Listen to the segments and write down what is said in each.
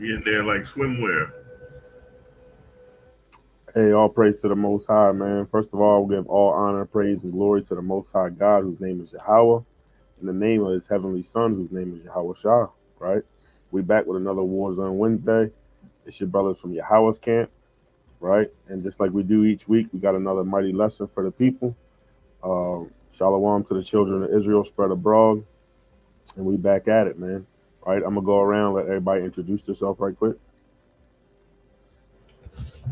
We in there like swimwear. Hey, all praise to the Most High, man. First of all, we give all honor, praise, and glory to the Most High God, whose name is Yahweh, in the name of His heavenly Son, whose name is Yahweh Shah. Right? We back with another War Zone Wednesday. It's your brothers from Yahweh's camp, right? And just like we do each week, we got another mighty lesson for the people. Shalom to the children of Israel spread abroad, and we back at it, man. Right? I'm gonna go around, let everybody introduce themselves right quick.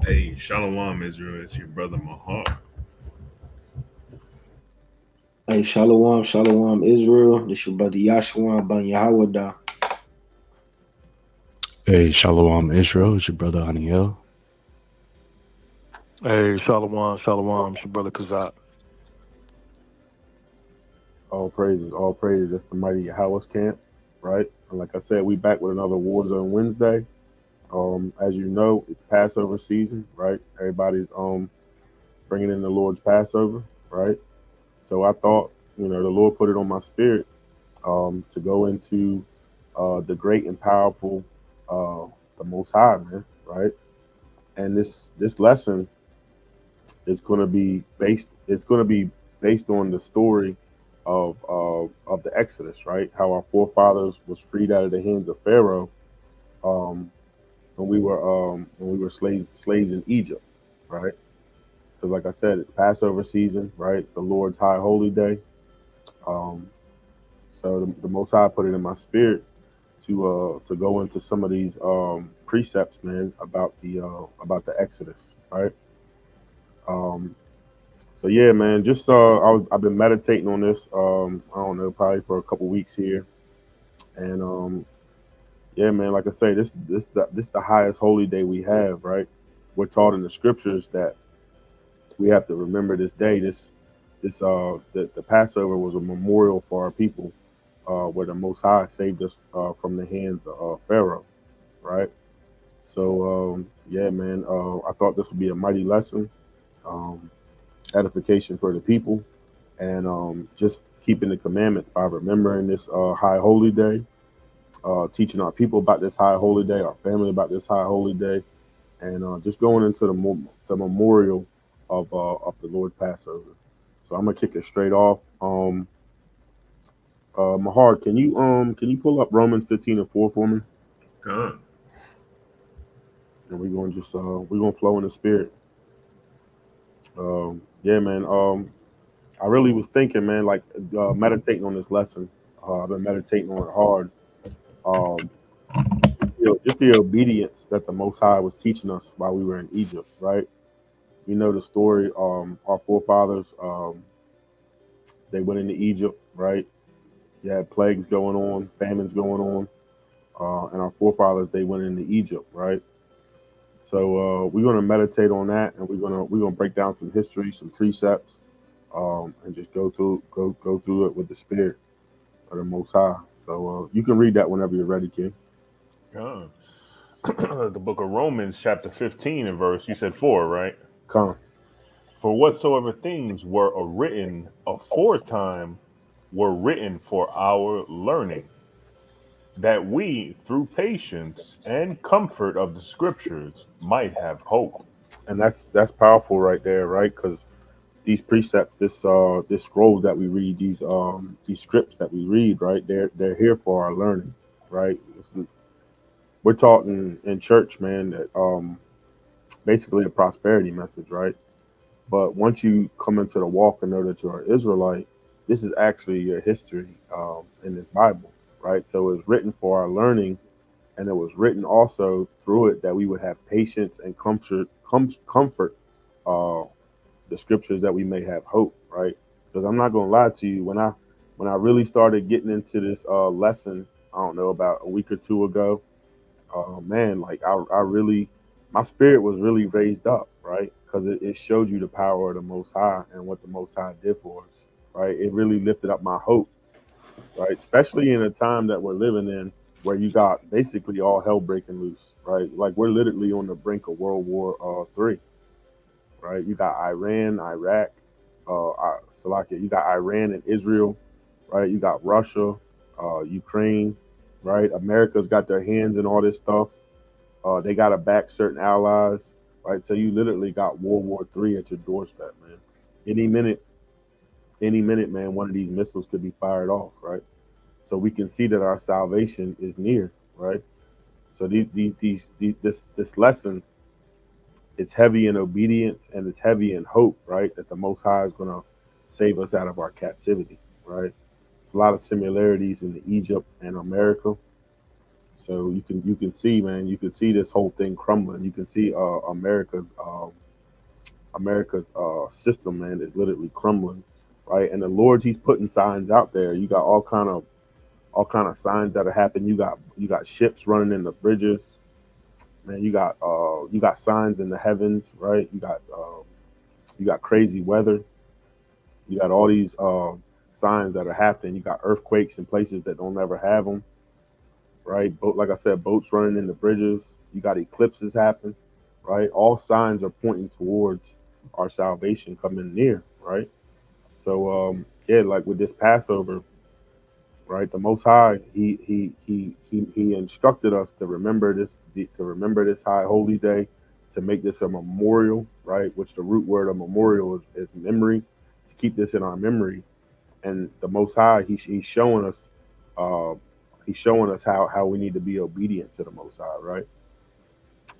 Hey, Shalom Israel, it's your brother Mahar. Hey, Shalom, Shalom, Israel. This your brother Yashua Ben Yahweh. Hey, Shalom Israel, it's your brother Aniel. Hey, Shalom, Shalom. It's your brother Kazak. All praises, all praises. That's the mighty Yahweh's camp, right? And like I said, we back with another War Zone Wednesday. As you know, it's Passover season, right? Everybody's bringing in the Lord's Passover, right? So I thought, the Lord put it on my spirit to go into the great and powerful, uh, the Most High, man, right? And this lesson is going to be based. It's going to be based on the story of the Exodus, right? How our forefathers was freed out of the hands of Pharaoh um, when we were slaves in Egypt, right? Because like I said, it's Passover season, right? It's the Lord's high holy day. Um, so the Most High put it in my spirit to go into some of these precepts, man, about the Exodus, right? Um, so yeah, man, just I've been meditating on this. I don't know, probably for a couple weeks here, and yeah, man, like I say, this the highest holy day we have, right? We're taught in the scriptures that we have to remember this day. The Passover was a memorial for our people, where the Most High saved us from the hands of Pharaoh, right? So yeah, man, I thought this would be a mighty lesson, um, edification for the people, and just keeping the commandments by remembering this high holy day, teaching our people about this high holy day, our family about this high holy day, and just going into the memorial of the Lord's Passover. So I'm gonna kick it straight off. Mahar, can you pull up Romans 15:4 for me? Gone. And we're gonna flow in the spirit. Yeah, man. I really was thinking, man, like meditating on this lesson. I've been meditating on it hard. Um, just the obedience that the Most High was teaching us while we were in Egypt, right? You know the story. Our forefathers, they went into Egypt, right? You had plagues going on, famines going on, and our forefathers they went into Egypt, right? So we're gonna meditate on that, and we're gonna break down some history, some precepts, and just go through it with the spirit of the Most High. So you can read that whenever you're ready, King. Gone. The book of Romans, chapter 15, and verse, you said 4, right? Come. For whatsoever things were written aforetime were written for our learning, that we, through patience and comfort of the scriptures, might have hope. And that's powerful right there, right? Because these precepts, this scroll that we read, these scripts that we read, right? They're here for our learning, right? We're taught in church, man, that basically a prosperity message, right? But once you come into the walk and know that you're an Israelite, this is actually your history in this Bible, right? So it's written for our learning, and it was written also through it that we would have patience and comfort uh, the scriptures that we may have hope, right? Because I'm not gonna lie to you, when I really started getting into this lesson, I don't know about a week or two ago, man, like I really, my spirit was really raised up, right? Because it showed you the power of the Most High and what the Most High did for us, right? It really lifted up my hope, right? Especially in a time that we're living in where you got basically all hell breaking loose, right? Like we're literally on the brink of World War III, right? You got Iran, Iraq, Salakia. You got Iran and Israel, right? You got Russia, Ukraine, right? America's got their hands in all this stuff. They got to back certain allies, right? So you literally got World War III at your doorstep, man. Any minute, any minute, man, one of these missiles could be fired off, right? So we can see that our salvation is near, right? So this lesson, it's heavy in obedience and it's heavy in hope, right? That the Most High is going to save us out of our captivity, right? It's a lot of similarities in the Egypt and America. So you can see, man, you can see this whole thing crumbling. You can see America's system, man, is literally crumbling, right? And the Lord, He's putting signs out there. You got all kind of signs that are happening. You got ships running in the bridges, man. You got signs in the heavens, right? You got crazy weather. You got all these signs that are happening. You got earthquakes in places that don't ever have them, right? Like I said, boats running in the bridges. You got eclipses happen, right? All signs are pointing towards our salvation coming near, right? So yeah, like with this Passover, right? The Most High, he instructed us to remember this high holy day, to make this a memorial, right? Which the root word of memorial is memory, to keep this in our memory. And the Most High, he's showing us, uh, how we need to be obedient to the Most High, right?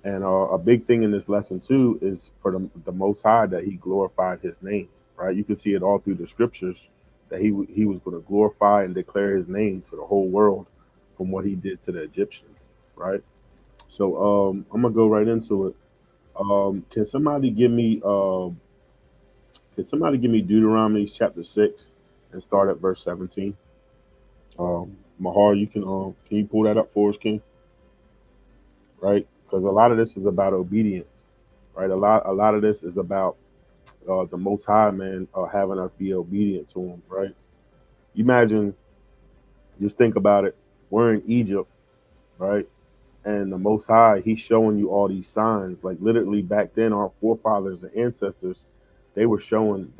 And a big thing in this lesson too is for the Most High, that He glorified His name, right? You can see it all through the scriptures that he was going to glorify and declare His name to the whole world from what He did to the Egyptians, right? So I'm gonna go right into it. Can somebody give me Deuteronomy chapter 6 and start at verse 17? Mahar, you can you pull that up for us, King? Right? Because a lot of this is about obedience, right? A lot of this is about the Most High, man, having us be obedient to Him, right? You imagine, just think about it. We're in Egypt, right? And the Most High, He's showing you all these signs. Like literally back then, our forefathers and ancestors, they were seeing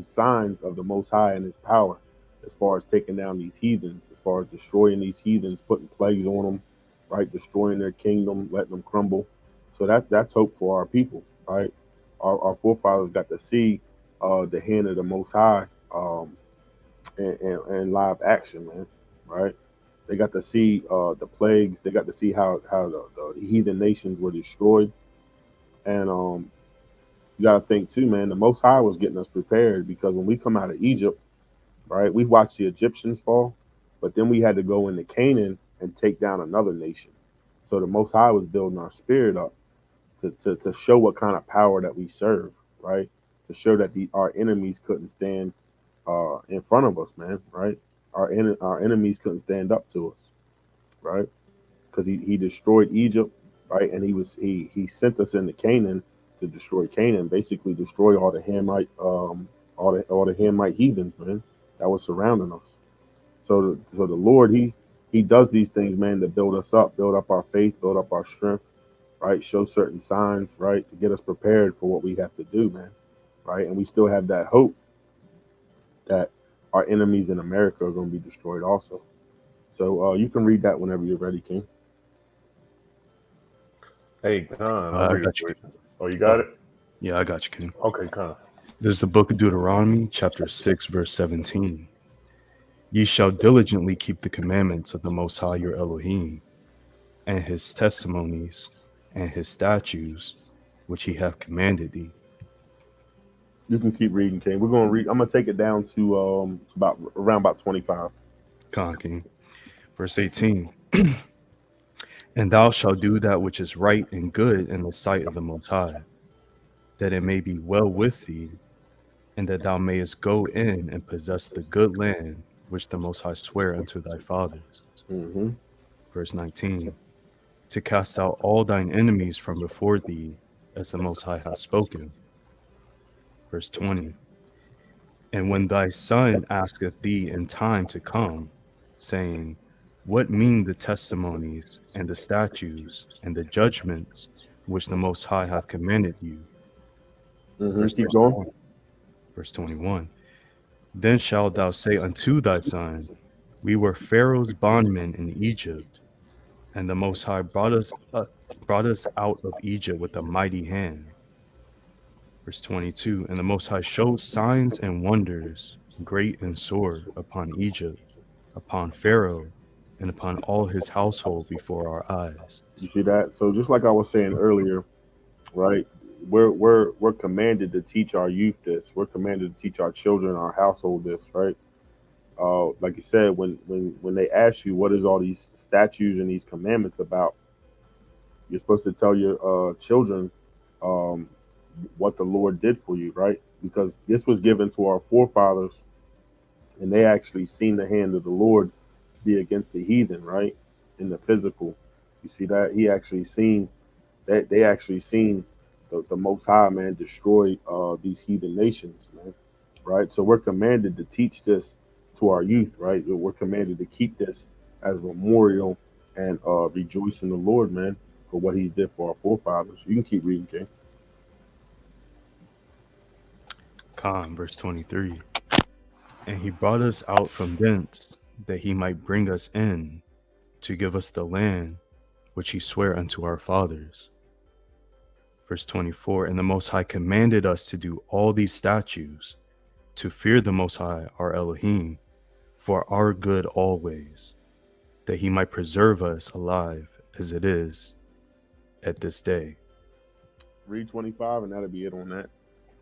signs of the Most High and His power, as far as taking down these heathens, as far as destroying these heathens, putting plagues on them, right? Destroying their kingdom, letting them crumble. So that's hope for our people, right? Our forefathers got to see the hand of the Most High, and live action, man, right? They got to see the plagues. They got to see how the heathen nations were destroyed. And you got to think too, man, the Most High was getting us prepared, because when we come out of Egypt, right, we watched the Egyptians fall, but then we had to go into Canaan and take down another nation. So the Most High was building our spirit up to show what kind of power that we serve, right? To show that our enemies couldn't stand in front of us, man, right? Our enemies couldn't stand up to us, right? Because he destroyed Egypt, right? And he sent us into Canaan to destroy Canaan, basically destroy all the Hamite all the Hamite heathens, man, that was surrounding us. So the Lord, he does these things, man, to build us up, build up our faith, build up our strength, right? Show certain signs, right, to get us prepared for what we have to do, man, right? And we still have that hope that our enemies in America are going to be destroyed also. So you can read that whenever you're ready, King. Hey, Khan, I'll I read it got you. for you. Oh, you got it? Yeah, I got you, King. Okay, Khan. This is the book of Deuteronomy, chapter 6, verse 17. Ye shall diligently keep the commandments of the Most High your Elohim, and His testimonies, and His statutes, which He hath commanded thee. You can keep reading, King. We're going to read. I'm going to take it down to about 25. Con, King. Verse 18. And thou shalt do that which is right and good in the sight of the Most High, that it may be well with thee, and that thou mayest go in and possess the good land which the Most High sware unto thy fathers. Mm-hmm. Verse 19. To cast out all thine enemies from before thee, as the Most High hath spoken. Verse 20. And when thy son asketh thee in time to come, saying, what mean the testimonies and the statutes and the judgments which the Most High hath commanded you? Mm-hmm. Keep going. Verse 21. Then shalt thou say unto thy son, we were Pharaoh's bondmen in Egypt, And the Most High brought us out of Egypt with a mighty hand. Verse 22, and the Most High showed signs and wonders, great and sore, upon Egypt, upon Pharaoh, and upon all his household before our eyes. You see that? So just like I was saying earlier, right? We're commanded to teach our youth this. We're commanded to teach our children, our household this, right? Like you said, when they ask you what is all these statutes and these commandments about, you're supposed to tell your children um, what the Lord did for you, right? Because this was given to our forefathers, and they actually seen the hand of the Lord be against the heathen, right? In the physical, you see that he actually seen that they actually seen the Most High, man, destroy these heathen nations, man, right? So we're commanded to teach this to our youth, right? We're commanded to keep this as a memorial and rejoice in the Lord, man, for what He did for our forefathers. You can keep reading, King. Verse 23, and he brought us out from thence, that he might bring us in, to give us the land which he sware unto our fathers. Verse 24, and the Most High commanded us to do all these statutes, to fear the Most High, our Elohim, for our good always, that he might preserve us alive as it is at this day. Read 25, and that'll be it on that.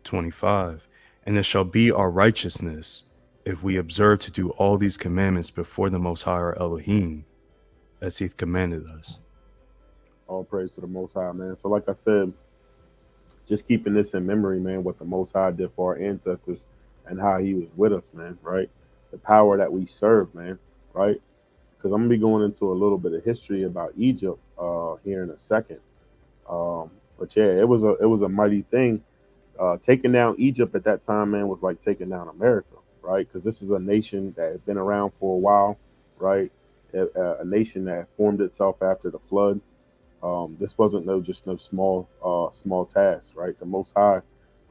25, and it shall be our righteousness, if we observe to do all these commandments before the Most High, our Elohim, as he commanded us. All praise to the Most High, man. So, like I said, just keeping this in memory, man, what the Most High did for our ancestors and how He was with us, man, right? The power that we serve, man, right? Because I'm gonna be going into a little bit of history about Egypt here in a second. But yeah, it was a mighty thing. Taking down Egypt at that time, man, was like taking down America, right? Because this is a nation that had been around for a while, right? A nation that formed itself after the flood. This wasn't no small task, right? The Most High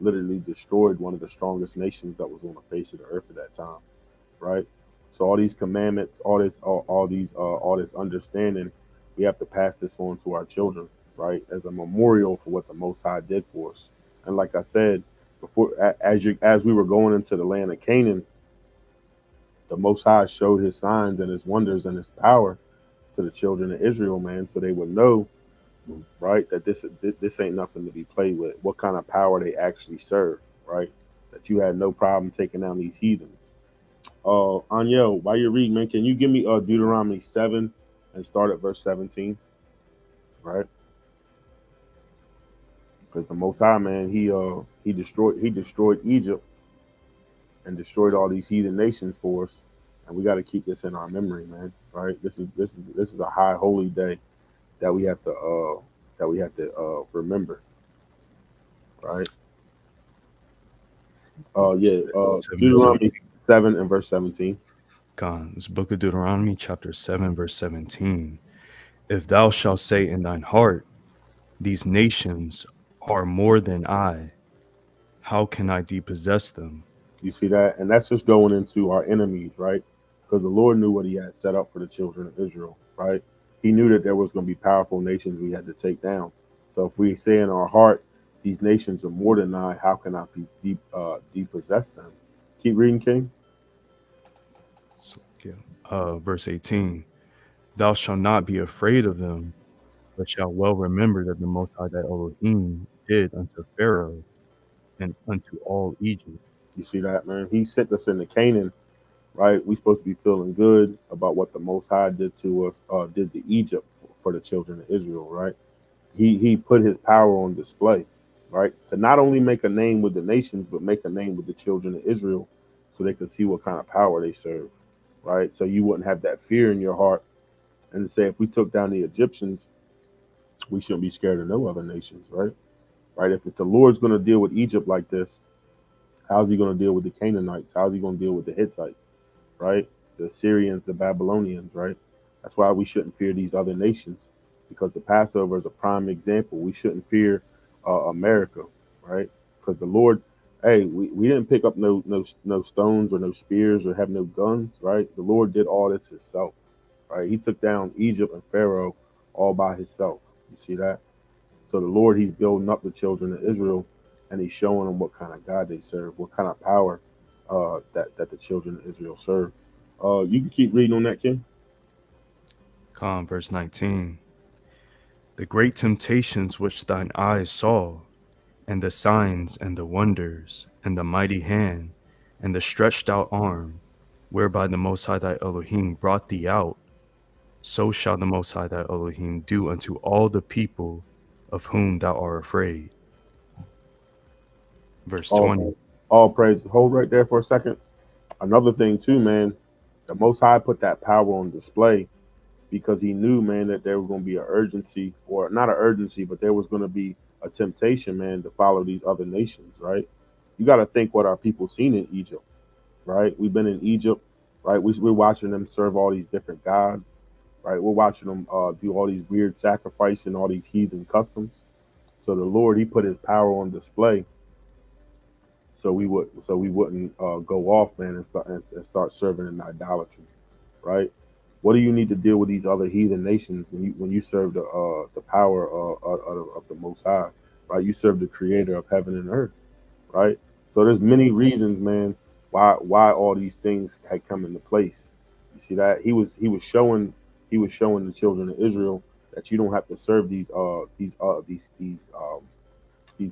literally destroyed one of the strongest nations that was on the face of the earth at that time, right? So all these commandments, all this understanding, we have to pass this on to our children, right? As a memorial for what the Most High did for us. And like I said before, as we were going into the land of Canaan, the Most High showed His signs and His wonders and His power to the children of Israel, man, so they would know, right, that this ain't nothing to be played with. What kind of power they actually serve, right? That you had no problem taking down these heathens. Aniel, while you're reading, man, can you give me Deuteronomy 7 and start at verse 17, right? Because the Most High, man, he destroyed Egypt and destroyed all these heathen nations for us, and we got to keep this in our memory, man. Right? This is a high holy day that we have to remember, right? Deuteronomy 7 and verse 17. This book of Deuteronomy, chapter 7, verse 17. If thou shalt say in thine heart, these nations are more than I, how can I depossess them? You see that? And that's just going into our enemies, right? Because the Lord knew what He had set up for the children of Israel, right? He knew that there was going to be powerful nations we had to take down. So if we say in our heart, these nations are more than I, how can I depossess them? Keep reading, King. So, verse 18. Thou shalt not be afraid of them, but shalt well remember that the Most High thy Elohim did unto Pharaoh and unto all Egypt. You see that, man? He sent us into Canaan, right? We're supposed to be feeling good about what the Most High did to us, did to Egypt for the children of Israel, right? He put His power on display, right? To not only make a name with the nations, but make a name with the children of Israel, so they could see what kind of power they serve, right? So you wouldn't have that fear in your heart, and to say if we took down the Egyptians, we shouldn't be scared of no other nations, right? Right? If the Lord's going to deal with Egypt like this, how's He going to deal with the Canaanites? How's He going to deal with the Hittites, right? The Assyrians, the Babylonians, right? That's why we shouldn't fear these other nations, because the Passover is a prime example. We shouldn't fear America, right? Because the Lord, hey, we didn't pick up no stones or no spears or have no guns, right? The Lord did all this Himself, right? He took down Egypt and Pharaoh all by himself. You see that? So the Lord, he's building up the children of Israel, and he's showing them what kind of God they serve, what kind of power that the children of Israel serve. You can keep reading on that, King. Verse 19. The great temptations which thine eyes saw, and the signs and the wonders, and the mighty hand, and the stretched out arm, whereby the Most High thy Elohim brought thee out, so shall the Most High thy Elohim do unto all the people of whom thou art afraid. Verse 20. All praise. Hold right there for a second. Another thing too, man, the Most High put that power on display because he knew, man, that there was going to be an urgency, or not an urgency, but there was going to be a temptation, man, to follow these other nations, right? You got to think what our people seen in Egypt, right? We've been in Egypt, right? We're watching them serve all these different gods, right? We're watching them do all these weird sacrifice and all these heathen customs. So the Lord, he put his power on display so we wouldn't go off, man, and start serving in idolatry, right? What do you need to deal with these other heathen nations when you serve the power of the Most High, right? You serve the Creator of heaven and earth, right? So there's many reasons, man, why all these things had come into place. You see that he was showing the children of Israel that you don't have to serve these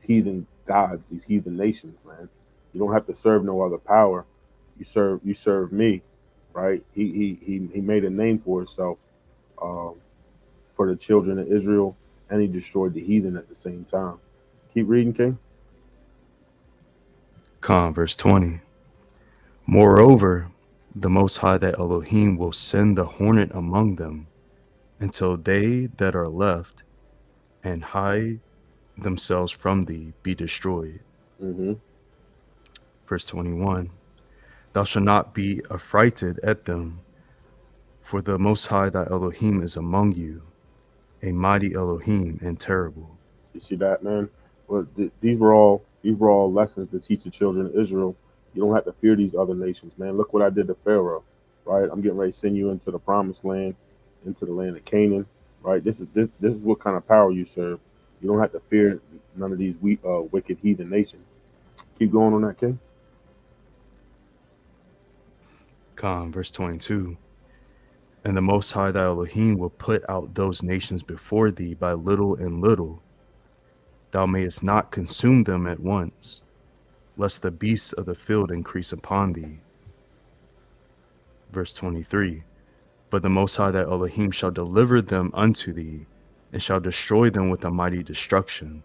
heathen gods, these heathen nations, man. You don't have to serve no other power. You serve me, right? He made a name for himself for the children of Israel, and he destroyed the heathen at the same time. Keep reading, King. Verse 20. Moreover, the Most High thy Elohim will send the hornet among them, until they that are left and hide themselves from thee be destroyed. Mm-hmm. Verse 21. Thou shalt not be affrighted at them, for the Most High thy Elohim is among you, a mighty Elohim and terrible. You see that, man? Well, these were all lessons to teach the children of Israel. You don't have to fear these other nations, man. Look what I did to Pharaoh, right? I'm getting ready to send you into the promised land, into the land of Canaan, right? This is what kind of power you serve. You don't have to fear none of these wicked heathen nations. Keep going on that, King. Verse 22. And the Most High thy Elohim will put out those nations before thee by little and little. Thou mayest not consume them at once, lest the beasts of the field increase upon thee. Verse 23. But the Most High thy Elohim shall deliver them unto thee, and shall destroy them with a mighty destruction,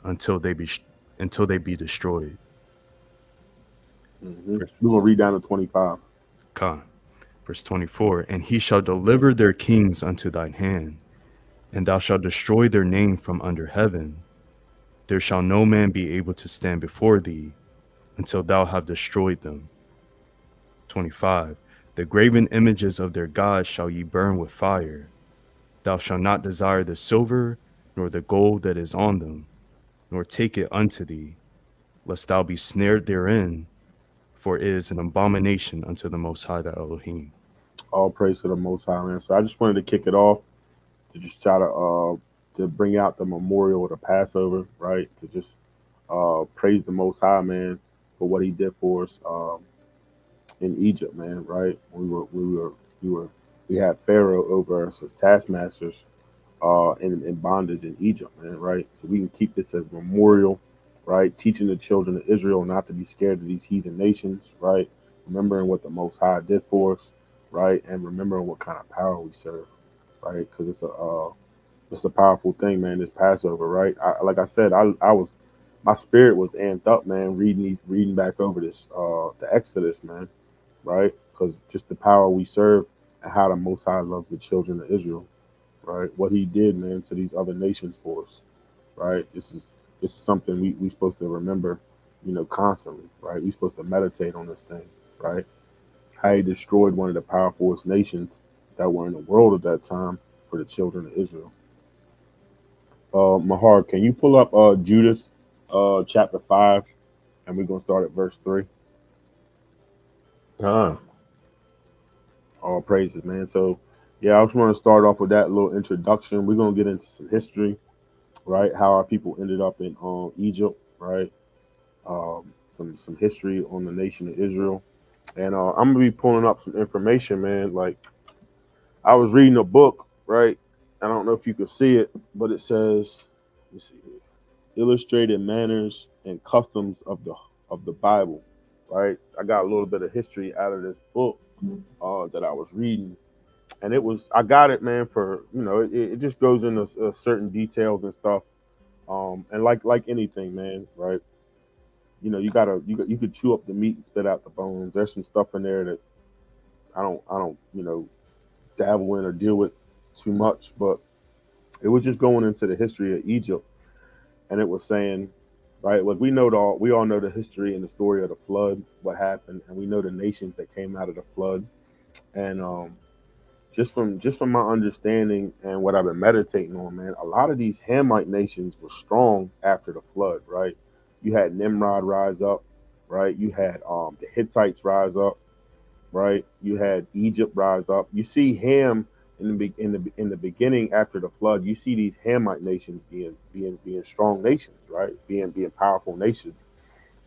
until they be destroyed. Mm-hmm. We're gonna read down to 25. Verse 24. And he shall deliver their kings unto thine hand, and thou shalt destroy their name from under heaven. There shall no man be able to stand before thee, until thou have destroyed them. 25. The graven images of their gods shall ye burn with fire. Thou shalt not desire the silver, nor the gold that is on them, nor take it unto thee, lest thou be snared therein, for it is an abomination unto the Most High thy Elohim. All praise to the Most High, man. So I just wanted to kick it off to just try to bring out the memorial of the Passover, right? To just praise the Most High, man, for what he did for us in Egypt, man, right? We had Pharaoh over us as taskmasters in bondage in Egypt, man, right? So we can keep this as memorial, right? Teaching the children of Israel not to be scared of these heathen nations, right? Remembering what the Most High did for us, right? And remembering what kind of power we serve, right? Because it's a powerful thing, man. This Passover, right? Like I said, my spirit was amped up, man, reading back over this the Exodus, man, right? Because just the power we serve and how the Most High loves the children of Israel, right? What he did, man, to these other nations for us, right? This is something we supposed to remember, constantly, right? We supposed to meditate on this thing, right? How he destroyed one of the powerfulest nations that were in the world at that time for the children of Israel. Mahar, can you pull up Judith chapter 5, and we're gonna start at verse 3. Con. All praises, man. So, Yeah, I just want to start off with that little introduction. We're gonna get into some history, right? How our people ended up in Egypt, right? Some history on the nation of Israel, and I'm gonna be pulling up some information, man. Like I was reading a book, right? I don't know if you can see it, but it says, let me see here, illustrated manners and customs of the Bible, right? I got a little bit of history out of this book that I was reading, and I got it, man, for it just goes into certain details and stuff, and like anything, man, right? You could chew up the meat and spit out the bones. There's some stuff in there that I don't dabble in or deal with too much, but it was just going into the history of Egypt, and it was saying, right, like we all know the history and the story of the flood, what happened, and we know the nations that came out of the flood, and just from my understanding and what I've been meditating on, man, a lot of these Hamite nations were strong after the flood, right? You had Nimrod rise up, right? You had the Hittites rise up, right? You had Egypt rise up. You see Ham in the beginning after the flood. You see these Hamite nations being strong nations, right? Being powerful nations.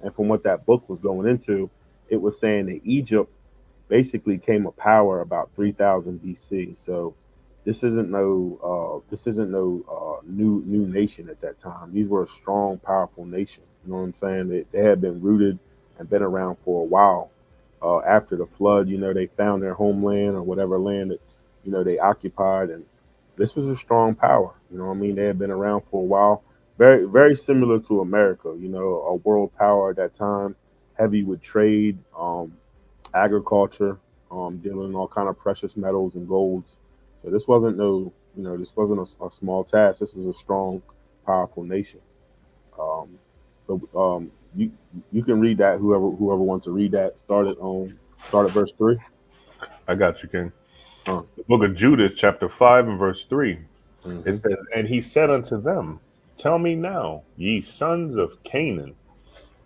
And from what that book was going into, it was saying that Egypt basically came of power about 3000 BC. So this isn't no new nation at that time. These were a strong, powerful nation. You know what I'm saying? They had been rooted and been around for a while. After the flood, they found their homeland or whatever land that they occupied, and this was a strong power. You know what I mean? They had been around for a while. Very, very similar to America. A world power at that time, heavy with trade. Agriculture, dealing in all kind of precious metals and golds. So this wasn't a small task. This was a strong, powerful nation. Um, so you can read that. Whoever wants to read that, start at verse 3. I got you, King. Huh. The book of Judith, chapter 5 and verse 3. It Hmm. says, "And he said unto them, Tell me now, ye sons of Canaan,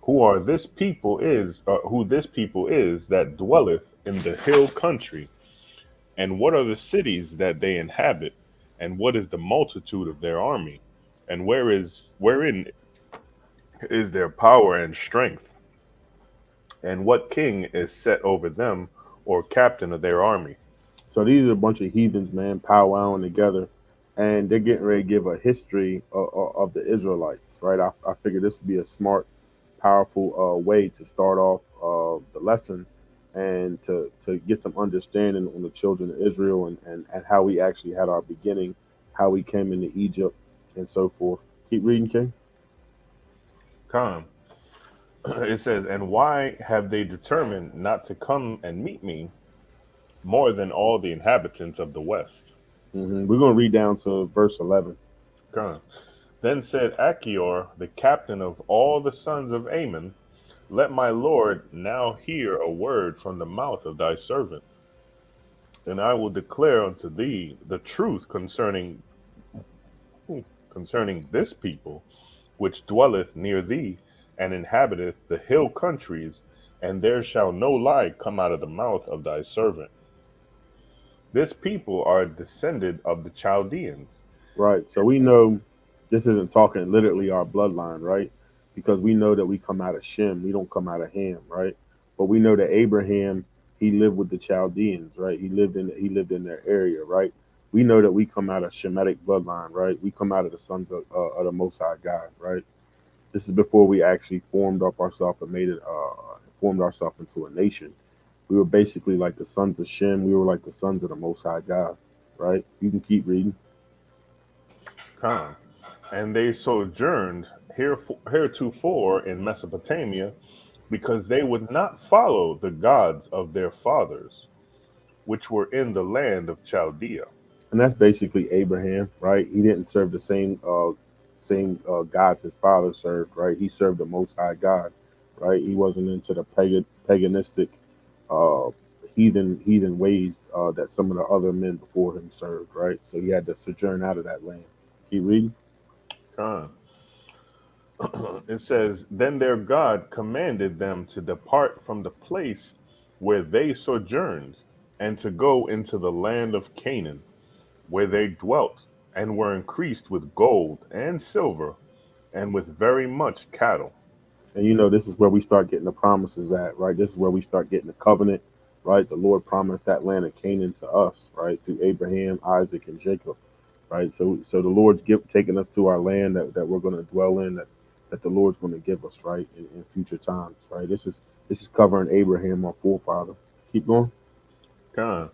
who this people is that dwelleth in the hill country, and what are the cities that they inhabit, and what is the multitude of their army, and wherein is their power and strength, and what king is set over them, or captain of their army?" So these are a bunch of heathens, man, powwowing together, and they're getting ready to give a history of the Israelites, right? I figured this would be a smart, powerful way to start off the lesson and to get some understanding on the children of Israel and how we actually had our beginning, how we came into Egypt, and so forth. Keep reading, King. Come. It says, "And why have they determined not to come and meet me more than all the inhabitants of the west?" We're going to read down to verse 11. Come. Then said Achior, the captain of all the sons of Ammon, Let my lord now hear a word from the mouth of thy servant, and I will declare unto thee the truth concerning this people, which dwelleth near thee, and inhabiteth the hill countries, and there shall no lie come out of the mouth of thy servant. This people are descended of the Chaldeans. Right. So we know this isn't talking literally our bloodline, right? Because we know that we come out of Shem, we don't come out of Ham, right? But we know that Abraham, he lived with the Chaldeans, right? He lived in their area, right? We know that we come out of Shemitic bloodline, right? We come out of the sons of the Most High God, right? This is before we actually formed up ourselves and formed ourselves into a nation. We were basically like the sons of Shem. We were like the sons of the Most High God, right? You can keep reading. Come. And they sojourned heretofore in Mesopotamia, because they would not follow the gods of their fathers, which were in the land of Chaldea. And that's basically Abraham, right? He didn't serve the same gods his father served, right? He served the Most High God, right? He wasn't into the paganistic, uh, heathen ways that some of the other men before him served, right? So he had to sojourn out of that land. Keep reading. Come. It says, Then their God commanded them to depart from the place where they sojourned, and to go into the land of Canaan, where they dwelt, and were increased with gold and silver, and with very much cattle. And this is where we start getting the promises at, right? This is where we start getting the covenant, right? The Lord promised that land of Canaan to us, right? Through Abraham, Isaac, and Jacob, right? So the Lord's taking us to our land that we're going to dwell in, that the Lord's going to give us, right? In future times, right? This is covering Abraham, our forefather. Keep going. God.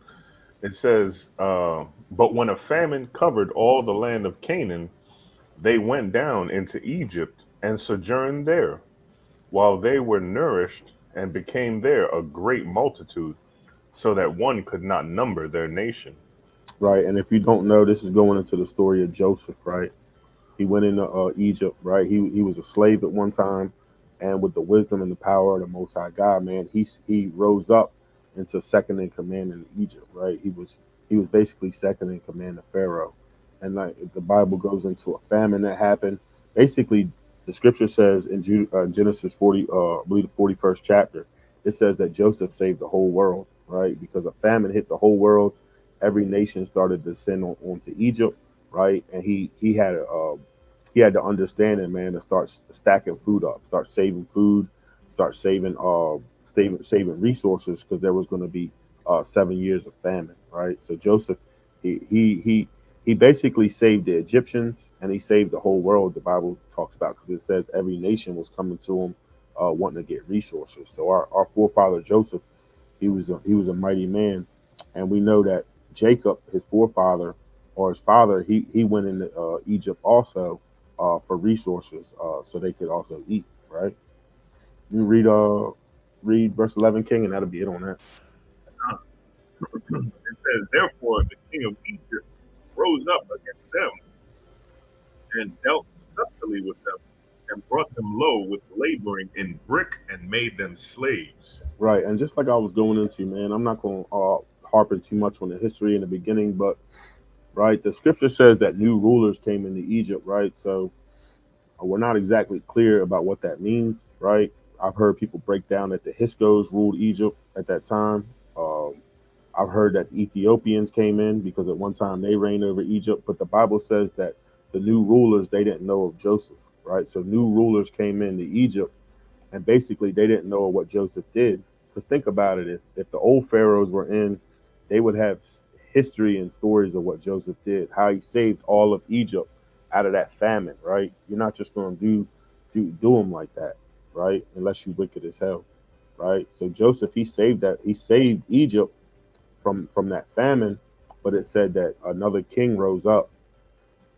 It says, but when a famine covered all the land of Canaan, they went down into Egypt and sojourned there, while they were nourished and became there a great multitude, so that one could not number their nation. Right. And if you don't know, this is going into the story of Joseph, right? He went into Egypt, right? He was a slave at one time, and with the wisdom and the power of the Most High God, man, he rose up into second in command in Egypt, right? He was basically second in command of Pharaoh, and like the Bible goes into a famine that happened. Basically, the Scripture says in Genesis 40, I believe the 41st chapter, it says that Joseph saved the whole world, right? Because a famine hit the whole world, every nation started to descend onto Egypt, right? And he had to understand it, man, to start stacking food up, start saving food, start saving resources, because there was going to be 7 years of famine, right? So Joseph, he basically saved the Egyptians, and he saved the whole world. The Bible talks about, because it says every nation was coming to him, wanting to get resources. So our forefather Joseph, he was a mighty man, and we know that Jacob, his forefather or his father, he went into Egypt also for resources, so they could also eat. Right? You read verse 11, King, and that'll be it on that. It says, therefore, the king of Egypt rose up against them and dealt subtly with them and brought them low with laboring in brick and made them slaves. Right, and just like I was going into, man, I'm not going to harping too much on the history in the beginning, but right, the scripture says that new rulers came into Egypt, right? So we're not exactly clear about what that means, right? I've heard people break down that the Hyksos ruled Egypt at that time. Um, I've heard that the Ethiopians came in because at one time they reigned over Egypt, but the Bible says that the new rulers, they didn't know of Joseph, right? So new rulers came into Egypt, and basically they didn't know what Joseph did. Because think about it, if the old pharaohs were in, they would have history and stories of what Joseph did, how he saved all of Egypt out of that famine, right? You're not just going to do them like that, right? Unless you wicked as hell, right? So Joseph, he saved Egypt from that famine, but it said that another king rose up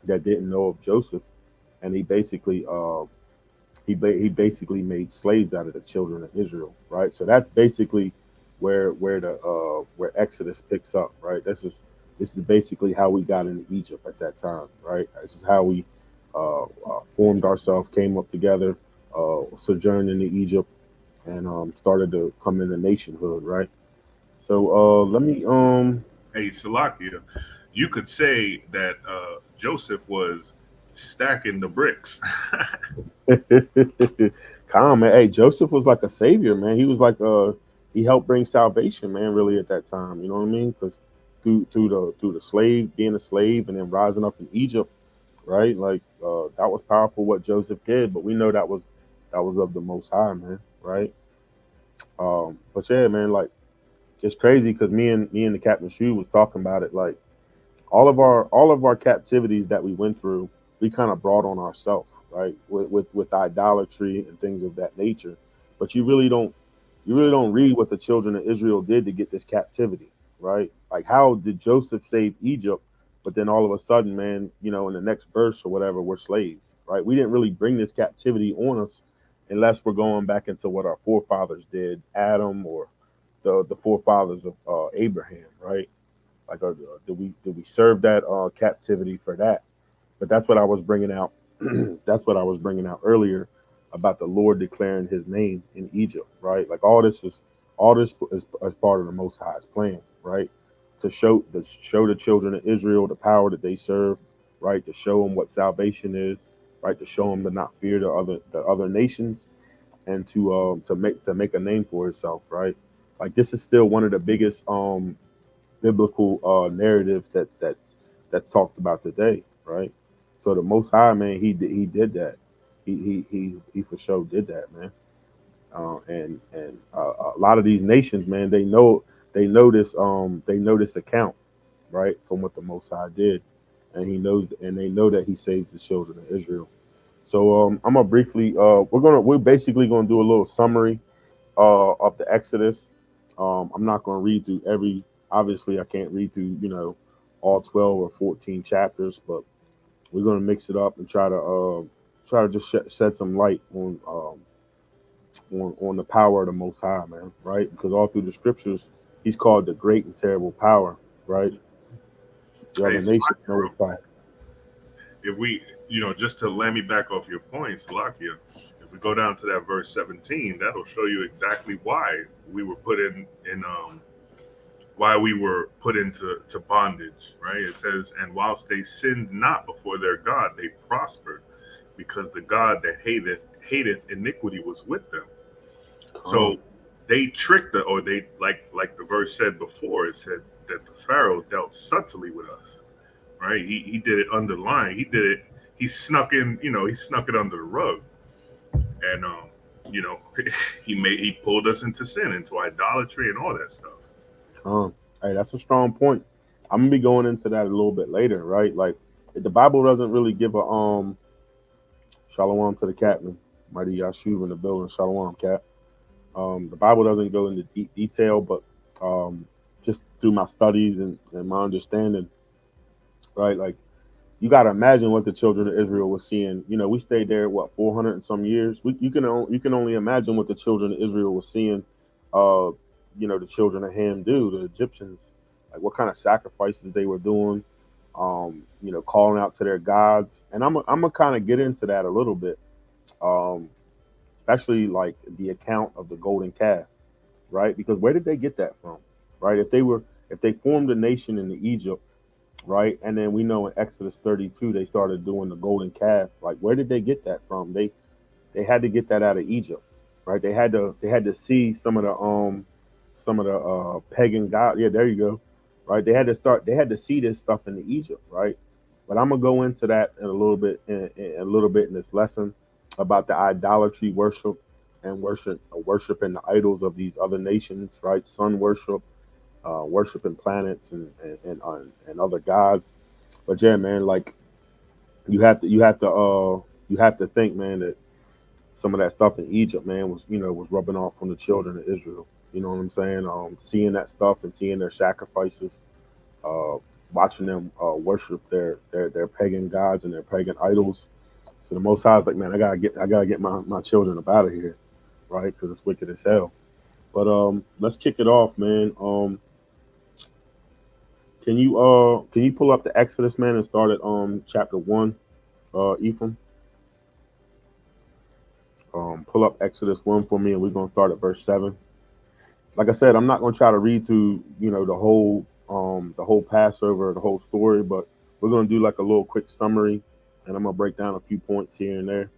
that didn't know of Joseph, and he basically made slaves out of the children of Israel, right? So that's basically where Exodus picks up, right? This is basically how we got into Egypt at that time, right? This is how we formed ourselves, came up together, sojourned into Egypt, and started to come into nationhood, right? So let me Hey, Salakia, you could say that Joseph was stacking the bricks. calm, man. Hey, Joseph was like a savior, man. He was like he helped bring salvation, man, really at that time. You know what I mean? Because through the slave, being a slave, and then rising up in Egypt, right? Like that was powerful what Joseph did, but we know that was of the Most High, man, right? But yeah, man, like it's crazy because me and the Captain Shoe was talking about it. Like all of our captivities that we went through, we kind of brought on ourselves, right? With idolatry and things of that nature. But you really don't read what the children of Israel did to get this captivity, right? Like how did Joseph save Egypt, but then all of a sudden, man, in the next verse or whatever, we're slaves, right? We didn't really bring this captivity on us unless we're going back into what our forefathers did, Adam or the forefathers of Abraham, right? Like, did we serve that captivity for that? But that's what I was bringing out. That's what I was bringing out earlier about the Lord declaring His name in Egypt, right? Like all this is part of the Most High's plan, right? To show the children of Israel the power that they serve, right? To show them what salvation is, right? To show them to not fear the other nations, and to make a name for itself, right? Like this is still one of the biggest biblical narratives that's talked about today, right? So the Most High, man, he did that. He for sure did that, man. And a lot of these nations, man, they know this account, right, from what the Most High did, and he knows, and they know that he saved the children of Israel. So I'm gonna briefly, we're basically gonna do a little summary of the Exodus. I'm not gonna read through every. Obviously, I can't read through all 12 or 14 chapters, but we're gonna mix it up and try to just shed some light on the power of the Most High, man, right? Because all through the scriptures, he's called the great and terrible power, right? The Hey, other nation Salakia, know real his quick. power. If we, just to land me back off your points, Salakia, if we go down to that verse 17, that'll show you exactly why we were put in why we were put into bondage, right? It says, and whilst they sinned not before their God, they prospered, because the God that hateth iniquity was with them. Oh, So they tricked the, or they like the verse said before. It said that the Pharaoh dealt subtly with us, right? He did it underlying. He did it. He snuck in. He snuck it under the rug, and you know, he pulled us into sin, into idolatry, and all that stuff. oh. Hey, that's a strong point. I'm gonna be going into that a little bit later, right? Like, the Bible doesn't really give a shalom to the captain, mighty Yashuv in the building. Shalom, cap. The Bible doesn't go into deep detail, but just through my studies and my understanding, right? Like, you got to imagine what the children of Israel were seeing. We stayed there what 400 and some years. You can only imagine what the children of Israel were seeing. Uh, the children of Ham do, the Egyptians, like what kind of sacrifices they were doing. Calling out to their gods, and I'm gonna kind of get into that a little bit, um, especially like the account of the golden calf, right? Because where did they get that from, right? If they formed a nation in Egypt, right? And then we know in Exodus 32 they started doing the golden calf. Like, where did they get that from? They had to get that out of Egypt, right? They had to see some of the pagan god. Yeah, there you go. Right? They had to see this stuff in the Egypt, right? But I'm gonna go into that in a little bit in this lesson about the idolatry worship and worshiping the idols of these other nations, right? Sun worship, worshiping planets and other gods. But yeah, man, like you have to think, man, that some of that stuff in Egypt, man, was rubbing off on the children of Israel. You know what I'm saying? Seeing that stuff and seeing their sacrifices, uh, watching them worship their pagan gods and their pagan idols. So the Most High is like, man, I gotta get my children up out of here, right? Because it's wicked as hell. But let's kick it off, man. Can you pull up the Exodus, man, and start at chapter 1, Ephraim? Pull up Exodus 1 for me, and we're gonna start at verse 7. Like I said, I'm not gonna try to read through the whole Passover, the whole story, but we're gonna do like a little quick summary, and I'm gonna break down a few points here and there.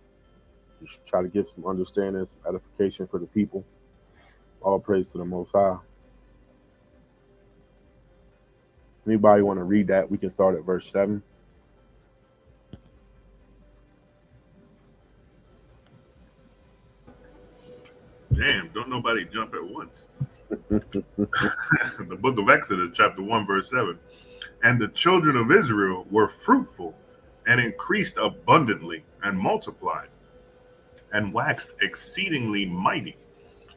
Just try to give some understanding, some edification for the people. All praise to the Most High. Anybody want to read that? We can start at verse 7. Damn, don't nobody jump at once. The book of Exodus, chapter 1, verse 7. And the children of Israel were fruitful and increased abundantly and multiplied and waxed exceedingly mighty,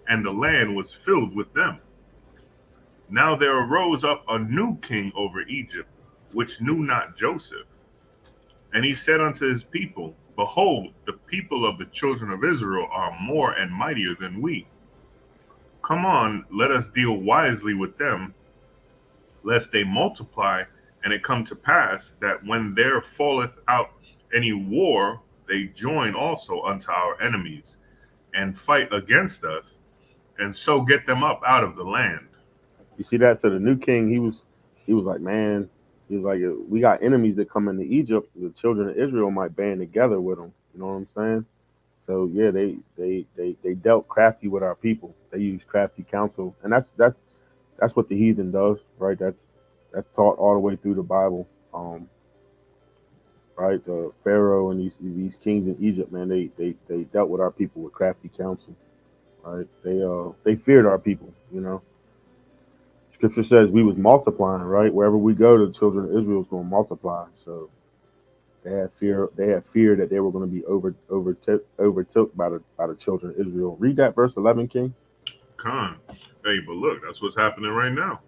and the land was filled with them. Now there arose up a new king over Egypt, which knew not Joseph. And he said unto his people, Behold, the people of the children of Israel are more and mightier than we. Come on, let us deal wisely with them, lest they multiply, and it come to pass that when there falleth out any war, they join also unto our enemies, and fight against us, and so get them up out of the land. You see that? So the new king, he was like, man, he was like, we got enemies that come into Egypt. The children of Israel might band together with them. You know what I'm saying? So yeah, they dealt crafty with our people. They used crafty counsel, and That's what the heathen does, right? That's taught all the way through the Bible. Right? The Pharaoh and these kings in Egypt, man, they dealt with our people with crafty counsel, right? They feared our people, you know. Scripture says we was multiplying, right? Wherever we go, the children of Israel is going to multiply. So they had fear. They had fear that they were going to be overtook by the children of Israel. Read that verse 11, King. Con. Hey, but look, that's what's happening right now.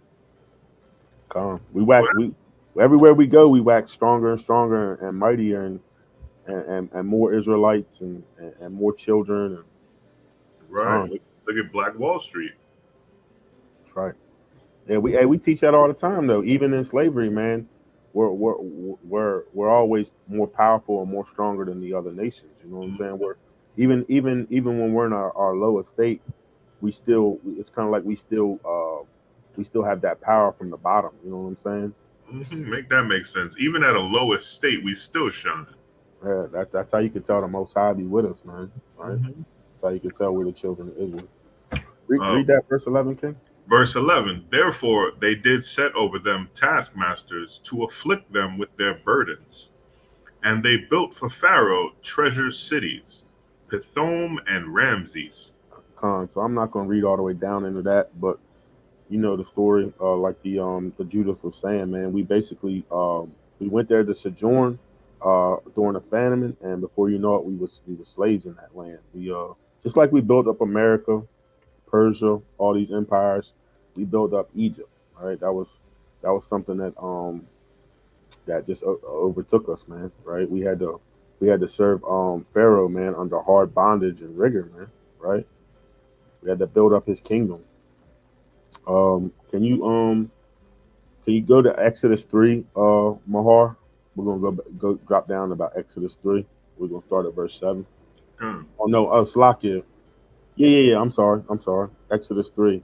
Come, we everywhere we go, we wax stronger and stronger and mightier and more Israelites and more children. Right. Look at Black Wall Street. That's right. Yeah, we teach that all the time though. Even in slavery, man, we're always more powerful and more stronger than the other nations. You know what I'm saying? We're even when we're in our lowest state, it's kind of like we still have that power from the bottom. You know what I'm saying? Make that make sense. Even at a lowest state, we still shine. Yeah, that's how you can tell the Most High be with us, man. Right? That's how you can tell we're the children of Israel. Read that verse 11, King. Verse 11, therefore they did set over them taskmasters to afflict them with their burdens. And they built for Pharaoh treasure cities, Pithom and Ramses. So I'm not going to read all the way down into that, but you know the story, like the Judith was saying, man. We basically we went there to sojourn during the famine, and before you know it, we were slaves in that land. We just like we built up America, Persia, all these empires, we built up Egypt. Right, that was something that just overtook us, man. Right, we had to serve Pharaoh, man, under hard bondage and rigor, man. Right, we had to build up his kingdom. Can you go to Exodus 3, Mahar? We're gonna go drop down to about Exodus 3. We're gonna start at verse 7. Oh no, Slakia. Yeah. I'm sorry. Exodus 3.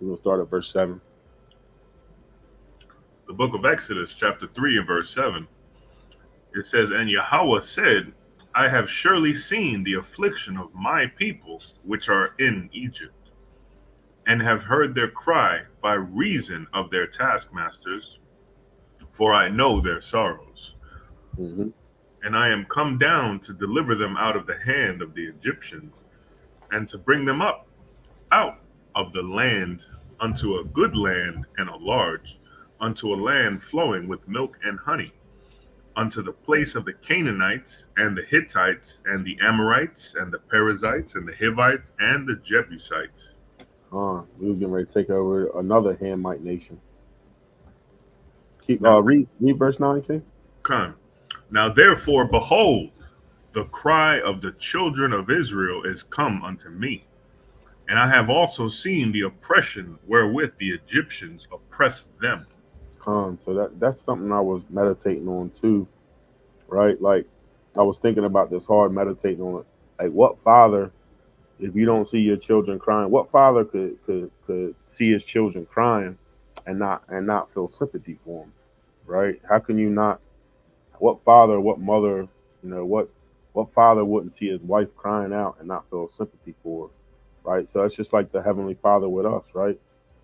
We're gonna start at verse 7. The book of Exodus, chapter 3 and verse 7. It says, and Yahweh said, I have surely seen the affliction of my people which are in Egypt, and have heard their cry by reason of their taskmasters, for I know their sorrows. And I am come down to deliver them out of the hand of the Egyptians, and to bring them up out of the land unto a good land and a large, unto a land flowing with milk and honey, unto the place of the Canaanites and the Hittites and the Amorites and the Perizzites and the Hivites and the Jebusites. We was getting ready to take over another Hamite nation. Read verse 9, King. Come. Now therefore, behold, the cry of the children of Israel is come unto me, and I have also seen the oppression wherewith the Egyptians oppressed them. So that's something I was meditating on too, right? Like I was thinking about this hard, meditating on it. Like what father, if you don't see your children crying, what father could see his children crying and not feel sympathy for them, right? How can you not? What father, what mother, what father wouldn't see his wife crying out and not feel sympathy for her, right? So it's just like the Heavenly Father with us, right?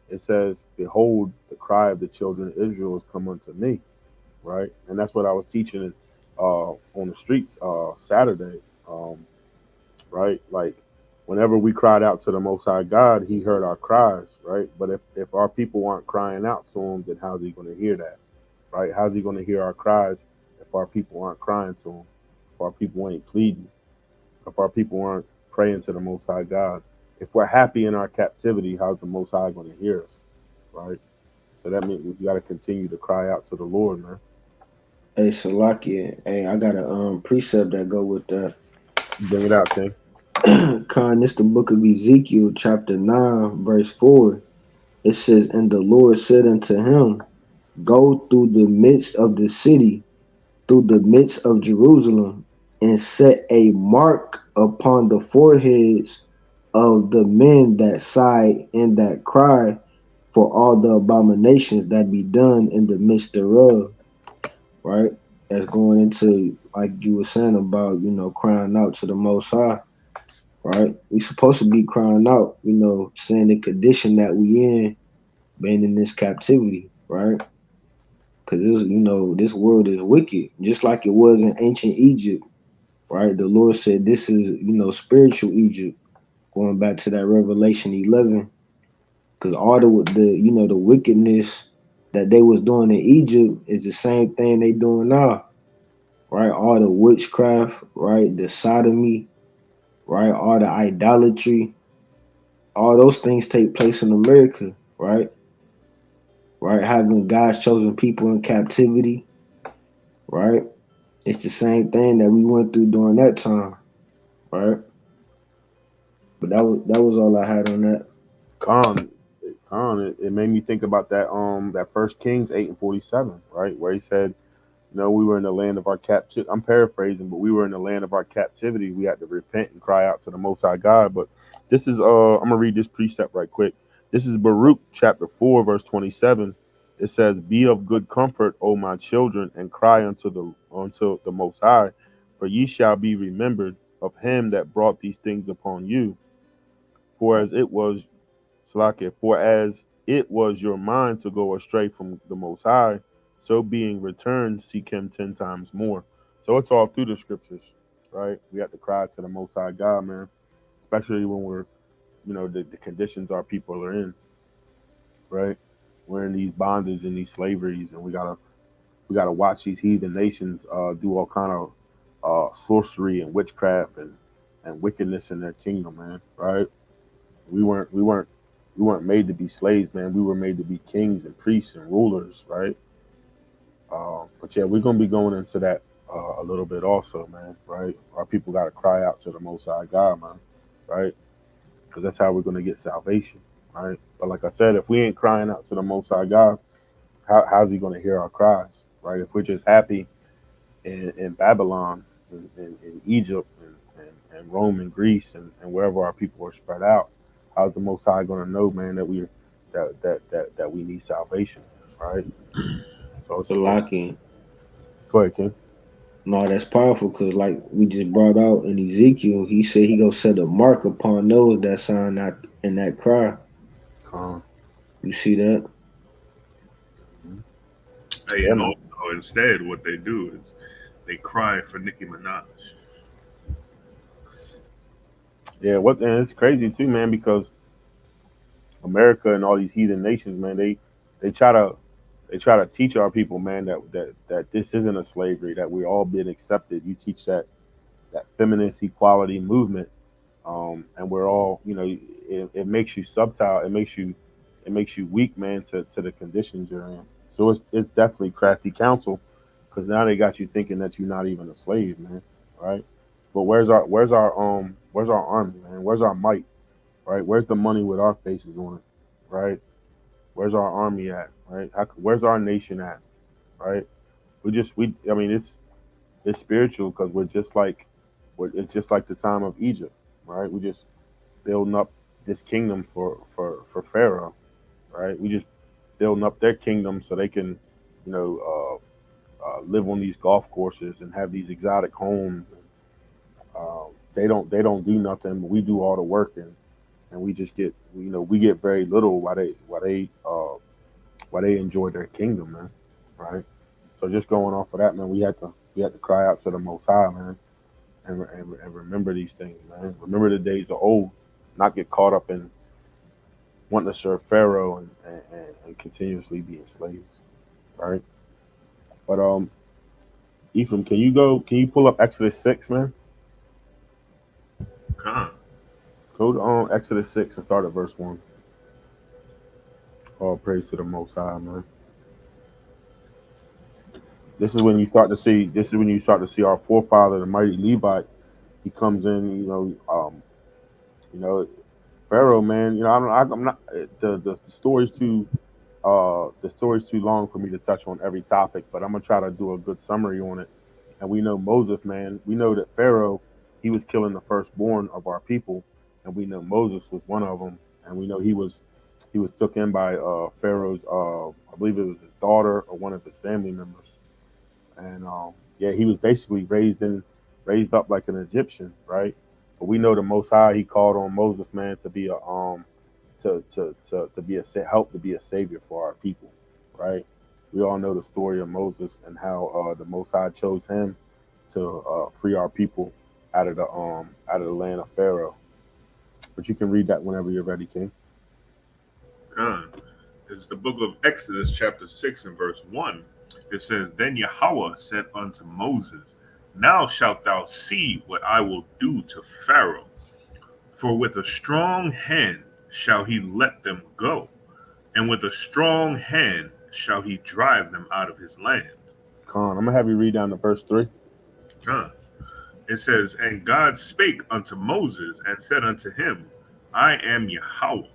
It says, behold, the cry of the children of Israel has come unto me, right? And that's what I was teaching on the streets Saturday, right? Like whenever we cried out to the Most High God, he heard our cries, right? But if our people aren't crying out to him, then how's he going to hear that, right? How's he going to hear our cries if our people aren't crying to him, if our people ain't pleading, if our people aren't praying to the Most High God? If we're happy in our captivity, how's the Most High going to hear us, right? So that means we got to continue to cry out to the Lord, man. Hey, Salakia. Hey, I got a precept that go with that. Bring it out, King. Khan, this the book of Ezekiel, chapter 9, verse 4. It says, and the Lord said unto him, go through the midst of the city, through the midst of Jerusalem, and set a mark upon the foreheads of the men that sigh and that cry for all the abominations that be done in the midst thereof. Right? That's going into, like you were saying about, crying out to the Most High. Right? We supposed to be crying out, saying the condition that we in, being in this captivity, right? Because this world is wicked, just like it was in ancient Egypt, right? The Lord said this is, spiritual Egypt, going back to that Revelation 11, because all the wickedness that they was doing in Egypt is the same thing they doing now, right? All the witchcraft, right? The sodomy, right? All the idolatry, all those things take place in America, right? Right? Having God's chosen people in captivity, right? It's the same thing that we went through during that time, right? But that was all I had on that. Con, it made me think about that First Kings 8:47, right, where he said, we were in the land of our captivity. I'm paraphrasing, but we were in the land of our captivity. We had to repent and cry out to the Most High God. But this is I'm gonna read this precept right quick. This is Baruch chapter 4, verse 27. It says, "Be of good comfort, O my children, and cry unto the Most High, for ye shall be remembered of him that brought these things upon you. For as it was Salakia, for as it was your mind to go astray from the Most High, so being returned, seek Him 10 times more." So it's all through the scriptures, right? We have to cry to the Most High God, man, especially when we're, the conditions our people are in, right? We're in these bondage and these slaveries, and we gotta watch these heathen nations do all kind of sorcery and witchcraft and wickedness in their kingdom, man, right? We weren't we weren't we weren't made to be slaves, man. We were made to be kings and priests and rulers, right? But yeah, we're gonna be going into that a little bit also, man. Right? Our people got to cry out to the Most High God, man. Right? Because that's how we're gonna get salvation, right? But like I said, if we ain't crying out to the Most High God, how's He gonna hear our cries, right? If we're just happy in Babylon, in Egypt, and Rome and Greece, and wherever our people are spread out, how's the Most High going to know, man, that we need salvation, right? So But locking. go ahead, King. No, that's powerful because, like we just brought out in Ezekiel, he said he gonna set a mark upon those that sign that in that cry. Con. You see that? Hey, Yeah, and man. also instead, what they do is they cry for Nicki Minaj. Yeah, and it's crazy too, man, because America and all these heathen nations, man, they try to teach our people, man, that this isn't a slavery, that we're all being accepted. You teach that feminist equality movement, and we're all, it makes you subtile, it makes you weak, man, to the conditions you're in. So it's definitely crafty counsel, because now they got you thinking that you're not even a slave, man, right? But where's our army, man? Where's our might, right? Where's the money with our faces on it, right? Where's our army at, right? Where's our nation at, right? I mean, it's spiritual because it's just like the time of Egypt, right? We just building up this kingdom for Pharaoh, right? We just building up their kingdom so they can, live on these golf courses and have these exotic homes. And, they don't do nothing, but we do all the work, and we just get, we get very little while they enjoy their kingdom, man, right? So just going off of that, man, we had to cry out to the Most High, man, and remember these things, man. Remember the days of old, not get caught up in wanting to serve Pharaoh and continuously being slaves, right? But Ephraim, can you go? Can you pull up Exodus 6, man? Con. Go to Exodus 6 and start at verse 1. All praise to the Most High, man. This is when you start to see. This is when you start to see our forefather, the mighty Levite. He comes in, you know, Pharaoh, man. I'm not the story's too long for me to touch on every topic, but I'm gonna try to do a good summary on it. And we know Moses, man. We know that Pharaoh, he was killing the firstborn of our people, and we know Moses was one of them. And we know he was took in by Pharaoh's, I believe it was his daughter or one of his family members. And yeah, he was basically raised up like an Egyptian, right? But we know the Most High, he called on Moses, man, to be to be help to be a savior for our people, right? We all know the story of Moses and how the Most High chose him to free our people out of the land of Pharaoh. But you can read that whenever you're ready, King. Con. It's the book of Exodus, chapter 6, and verse 1. It says, Then Yahweh said unto Moses, Now shalt thou see what I will do to Pharaoh, for with a strong hand shall he let them go, and with a strong hand shall he drive them out of his land. Con, I'm gonna have you read down to verse 3. Con. It says, And God spake unto Moses, and said unto him, I am Yahweh,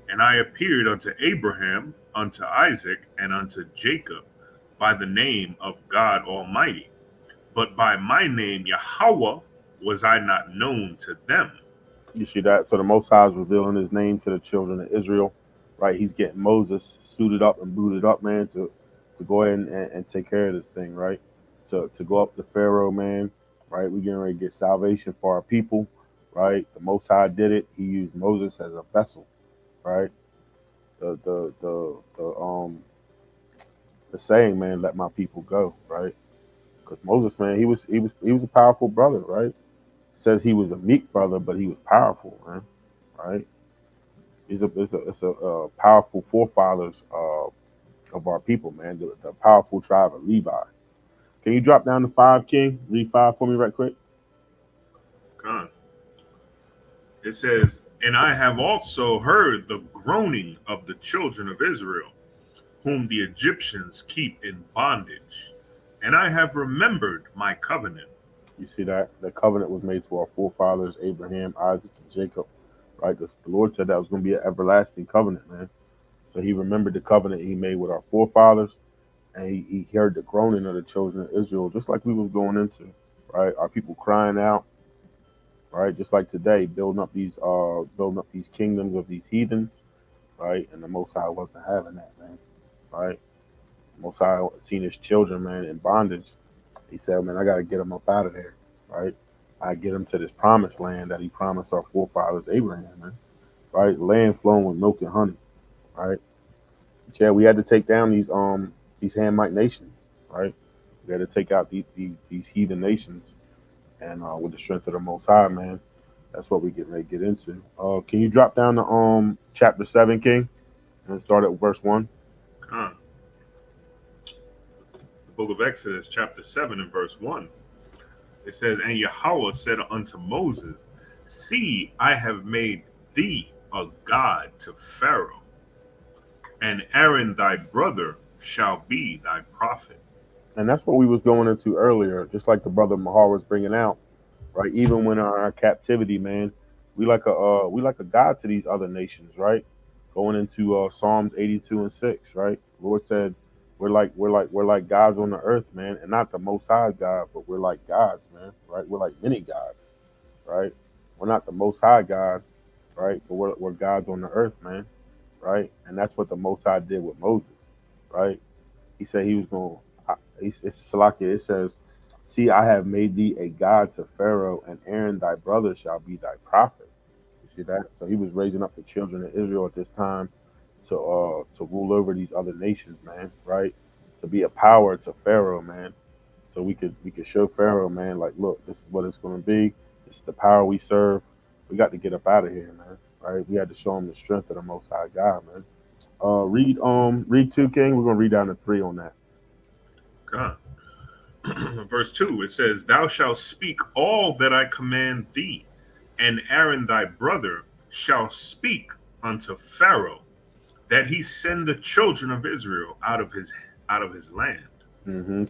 and I appeared unto Abraham, unto Isaac, and unto Jacob by the name of God Almighty. But by my name Yahweh was I not known to them. You see that? So the Most High is revealing his name to the children of Israel, right? He's getting Moses suited up and booted up, man, to go ahead and take care of this thing, right? To go up to Pharaoh, man, right? We're getting ready to get salvation for our people, right? The Most High did it. He used Moses as a vessel, right? The saying, man, let my people go, right? Because Moses, man, he was a powerful brother, right? Says he was a meek brother, but he was powerful, man, right? It's a powerful forefathers of our people, man. The powerful tribe of Levi. Can you drop down to 5, King? Read 5 for me, right quick. Con. It says, And I have also heard the groaning of the children of Israel, whom the Egyptians keep in bondage, and I have remembered my covenant. You see that the covenant was made to our forefathers Abraham, Isaac, and Jacob, right? The Lord said that was going to be an everlasting covenant, man. So he remembered the covenant he made with our forefathers, and he heard the groaning of the children of Israel, just like we was going into, right? Our people crying out, right? Just like today, building up these kingdoms of these heathens, right? And the Most High wasn't having that, man, right? The Most High seen his children, man, in bondage. He said, man, I got to get them up out of there, right? I get them to this promised land that he promised our forefathers Abraham, man, right? Land flowing with milk and honey, right? Yeah, we had to take down these Hamite nations, right? We had to take out these heathen nations, and with the strength of the Most High, man, that's what we get ready to get into. Can you drop down to chapter 7, King, and start at verse 1? Con. The book of Exodus, chapter 7, and verse 1. It says, And Yahweh said unto Moses, See, I have made thee a god to Pharaoh, and Aaron thy brother shall be thy prophet. And that's what we was going into earlier, just like the brother Mahar was bringing out, right? Even when our captivity, man, we like a god to these other nations, right? Going into Psalms 82 and 6, right? Lord said, we're like gods on the earth, man, and not the Most High God, but we're like gods, man, right? We're like many gods, right? We're not the Most High God, right? But we're gods on the earth, man, right? And that's what the Most High did with Moses, right? He said he was going. It's Salakia. It says, "See, I have made thee a god to Pharaoh, and Aaron thy brother shall be thy prophet." You see that? So he was raising up the children of Israel at this time to rule over these other nations, man. Right? To be a power to Pharaoh, man. So we could show Pharaoh, man, like, look, this is what it's going to be. This is the power we serve. We got to get up out of here, man. Right? We had to show him the strength of the Most High God, man. Read 2, King. We're gonna read down to 3 on that. God. Verse 2, it says, Thou shalt speak all that I command thee, and Aaron thy brother shall speak unto Pharaoh, that he send the children of Israel out of his land.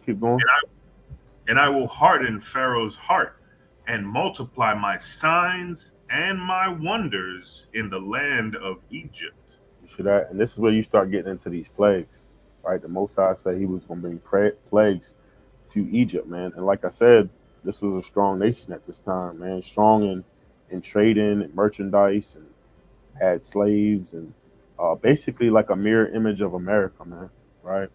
Keep going. And I will harden Pharaoh's heart, and multiply my signs and my wonders in the land of Egypt. You see that? And this is where you start getting into these plagues, right? The Most High said he was going to bring plagues to Egypt, man. And like I said, this was a strong nation at this time, man. Strong in trading and merchandise, and had slaves, and basically like a mirror image of America, man. Right?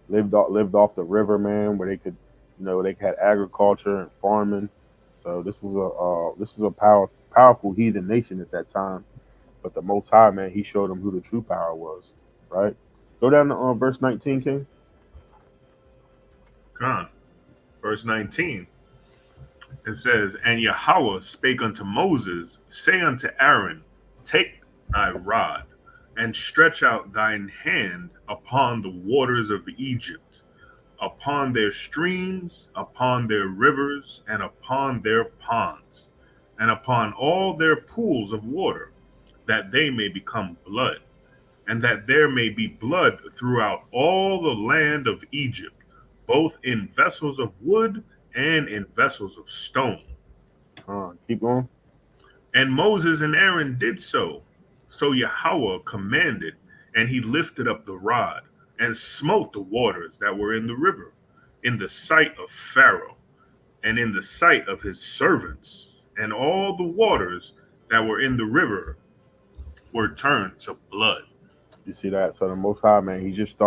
Lived off the river, man, where they could, they had agriculture and farming. So this was a powerful heathen nation at that time. But the Most High, man, he showed them who the true power was, right? Go down to verse 19, King. Con. Verse 19. It says, And Yahweh spake unto Moses, say unto Aaron, Take thy rod, and stretch out thine hand upon the waters of Egypt, upon their streams, upon their rivers, and upon their ponds, and upon all their pools of water, that they may become blood, and that there may be blood throughout all the land of Egypt, both in vessels of wood and in vessels of stone. Keep going. And Moses and Aaron did so. So Yahweh commanded, and he lifted up the rod and smote the waters that were in the river, in the sight of Pharaoh, and in the sight of his servants. And all the waters that were in the river were turned to blood. You see that? So the Most High, man, he's just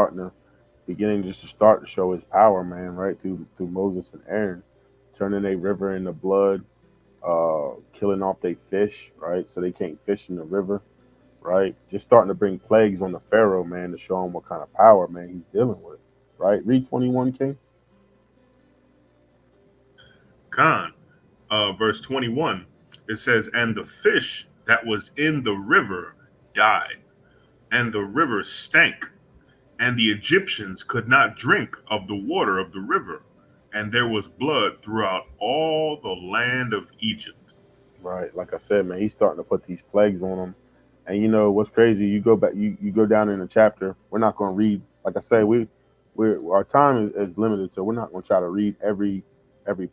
beginning just to start to show his power, man, right? Through Moses and Aaron, turning a river into blood, killing off their fish, right? So they can't fish in the river, right? Just starting to bring plagues on the Pharaoh, man, to show him what kind of power, man, he's dealing with, right? Read 21, King. Con, verse 21, it says, And the fish that was in the river died, and the river stank, and the Egyptians could not drink of the water of the river, and there was blood throughout all the land of Egypt. Right, like I said, man, he's starting to put these plagues on them. And you know what's crazy? You go back, you go down in the chapter. We're not going to read, like I said, our time is limited, so we're not going to try to read every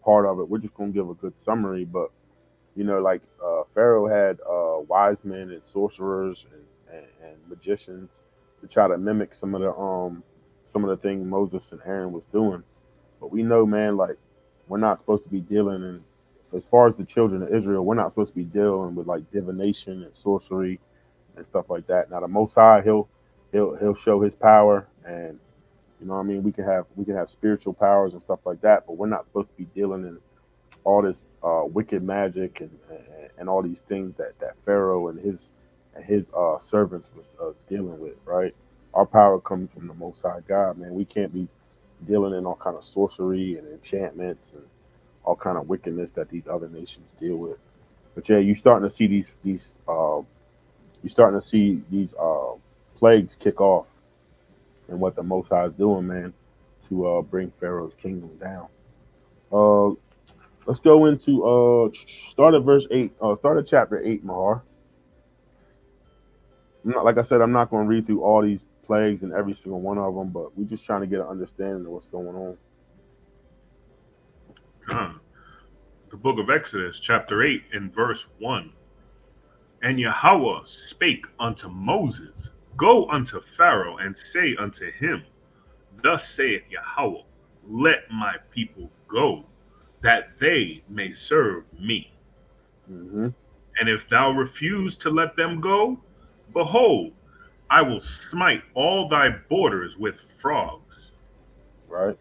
part of it. We're just going to give a good summary. But you know, like Pharaoh had wise men and sorcerers and magicians to try to mimic some of the things Moses and Aaron was doing. But we know, man, like we're not supposed to be dealing in, as far as the children of Israel, we're not supposed to be dealing with like divination and sorcery and stuff like that. Now the Most High, he'll show his power, and you know what I mean, we can have spiritual powers and stuff like that, but we're not supposed to be dealing in all this wicked magic and all these things that Pharaoh and his servants was dealing with, right? Our power comes from the Most High God, man. We can't be dealing in all kind of sorcery and enchantments and all kind of wickedness that these other nations deal with. But yeah, you're starting to see these plagues kick off, and what the Most High is doing, man, to bring Pharaoh's kingdom down. Let's go into start at verse 8. Start at chapter 8, Mahar. Like I said, I'm not going to read through all these plagues and every single one of them, but we're just trying to get an understanding of what's going on. The book of Exodus, chapter 8, and verse 1. And Yahweh spake unto Moses, Go unto Pharaoh, and say unto him, Thus saith Yahweh, Let my people go, that they may serve me. Mm-hmm. And if thou refuse to let them go, behold, I will smite all thy borders with frogs. Right.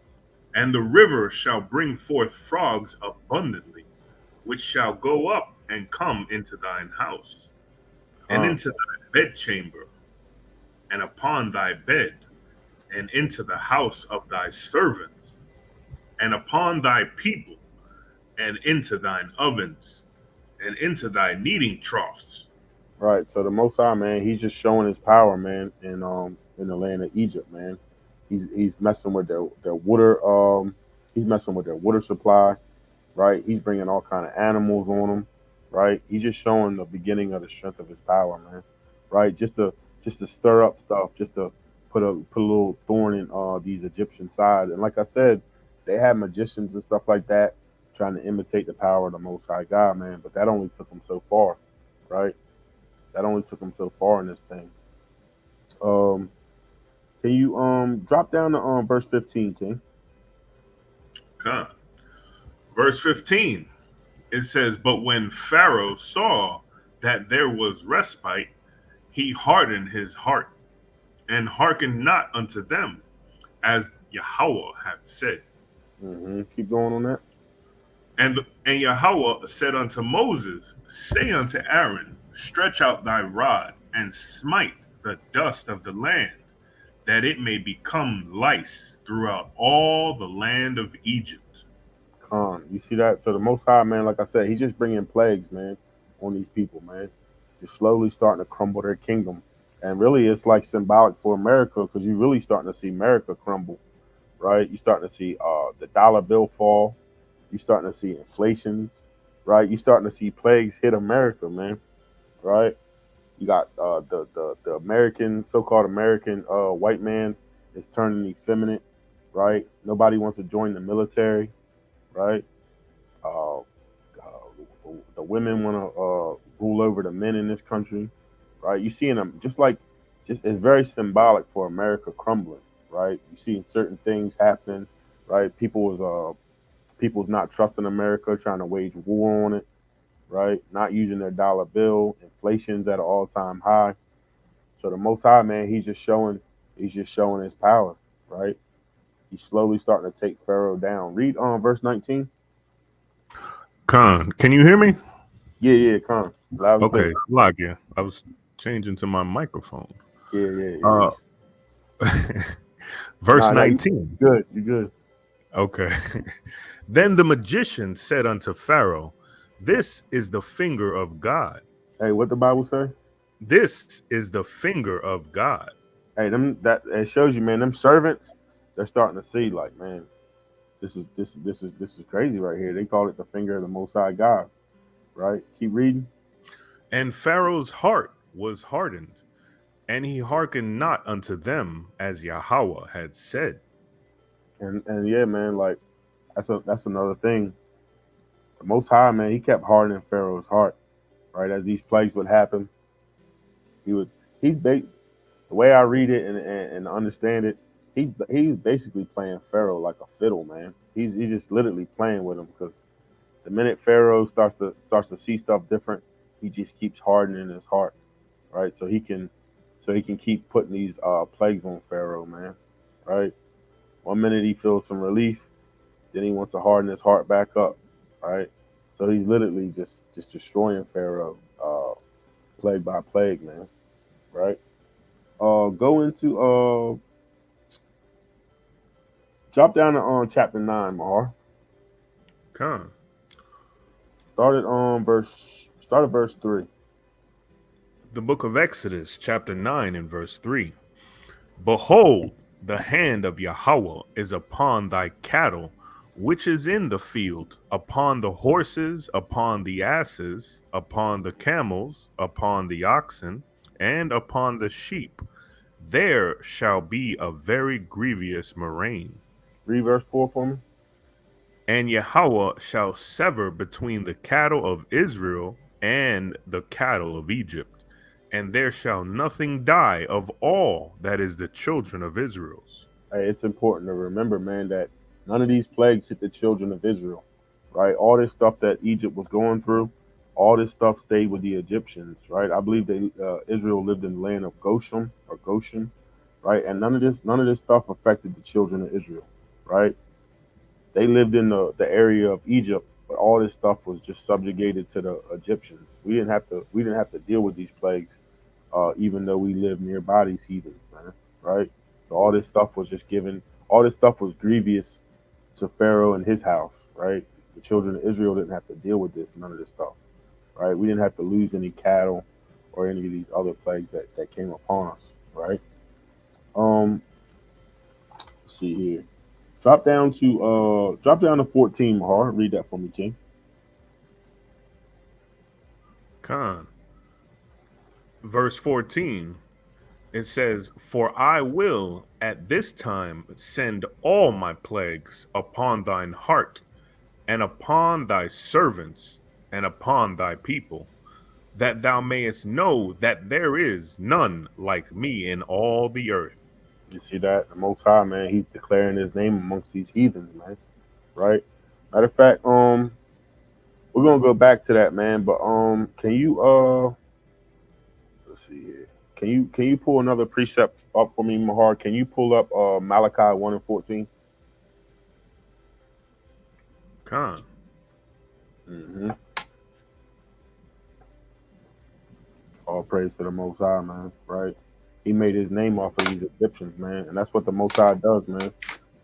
And the river shall bring forth frogs abundantly, which shall go up and come into thine house, and into thy bedchamber, and upon thy bed, and into the house of thy servants, and upon thy people, and into thine ovens, and into thy kneading troughs. Right. So the Most High, man, he's just showing his power, man, in the land of Egypt, man. He's messing with their water. He's messing with their water supply, right? He's bringing all kind of animals on them, right? He's just showing the beginning of the strength of his power, man, right? Just to stir up stuff, just to put a little thorn in these Egyptian side. And like I said, they had magicians and stuff like that trying to imitate the power of the Most High God, man. But that only took them so far, right? That only took them so far in this thing. Can you drop down to verse 15, King? Okay. Verse 15, it says, But when Pharaoh saw that there was respite, he hardened his heart, and hearkened not unto them, as Yahweh had said. Mm-hmm. Keep going on that. And Yahweh said unto Moses, Say unto Aaron, Stretch out thy rod, and smite the dust of the land, that it may become lice throughout all the land of Egypt. You see that? So the Most High, man, like I said, he's just bringing plagues, man, on these people, man. Just slowly starting to crumble their kingdom. And really, it's like symbolic for America because you're really starting to see America crumble, right? You're starting to see the dollar bill fall. You're starting to see inflations, right? You're starting to see plagues hit America, man, right? You got the American, so-called American white man is turning effeminate, right? Nobody wants to join the military, right? Uh, the women want to rule over the men in this country, right? You seeing them just it's very symbolic for America crumbling, right? You seeing certain things happening, right? People's not trusting America, trying to wage war on it, right? Not using their dollar bill. Inflation's at an all-time high. So the Most High, man, he's just showing his power, right? He's slowly starting to take Pharaoh down. Read on verse 19. Khan, can you hear me? Yeah, come loud and clear. Okay, log in. I was changing to my microphone. Yeah. Uh, verse Nah, 19. you good. Okay. Then the magician said unto Pharaoh, "This is the finger of God. Hey, what the Bible say? This is the finger of God." Hey, them that it shows you, man. Them servants, they're starting to see, like, man, this is crazy right here. They call it the finger of the Most High God, right? Keep reading. And Pharaoh's heart was hardened, and he hearkened not unto them as Yahweh had said. And yeah, man, like that's another thing. The Most High, man, he kept hardening Pharaoh's heart, right? As these plagues would happen, he would he's ba- the way I read it and understand it, he's basically playing Pharaoh like a fiddle, man. He's just literally playing with him because the minute Pharaoh starts to see stuff different, he just keeps hardening his heart, right? So he can keep putting these plagues on Pharaoh, man, right? One minute he feels some relief, then he wants to harden his heart back up, right? So he's literally just destroying Pharaoh, plague by plague, man, right? Go into drop down to chapter 9, Mahar. Khan. Start at verse 3. The book of Exodus, chapter 9, and verse 3. Behold, the hand of Yahweh is upon thy cattle, which is in the field, upon the horses, upon the asses, upon the camels, upon the oxen, and upon the sheep. There shall be a very grievous murrain. Read verse 4 for me. And Yahweh shall sever between the cattle of Israel and the cattle of Egypt, and there shall nothing die of all that is the children of Israel's. Hey, it's important to remember, man, that none of these plagues hit the children of Israel, right? All this stuff that Egypt was going through, all this stuff stayed with the Egyptians, right? I believe Israel lived in the land of Goshen, right? And none of this stuff affected the children of Israel, right? They lived in the area of Egypt, but all this stuff was just subjugated to the Egyptians. We didn't have to deal with these plagues, even though we live nearby these heathens, man, right? So all this stuff was grievous to Pharaoh and his house, right? The children of Israel didn't have to deal with none of this stuff, right? We didn't have to lose any cattle or any of these other plagues that came upon us, right? Um, let's see here. Drop down to 14, Mahar. Read that for me, King. Khan. Verse 14, it says, "For I will at this time send all my plagues upon thine heart, and upon thy servants, and upon thy people, that thou mayest know that there is none like me in all the earth." You see that? The Most High, man, he's declaring his name amongst these heathens, man. Right? Matter of fact, we're gonna go back to that, man. But can you let's see here. Can you pull another precept up for me, Mahar? Can you pull up Malachi 1 and 14? Khan. Mm-hmm. All praise to the Most High, man. Right? He made his name off of these Egyptians, man, and that's what the Most High does, man.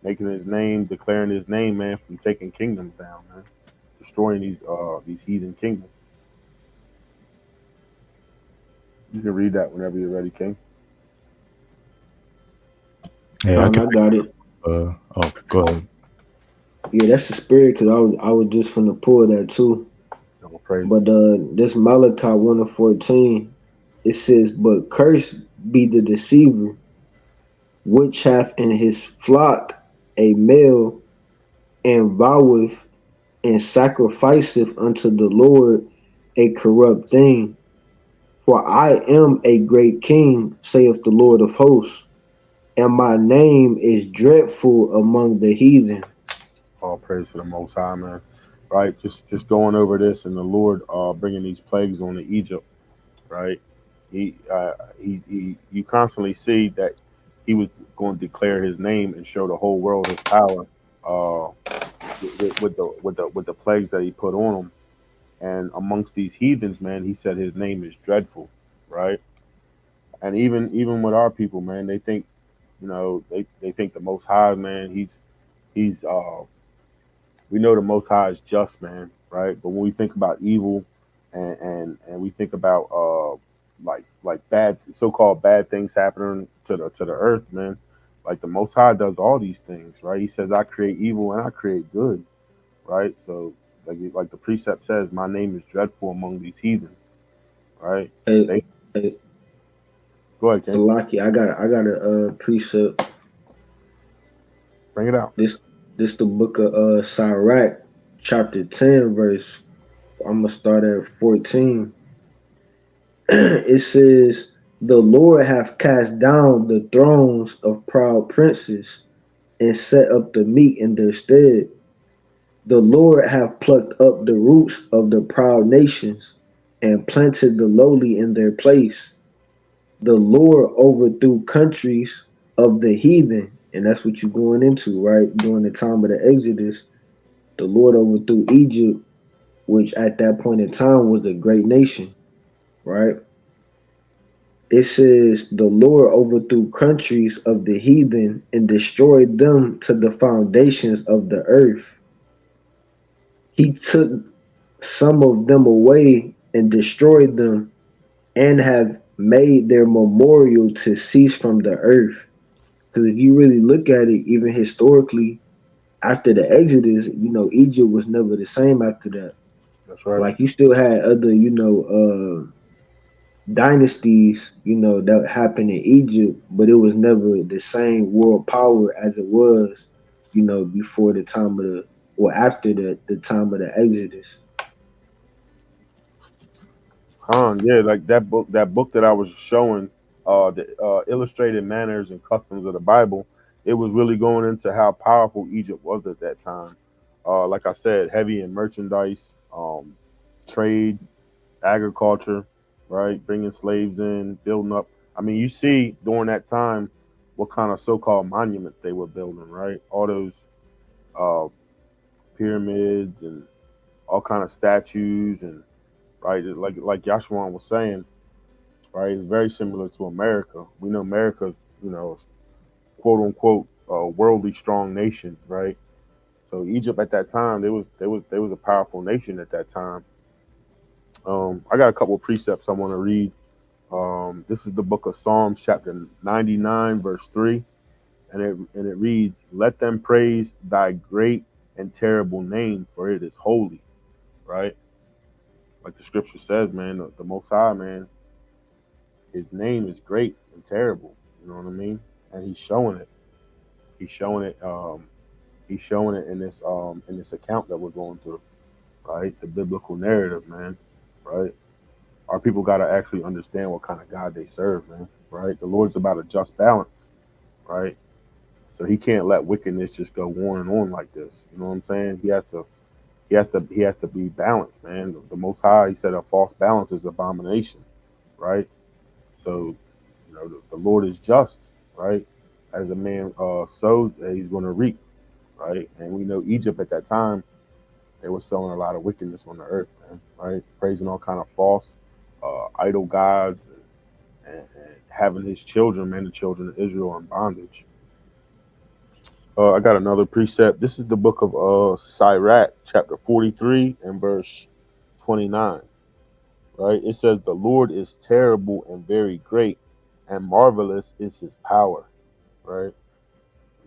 Making his name, declaring his name, man, from taking kingdoms down, man, destroying these heathen kingdoms. You can read that whenever you're ready, King. Yeah, I I could. got it. Oh, go ahead. Yeah, that's the spirit. Cause I was just from the pull that too. All praise. But this Malachi 1:14, it says, "But cursed be the deceiver, which hath in his flock a male, and voweth and sacrificeth unto the Lord a corrupt thing. For I am a great king, saith the Lord of hosts, and my name is dreadful among the heathen." All praise to the Most High, man. Right? Just going over this, and the Lord bringing these plagues on to Egypt. Right? You constantly see that he was going to declare his name and show the whole world his power uh, with the plagues that he put on them. And amongst these heathens, man, he said his name is dreadful, right? And even with our people, man, they think, they think the Most High, man, he's we know the Most High is just, man, right? But when we think about evil, and we think about like bad, so-called bad things happening to the earth, man, like the Most High does all these things, right? He says, "I create evil and I create good," right? So like the precept says, "My name is dreadful among these heathens," right? Hey, They hey, go ahead, King, Salaki, I got a precept. bring it out. This the book of Sirach, chapter 10, verse. I'm gonna start at 14. It says, "The Lord hath cast down the thrones of proud princes, and set up the meek in their stead. The Lord hath plucked up the roots of the proud nations, and planted the lowly in their place. The Lord overthrew countries of the heathen," and that's what you're going into, right? During the time of the Exodus, the Lord overthrew Egypt, which at that point in time was a great nation, right? It says, "The Lord overthrew countries of the heathen and destroyed them to the foundations of the earth. He took some of them away and destroyed them, and have made their memorial to cease from the earth." Because if you really look at it, even historically, after the Exodus, Egypt was never the same after that. That's right. Like you still had other, dynasties, that happened in Egypt, but it was never the same world power as it was, before the time of the or after the time of the Exodus. Yeah, like that book that I was showing, the illustrated manners and customs of the Bible. It was really going into how powerful Egypt was at that time. Like I said, heavy in merchandise, trade, agriculture, right? Bringing slaves in, building up. I mean, you see during that time what kind of so-called monuments they were building, right? All those uh, pyramids and all kind of statues, and right, like Yashawan was saying, right? It's very similar to America. We know America's, quote unquote, worldly strong nation, right? So Egypt at that time, there was a powerful nation at that time. I got a couple of precepts I want to read. This is the book of Psalms, chapter 99, verse 3, and it reads, "Let them praise thy great and terrible name, for it is holy." Right? Like the scripture says, man, the Most High, man, his name is great and terrible. You know what I mean? And he's showing it. He's showing it. He's showing it in this account that we're going through. Right? The biblical narrative, man. Right? Our people got to actually understand what kind of God they serve, man. Right? The Lord's about a just balance. Right? So he can't let wickedness just go on and on like this. You know what I'm saying? He has to be balanced, man. The Most High, he said, a false balance is abomination. Right? So, the Lord is just, right? As a man sows, he's going to reap, right? And we know Egypt at that time, they were sowing a lot of wickedness on the earth, man, right? Praising all kind of false idol gods, and having his children, man, the children of Israel in bondage. I got another precept. This is the book of Sirach, chapter 43 and verse 29. Right? It says, "The Lord is terrible and very great, and marvelous is his power." Right?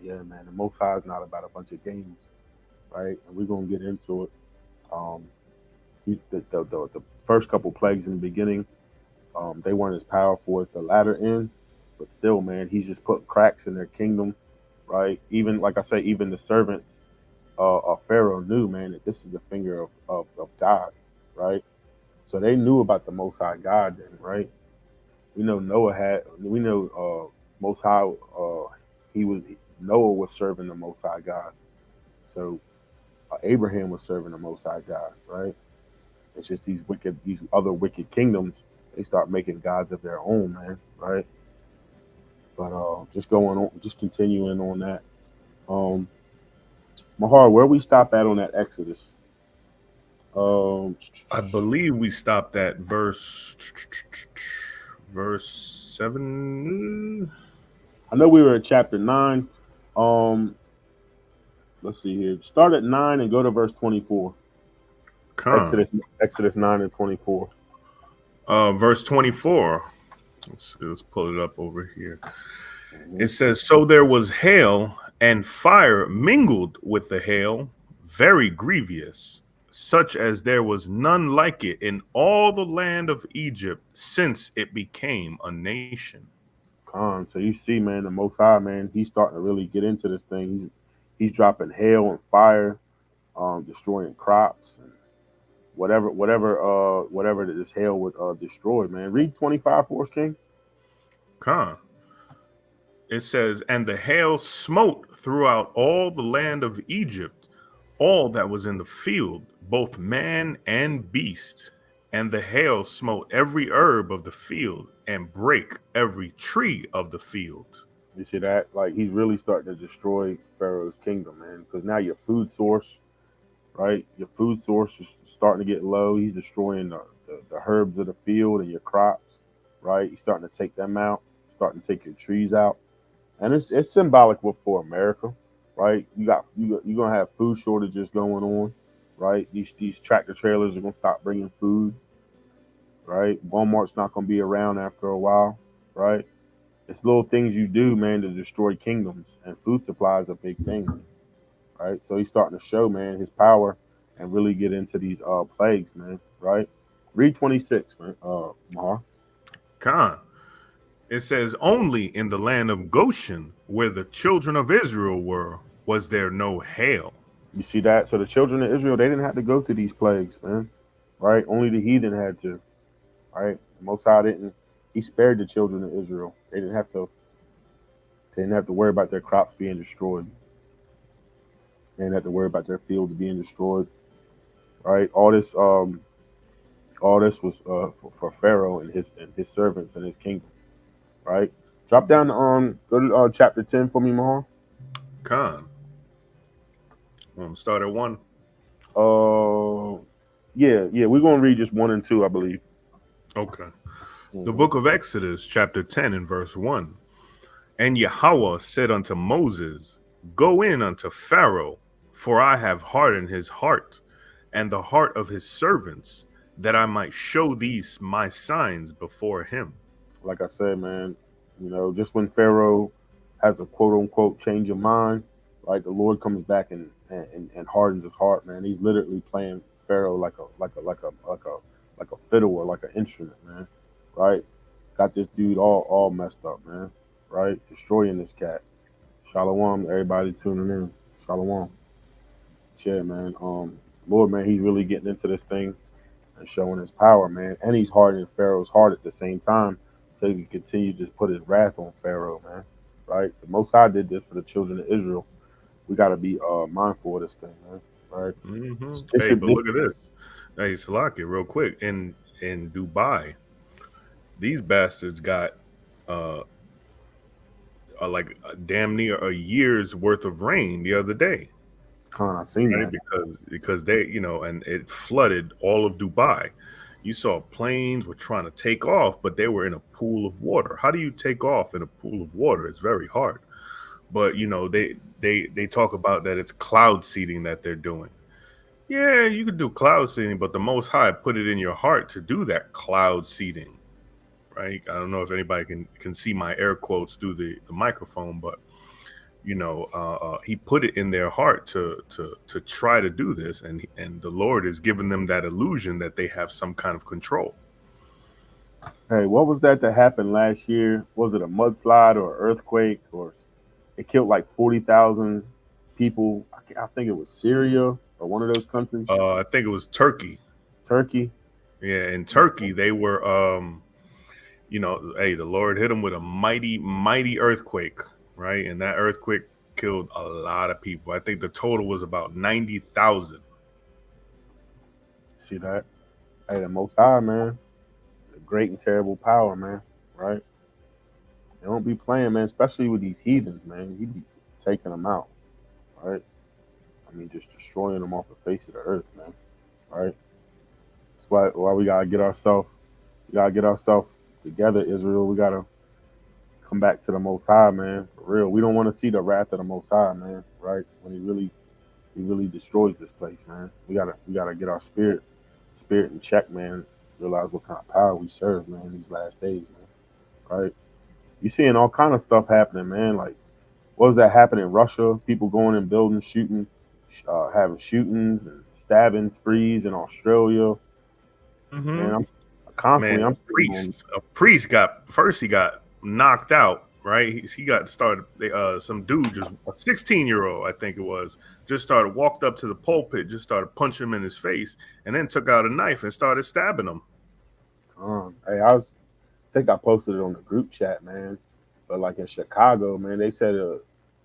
Yeah, man. The Most High is not about a bunch of games, right? And we're gonna get into it. Um, the first couple plagues in the beginning, they weren't as powerful as the latter end, but still, man, he's just put cracks in their kingdom, right? Even like I say, even the servants of Pharaoh knew, man, that this is the finger of God, right? So they knew about the Most High God, then, right? We know Noah had, we know Most High, he was Noah was serving the Most High God. So Abraham was serving the Most High God, right? It's just these other wicked kingdoms, they start making gods of their own, man, right? But just going on, just continuing on that. Mahar, where we stop at on that Exodus? I believe we stopped at verse 7. I know we were at chapter 9. Let's see here. Start at 9 and go to verse 24. Exodus 9 and 24. Verse 24. Let's pull it up over here. It says, "So there was hail and fire mingled with the hail, very grievous, such as there was none like it in all the land of Egypt since it became a nation." So you see, man, the Most High, man, he's starting to really get into this thing. He's dropping hail and fire, destroying crops and whatever that this hail would destroy, man. Read 25 for us, King. It says, "And the hail smote throughout all the land of Egypt, all that was in the field, both man and beast. And the hail smote every herb of the field, and brake every tree of the field." You see that? Like, he's really starting to destroy Pharaoh's kingdom, man. Because now your food source, right? Your food source is starting to get low. He's destroying the herbs of the field and your crops, right? He's starting to take them out, starting to take your trees out. And it's symbolic for America, right? You're gonna have food shortages going on, right? These tractor trailers are gonna stop bringing food, right? Walmart's not gonna be around after a while, right? It's little things you do, man, to destroy kingdoms, and food supply is a big thing, right? So he's starting to show, man, his power and really get into these plagues, man, right? Read 26, man, Mahar. It says, "Only in the land of Goshen, where the children of Israel were, was there no hail." You see that? So the children of Israel, they didn't have to go through these plagues, man, right? Only the heathen had to, right? The Most High didn't. He spared the children of Israel. They didn't have to. They didn't have to worry about their crops being destroyed. They didn't have to worry about their fields being destroyed, right? All this was for Pharaoh and his servants and his kingdom, right? Drop down go to chapter 10 for me, Mahar. Start at 1. Yeah, we're gonna read just 1 and 2, I believe. Okay. The book of Exodus, chapter 10 and verse 1. "And Yahweh said unto Moses, Go in unto Pharaoh, for I have hardened his heart, and the heart of his servants, that I might show these my signs before him." Like I said, man, just when Pharaoh has a quote unquote change of mind, right, the Lord comes back and hardens his heart, man. He's literally playing Pharaoh like a fiddle or like an instrument, man. Right? Got this dude all messed up, man. Right? Destroying this cat. Shalom, everybody tuning in. Shalom. Yeah, man. Lord, man, he's really getting into this thing and showing his power, man. And he's hardening Pharaoh's heart at the same time, so he can continue to just put his wrath on Pharaoh, man. Right? The Most High did this for the children of Israel. We got to be mindful of this thing, man. Right? Mm-hmm. Hey, but look at this. Hey, Salaki, real quick. In Dubai, these bastards got like damn near a year's worth of rain the other day. I seen that. Because they, and it flooded all of Dubai. You saw planes were trying to take off, but they were in a pool of water. How do you take off in a pool of water? It's very hard. But they talk about that it's cloud seeding that they're doing. Yeah, you could do cloud seeding, but the Most High put it in your heart to do that cloud seeding, right? I don't know if anybody can see my air quotes through the microphone, but he put it in their heart to try to do this, and the Lord is giving them that illusion that they have some kind of control. Hey, what was that happened last year? Was it a mudslide or earthquake, or it killed like 40,000 people? I think it was Syria or one of those countries. I think it was Turkey. Turkey. Yeah, in Turkey they were, hey, the Lord hit them with a mighty, mighty earthquake, right? And that earthquake killed a lot of people. I think the total was about 90,000. See that? Hey, the Most High, man. The great and terrible power, man. Right? They don't be playing, man, especially with these heathens, man. He be taking them out, right? I mean, just destroying them off the face of the earth, man. Right? That's why we gotta get ourselves together, Israel. We gotta come back to the Most High, man. For real. We don't want to see the wrath of the Most High, man. Right? When he really destroys this place, man. We gotta get our spirit in check, man. Realize what kind of power we serve, man, these last days, man. Right? You seeing all kind of stuff happening, man. Like, what was that happening in Russia? People going in buildings, shooting, having shootings and stabbing sprees in Australia. Mm-hmm. Man, I'm constantly. Man, a priest got knocked out. Right, he got started. Some dude, just a 16-year-old, I think it was, just walked up to the pulpit, just started punching him in his face, and then took out a knife and started stabbing him. Hey, I think I posted it on the group chat, man. But like in Chicago, man, they said it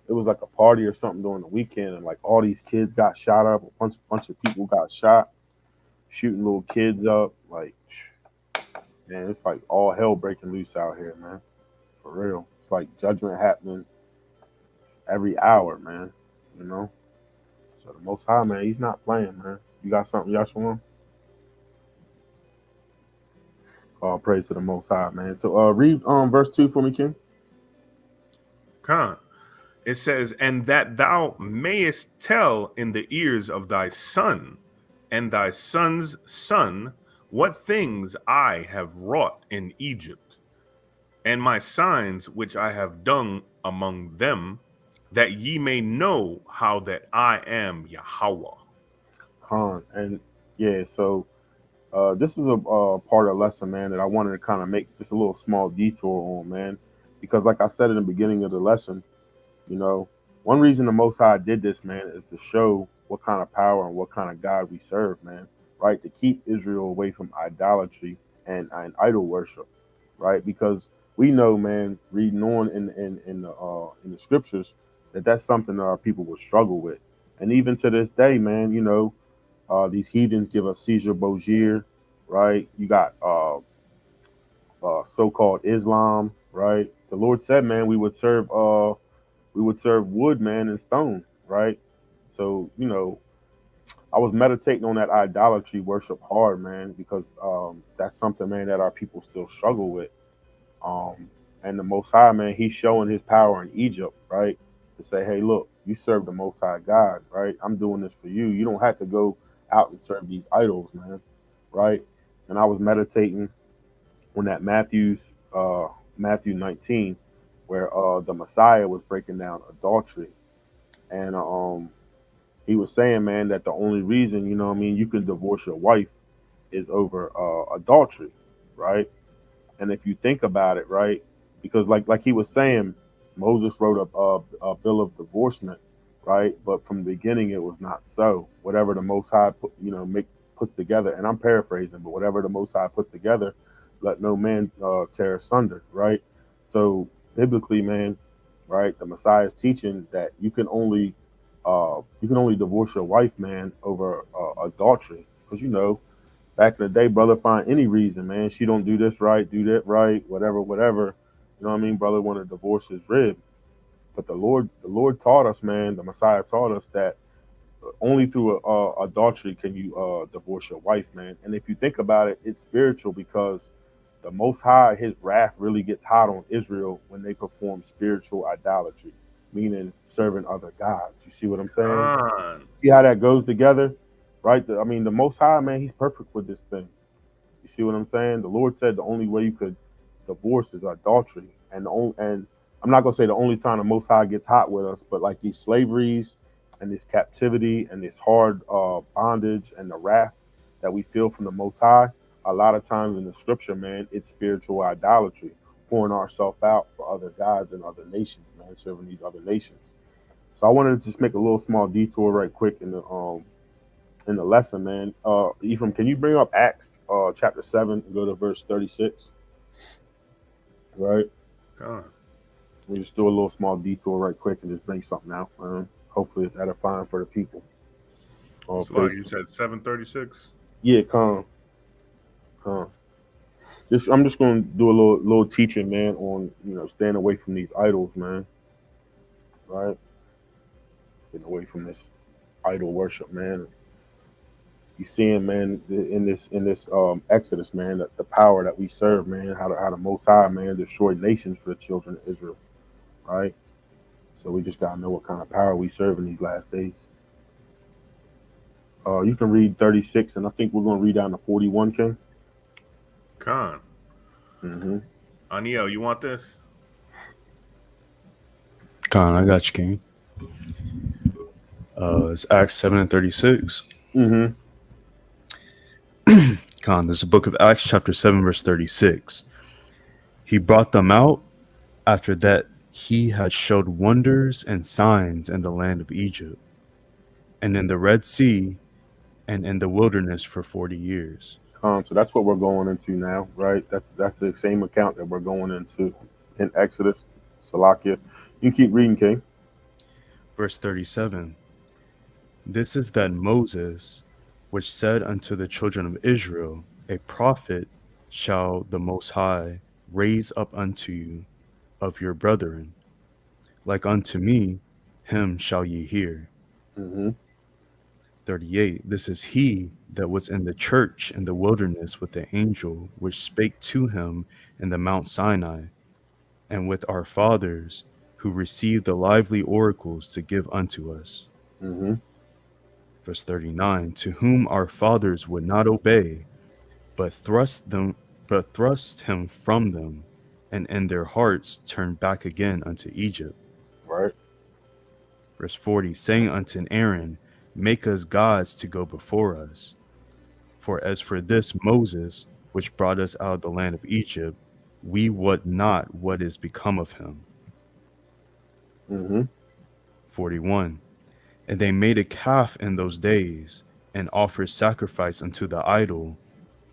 was like a party or something during the weekend, and like all these kids got shot up. A bunch of people got shot, shooting little kids up. Like, man, it's like all hell breaking loose out here, man. For real. It's like judgment happening every hour, man. You know? So the Most High, man, he's not playing, man. You got something, Yashua? All praise to the Most High, man. So read verse 2 for me, King. Khan. It says, and that thou mayest tell in the ears of thy son and thy son's son what things I have wrought in Egypt, and my signs which I have done among them, that ye may know how that I am Yahweh. Khan. And yeah, so this is a part of the lesson, man, that I wanted to kind of make just a little small detour on, man, because like I said in the beginning of the lesson, one reason the Most High did this, man, is to show what kind of power and what kind of God we serve, man, right? To keep Israel away from idolatry and idol worship, right? Because we know, man, reading on in the scriptures, that's something that our people will struggle with, and even to this day, man, these heathens give us Caesar Borgia, right? You got so-called Islam, right? The Lord said, man, we would serve wood, man, and stone, right? So, I was meditating on that idolatry worship hard, man, because that's something, man, that our people still struggle with. And the Most High, man, he's showing his power in Egypt, right? To say, hey, look, you serve the Most High God, right? I'm doing this for you. You don't have to go out and serve these idols, man, right? And I was meditating on that Matthew 19, where the Messiah was breaking down adultery, and he was saying, man, that the only reason, you can divorce your wife is over adultery, right? And if you think about it, right, because like he was saying, Moses wrote a bill of divorcement, right? But from the beginning, it was not so. Whatever the Most High put together, and I'm paraphrasing, but whatever the Most High put together, let no man tear asunder, right? So biblically, man, right, the Messiah is teaching that you can only divorce your wife, man, over adultery, because back in the day, brother, find any reason, man. She don't do this right, do that right, whatever. You know what I mean? Brother want to divorce his rib. But the Lord taught us, man, the Messiah taught us that only through adultery can you divorce your wife, man. And if you think about it, it's spiritual because the Most High, His wrath really gets hot on Israel when they perform spiritual idolatry, meaning serving other gods. You see what I'm saying? Con. See how that goes together, right? I mean, the Most High, man, He's perfect with this thing. You see what I'm saying? The Lord said the only way you could divorce is adultery, and I'm not gonna say the only time the Most High gets hot with us, but like these slaveries and this captivity and this hard bondage and the wrath that we feel from the Most High, a lot of times in the Scripture, man, it's spiritual idolatry, pouring ourselves out for other gods and other nations, man, serving these other nations. So I wanted to just make a little small detour right quick in the lesson, man. Ephraim, can you bring up Acts chapter 7 and go to verse 36? Right? Con. We just do a little small detour right quick and just bring something out. Hopefully it's edifying for the people. So like you said 736? Yeah, come. I'm just gonna do a little teaching, man, on staying away from these idols, man. Right? Getting away from this idol worship, man. You seeing, man, in this Exodus, man, the power that we serve, man, how the Most High, man, destroyed nations for the children of Israel, right? So we just gotta know what kind of power we serve in these last days. You can read 36, and I think we're gonna read down to 41, King. Con. Mm-hmm. Aniel, you want this? Con, I got you, King. It's Acts 7 and 36. Mm-hmm. Con, this is the book of Acts, chapter 7, verse 36. He brought them out after that he had showed wonders and signs in the land of Egypt, and in the Red Sea, and in the wilderness for 40 years. So that's what we're going into now, right? That's the same account that we're going into in Exodus, Salakia. You keep reading, King. Verse 37. This is that Moses, which said unto the children of Israel, a prophet shall the Most High raise up unto you of your brethren, like unto me, him shall ye hear. Mm-hmm. 38. This is he that was in the church in the wilderness with the angel which spake to him in the Mount Sinai, and with our fathers who received the lively oracles to give unto us. Mm-hmm. Verse 39. To whom our fathers would not obey, but thrust him from them, and in their hearts turned back again unto Egypt. Right. Verse 40. Saying unto Aaron, make us gods to go before us. For as for this Moses, which brought us out of the land of Egypt, we wot not what is become of him. Mm-hmm. 41. And they made a calf in those days, and offered sacrifice unto the idol,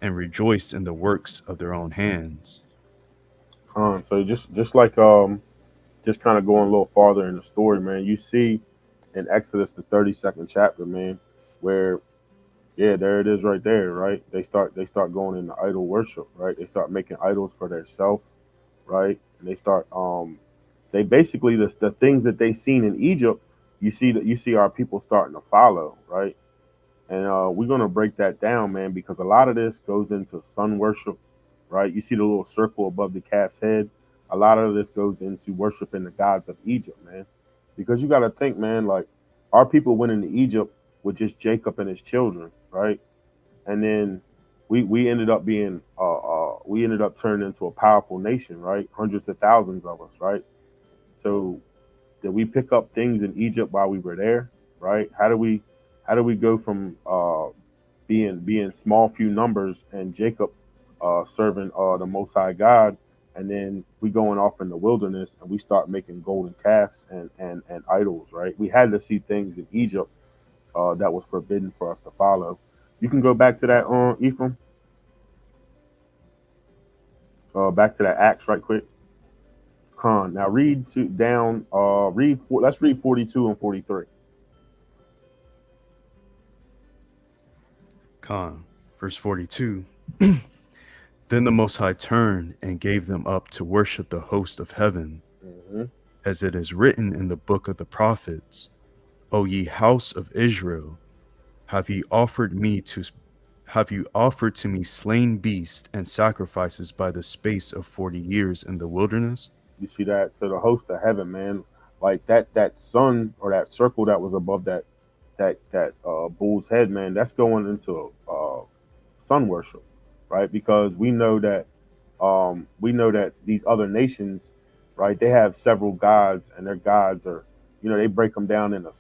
and rejoiced in the works of their own hands. So just like just kind of going a little farther in the story, man, you see in Exodus the 32nd chapter, man, where there it is right there, right? They start going into idol worship, right? They start making idols for their self, right? And they start they basically the things that they seen in Egypt, you see our people starting to follow, right? And we're gonna break that down, man, because a lot of this goes into sun worship, right? You see the little circle above the calf's head. A lot of this goes into worshiping the gods of Egypt, man. Because you got to think, man, like our people went into Egypt with just Jacob and his children, right? And then we ended up being we ended up turning into a powerful nation, right? Hundreds of thousands of us, right? So did we pick up things in Egypt while we were there, right? How do we go from being small few numbers and Jacob serving the Most High God, and then we going off in the wilderness and we start making golden calves and idols, right? We had to see things in Egypt that was forbidden for us to follow. You can go back to that, Ephraim. Back to that Acts right quick. Now read let's read 42 and 43. Verse 42. Then the Most High turned and gave them up to worship the host of heaven, Mm-hmm. as it is written in the book of the prophets, O ye house of Israel, have ye offered to me slain beasts and sacrifices by the space of 40 years in the wilderness? You see that? So the host of heaven, man, like that sun or that circle that was above that bull's head, man, that's going into sun worship, right? Because we know that these other nations, right, they have several gods, and their gods are, they break them down in a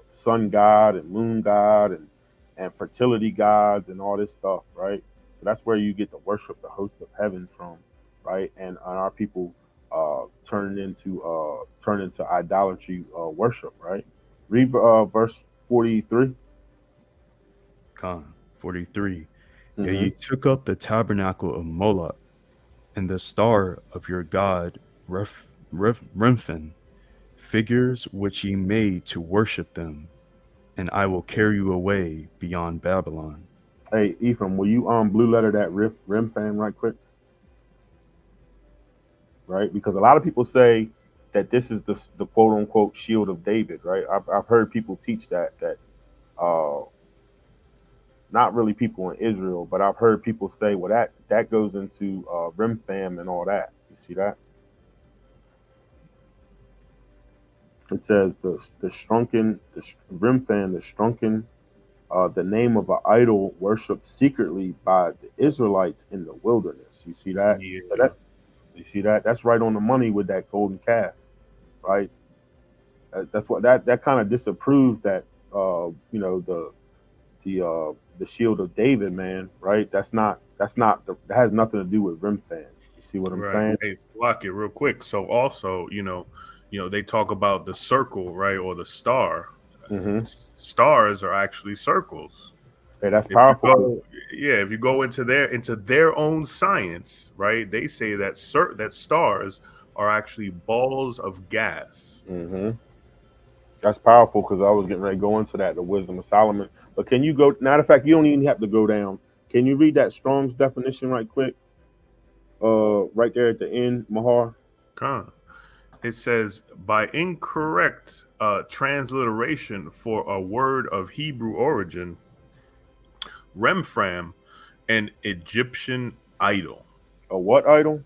sun god and moon god and fertility gods and all this stuff, right? So that's where you get to worship the host of heaven from, right? And our people turn into idolatry worship, right? Read verse 43. Con 43. Yeah, Mm-hmm. ye took up the tabernacle of Moloch and the star of your god Remphan, figures which ye made to worship them, and I will carry you away beyond Babylon. Hey, Ephraim, will you blue letter that rim fan right quick? Right? Because a lot of people say that this is the quote unquote shield of David, right? I've heard people teach that uh, not really people in Israel, but I've heard people say, well, that goes into Rimfam and all that. You see that? It says the shrunken, Rimfam, the shrunken, the name of an idol worshipped secretly by the Israelites in the wilderness. You see that? Yeah. So you see that? That's right on the money with that golden calf, right? That's what that kind of disapproves that the shield of David, man, right? That has nothing to do with Rimfan. You see what I'm Right. saying? Hey, lock it real quick. So also, they talk about the circle, right, or the star. Mm-hmm. Stars are actually circles. Hey, that's If you powerful. go, yeah, if you go into their own science, right, they say that that stars are actually balls of gas. Mm-hmm. That's powerful because I was getting ready to go into that, the wisdom of Solomon. But can you go? Matter of fact, you don't even have to go down. Can you read that Strong's definition right quick? Right there at the end, Mahar. Con. It says by incorrect transliteration for a word of Hebrew origin, Remfram, an Egyptian idol. A what idol?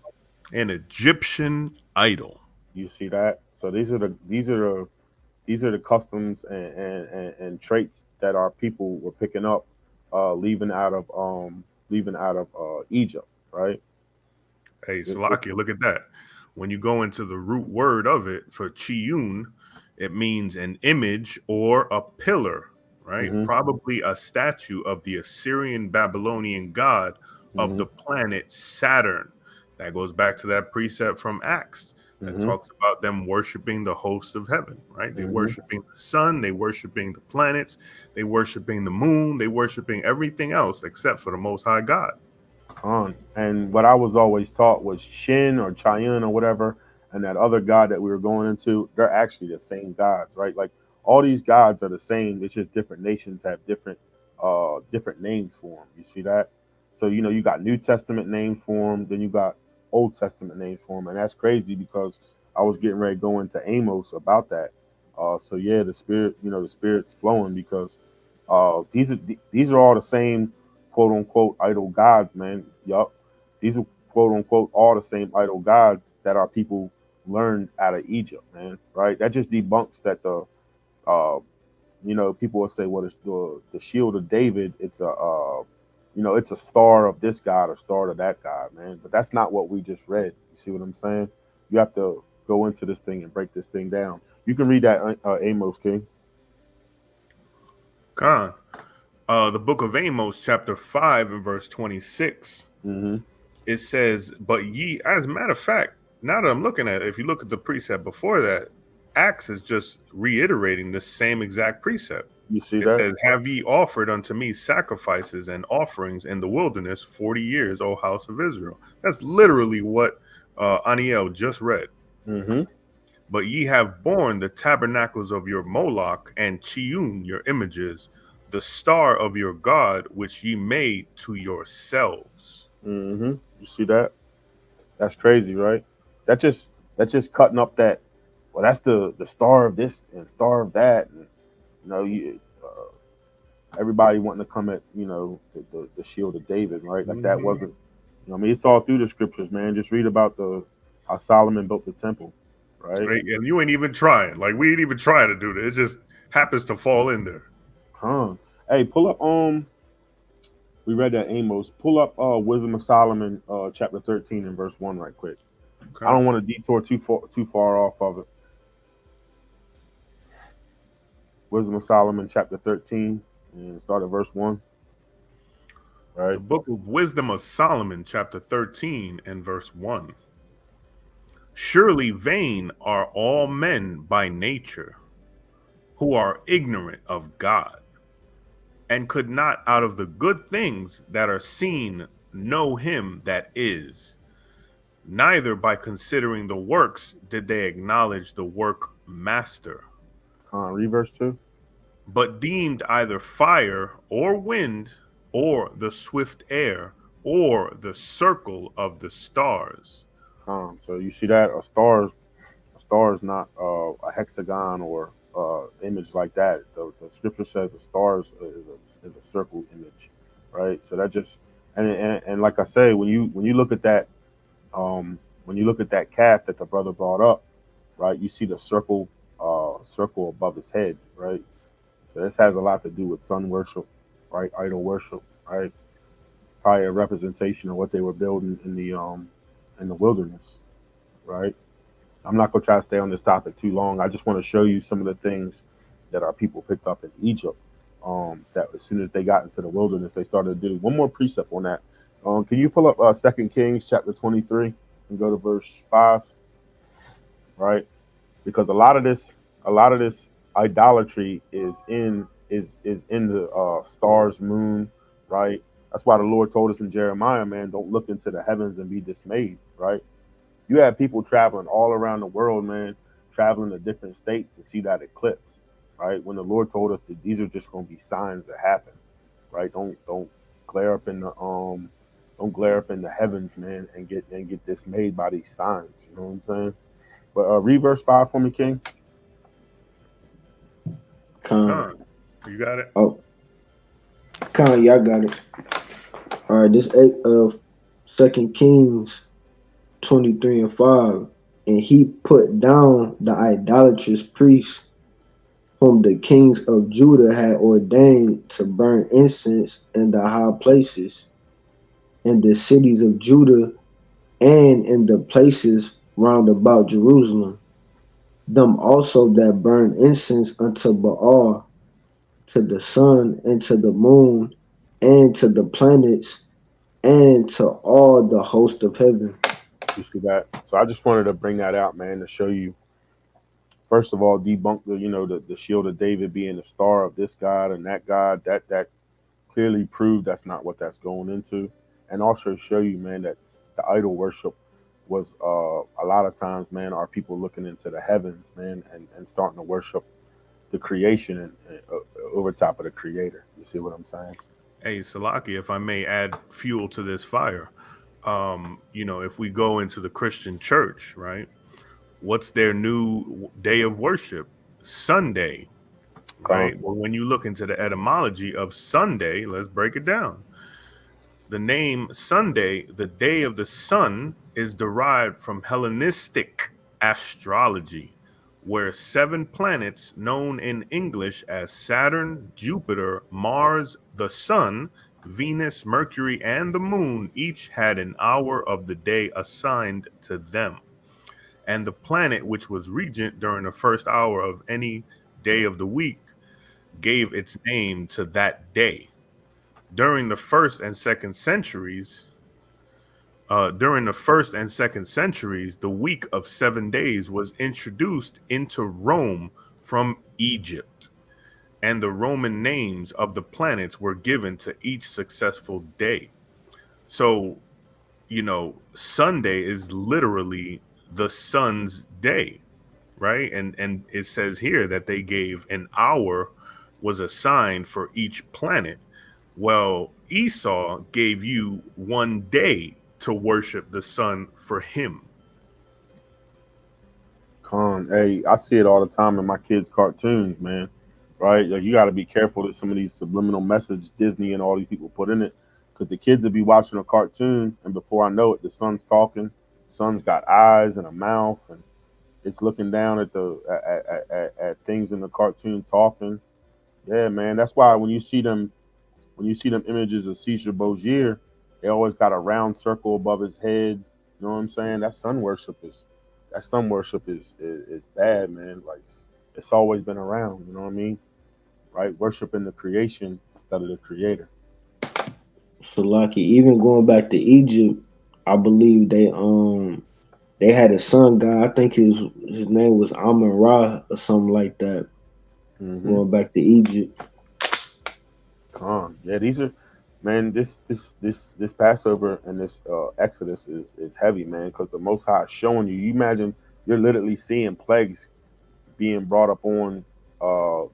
An Egyptian idol. You see that? So these are the customs and traits that our people were picking up, leaving out of Egypt, right? Hey, Salakia, look at that. When you go into the root word of it for Chiyun, it means an image or a pillar, right? Mm-hmm, Probably a statue of the Assyrian Babylonian god of mm-hmm, the planet Saturn. That goes back to that precept from Acts that mm-hmm, talks about them worshiping the host of heaven, right? They mm-hmm. worshiping the sun, they worshiping the planets, they worshiping the moon, they worshiping everything else except for the Most High God. And what I was always taught was Shin or Chayun or whatever, and that other god that we were going into, they're actually the same gods, right? Like all these gods are the same. It's just different nations have different names for them. You see that? So you got New Testament names for them, then you got Old Testament names for them, and that's crazy because I was getting ready to go into Amos about that. So yeah, the spirit's flowing because these are all the same quote unquote idol gods, man. Yup. These are quote unquote all the same idol gods that our people learned out of Egypt, man. Right? That just debunks that people will say, well, it's the shield of David, it's a star of this god or star of that god, man. But that's not what we just read. You see what I'm saying? You have to go into this thing and break this thing down. You can read that Amos, King. Con. The book of Amos, chapter 5 and verse 26. Mm-hmm. It says, but ye, as a matter of fact, now that I'm looking at it, if you look at the precept before that, Acts is just reiterating the same exact precept. You see It that? says, have ye offered unto me sacrifices and offerings in the wilderness 40 years, O house of Israel? That's literally what Aniel just read. Mm-hmm. But ye have borne the tabernacles of your Moloch and Chiyun, your images, the star of your God, which ye made to yourselves. Mm-hmm. You see that? That's crazy, right? That's just cutting up that. Well, that's the star of this and star of that. And everybody wanting to come at the shield of David, right? Like that wasn't. I mean, it's all through the scriptures, man. Just read about how Solomon built the temple, right? And you ain't even trying. Like we ain't even trying to do this. It just happens to fall in there. Hey, pull up. We read that Amos. Pull up Wisdom of Solomon, chapter 13 and verse 1, right quick. Okay. I don't want to detour too far off of it. Wisdom of Solomon, chapter 13, and start at verse 1. Right. The book of Wisdom of Solomon, chapter 13 and verse 1. Surely vain are all men by nature, who are ignorant of God, and could not out of the good things that are seen know him that is. Neither by considering the works did they acknowledge the work master. Read verse 2. But deemed either fire or wind or the swift air or the circle of the stars. So you see that a star is not a hexagon or image like that. The scripture says a star is a circle image, right? So that just and like I say, when you look at that, when you look at that calf that the brother brought up, right? You see the circle above his head, right? So this has a lot to do with sun worship, right? Idol worship, right? Probably a representation of what they were building in the wilderness, right? I'm not gonna try to stay on this topic too long. I just want to show you some of the things that our people picked up in Egypt. That as soon as they got into the wilderness, they started to do. One more precept on that. Can you pull up 2 Kings chapter 23 and go to verse 5? Right, because a lot of this idolatry is in the stars, moon, right? That's why the Lord told us in Jeremiah, man, don't look into the heavens and be dismayed, right? You have people traveling all around the world, man, traveling to different states to see that eclipse, right? When the Lord told us that these are just going to be signs that happen, right? Don't glare up in the heavens, man, and get dismayed by these signs. You know what I'm saying? But read verse 5 for me, King. You got it. Oh, y'all got it. All right, this 2 Kings 23 and 5, and he put down the idolatrous priests whom the kings of Judah had ordained to burn incense in the high places, in the cities of Judah, and in the places round about Jerusalem. Them also that burn incense unto Baal, to the sun, and to the moon, and to the planets, and to all the host of heaven. You see that? So I just wanted to bring that out, man, to show you. First of all, debunk the shield of David being the star of this God and that God. That clearly proved that's not what that's going into, and also show you, man, that the idol worship was a lot of times, man, our people looking into the heavens, man, and starting to worship the creation and over top of the Creator. You see what I'm saying? Hey, Salaki, if I may add fuel to this fire, if we go into the Christian church, right? What's their new day of worship? Sunday, right? Well, when you look into the etymology of Sunday, let's break it down. The name Sunday, the day of the sun, is derived from Hellenistic astrology, where 7 planets known in English as Saturn, Jupiter, Mars, the Sun, Venus, Mercury, and the Moon each had an hour of the day assigned to them. And the planet which was regent during the first hour of any day of the week gave its name to that day. During the first and second centuries, the week of 7 days was introduced into Rome from Egypt, and the Roman names of the planets were given to each successful day. So, Sunday is literally the sun's day, right? And it says here that they gave an hour was assigned for each planet. Well, Esau gave you 1 day to worship the sun for him. Hey, I see it all the time in my kids' cartoons, man. right? Like you got to be careful that some of these subliminal messages Disney and all these people put in it, because the kids will be watching a cartoon, and before I know it, the son's talking. Son's got eyes and a mouth, and it's looking down at the at things in the cartoon talking. Yeah, man. That's why when you see them images of Caesar Borgia, they always got a round circle above his head. You know what I'm saying? That sun worship is bad, man. Like it's always been around. You know what I mean? Right? Worshiping the creation instead of the creator. So lucky, even going back to Egypt, I believe they had a sun god. I think his name was Amun Ra or something like that. Mm-hmm. Going back to Egypt. Yeah, these are, man. This Passover and this Exodus is heavy, man. Because the Most High is showing you. You imagine you're literally seeing plagues being brought up on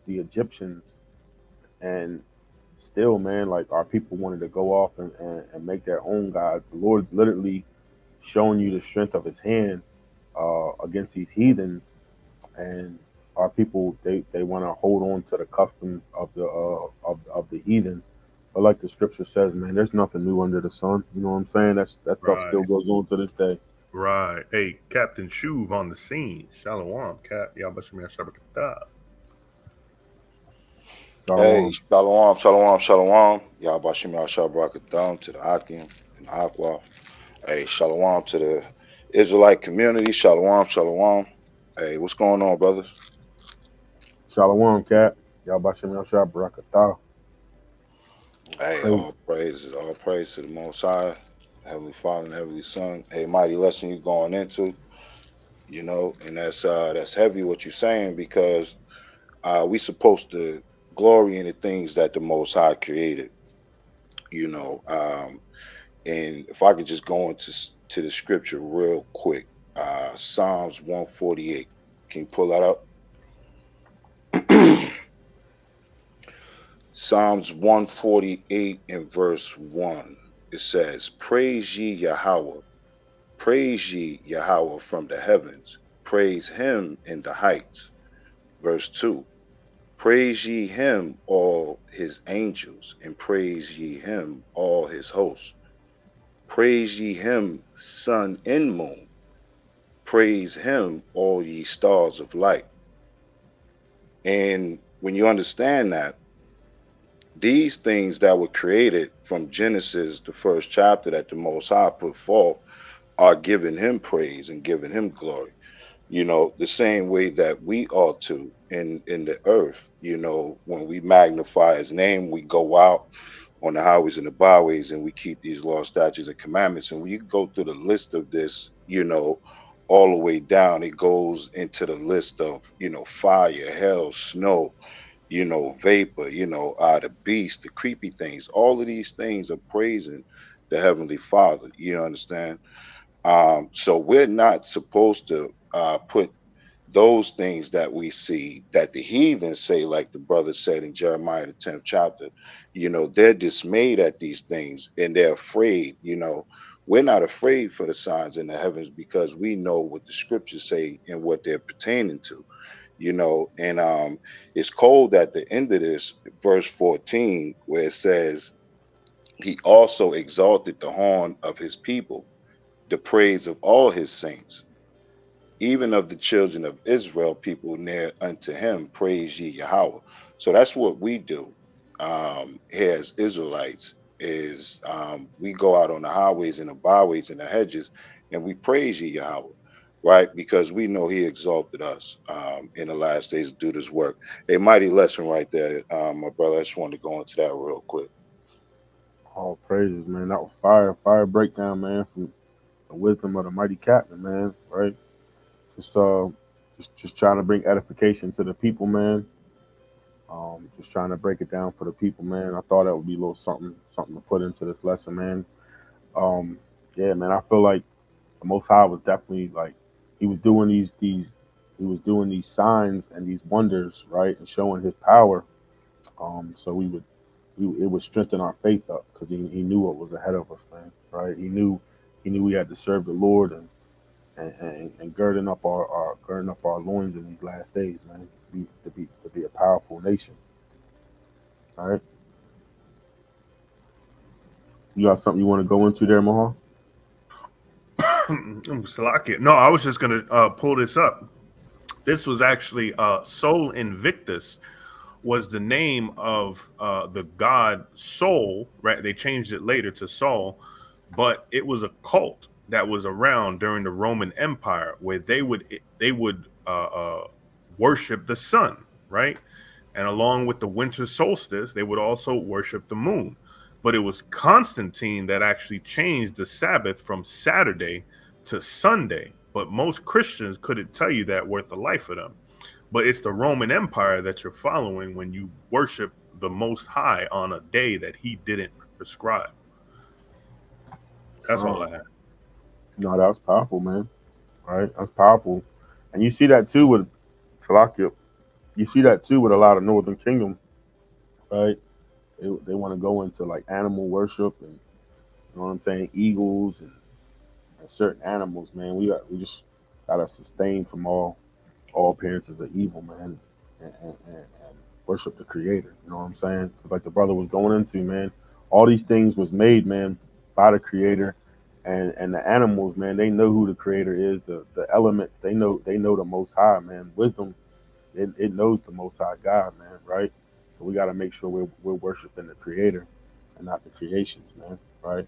the Egyptians, and still, man, like our people wanted to go off and make their own gods. The Lord's literally showing you the strength of His hand against these heathens, and our people they want to hold on to the customs of the heathen. But like the scripture says, man, there's nothing new under the sun. You know what I'm saying? That stuff still Right. goes on to this day. Right. Hey, Captain Shuv on the scene. Shalom, Cap. Yabashim Yashabakata. Hey, So shalom, shalom, shalom. Yabashim Yashab Rakadam to the Akim and the Aqua. Hey, shalom to the Israelite community. Shalom, shalom. Hey, what's going on, brothers? Shalom, cat. Y'all Bashim Yashab Barakatah. Hey, Praise. all praise to the Most High, Heavenly Father and Heavenly Son. Hey, mighty lesson you going into, and that's heavy what you're saying because we supposed to glory in the things that the Most High created, you know. And if I could just go to the scripture real quick, Psalms 148. Can you pull that up? Psalms 148 and verse 1. It says, Praise ye Yahweh. Praise ye Yahweh from the heavens. Praise him in the heights. Verse 2. Praise ye him, all his angels, and praise ye him, all his hosts. Praise ye him, sun and moon. Praise him, all ye stars of light. And when you understand that, these things that were created from Genesis, the first chapter that the Most High put forth, are giving him praise and giving him glory. The same way that we ought to in the earth, when we magnify his name, we go out on the highways and the byways and we keep these laws, statutes, and commandments. And when you go through the list of this, all the way down, it goes into the list of, fire, hell, snow, vapor, the beast, the creepy things. All of these things are praising the Heavenly Father. You understand? So we're not supposed to put those things that we see that the heathen say, like the brother said in Jeremiah the 10th chapter, they're dismayed at these things and they're afraid. We're not afraid for the signs in the heavens because we know what the scriptures say and what they're pertaining to. And it's cold at the end of this verse 14 where it says, He also exalted the horn of his people, the praise of all his saints, even of the children of Israel, people near unto him, praise ye Yahweh. So that's what we do here as Israelites is we go out on the highways and the byways and the hedges and we praise ye Yahweh, right? Because we know he exalted us in the last days to do this work. A mighty lesson right there, my brother. I just wanted to go into that real quick. All praises, man. That was fire breakdown, man, from the wisdom of the mighty captain, man. Right? Just just trying to bring edification to the people, man. Just trying to break it down for the people, man. I thought that would be a little something to put into this lesson, man. Um, yeah, man. I feel like the Most High was definitely like he was doing he was doing these signs and these wonders, right, and showing his power. So it would strengthen our faith up because he knew what was ahead of us, man. Right? He knew we had to serve the Lord and girding up our loins in these last days, man. to be a powerful nation. All right. You got something you want to go into there, Mahal? Salakia. No, I was just gonna pull this up. This was actually Sol Invictus was the name of the god Sol. Right, they changed it later to Sol, but it was a cult that was around during the Roman Empire where they would worship the sun, right? And along with the winter solstice, they would also worship the moon. But it was Constantine that actually changed the Sabbath from Saturday to Sunday. But most Christians couldn't tell you that worth the life of them. But it's the Roman Empire that you're following when you worship the Most High on a day that he didn't prescribe. That's all I had. No, that was powerful, man. Right? That's powerful. And you see that too with Salakia. You see that too with a lot of Northern Kingdom, right? They want to go into like animal worship and you know what I'm saying, eagles and certain animals, man. We just gotta sustain from all appearances of evil, man, and worship the Creator. You know what I'm saying? 'Cause like the brother was going into, man, all these things was made, man, by the Creator, and the animals, man, they know who the Creator is. The elements, they know the Most High, man. Wisdom, it knows the Most High God, man, right? So we got to make sure we're worshiping the Creator and not the creations, man, right?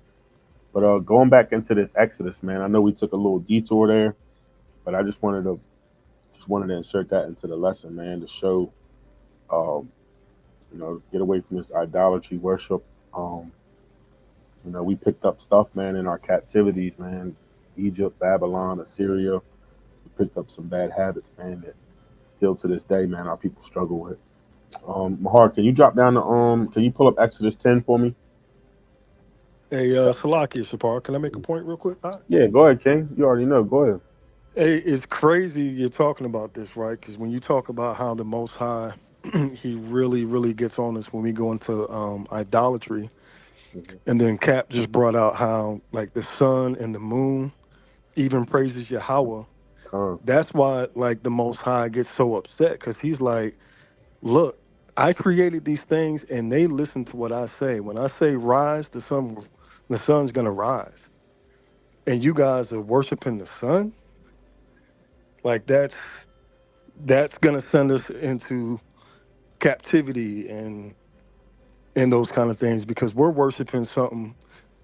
But going back into this Exodus, man, I know we took a little detour there, but I just wanted to insert that into the lesson, man, to show, um, get away from this idolatry worship. Um, we picked up stuff, man, in our captivities, man. Egypt, Babylon, Assyria. We picked up some bad habits, man, that still to this day, man, our people struggle with. Mahar, can you drop down can you pull up Exodus 10 for me? Hey, Salaki Shapar, can I make a point real quick? Yeah, go ahead, King. You already know. Go ahead. Hey, it's crazy you're talking about this, right? Because when you talk about how the Most High, he really, really gets on us when we go into idolatry. Mhm. And then Cap just brought out how, like, the sun and the moon even praises Yahweh. Con. That's why, like, the Most High gets so upset because he's like, look, I created these things and they listen to what I say. When I say rise, the sun's gonna rise. And you guys are worshiping the sun? Like that's gonna send us into captivity and those kind of things because we're worshiping something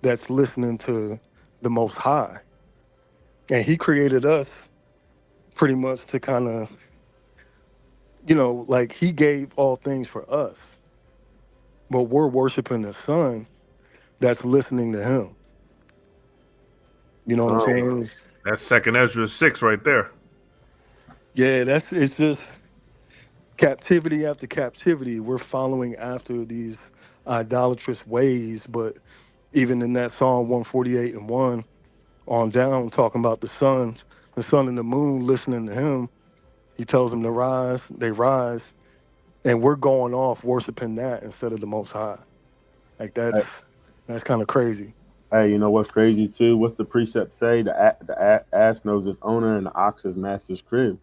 that's listening to the Most High. And he created us pretty much to kind of, like he gave all things for us, but we're worshiping the sun that's listening to him. You know what I'm Con. saying? That's Second Ezra 6 right there. Yeah, it's just captivity after captivity. We're following after these idolatrous ways, but even in that Psalm 148 and 1 on down, talking about the sun and the moon listening to him, he tells them to rise, they rise, and we're going off worshiping that instead of the Most High. Like Hey, that's kind of crazy. hey, you know what's crazy too? What's the precept say? The ass knows its owner and the ox is master's crib,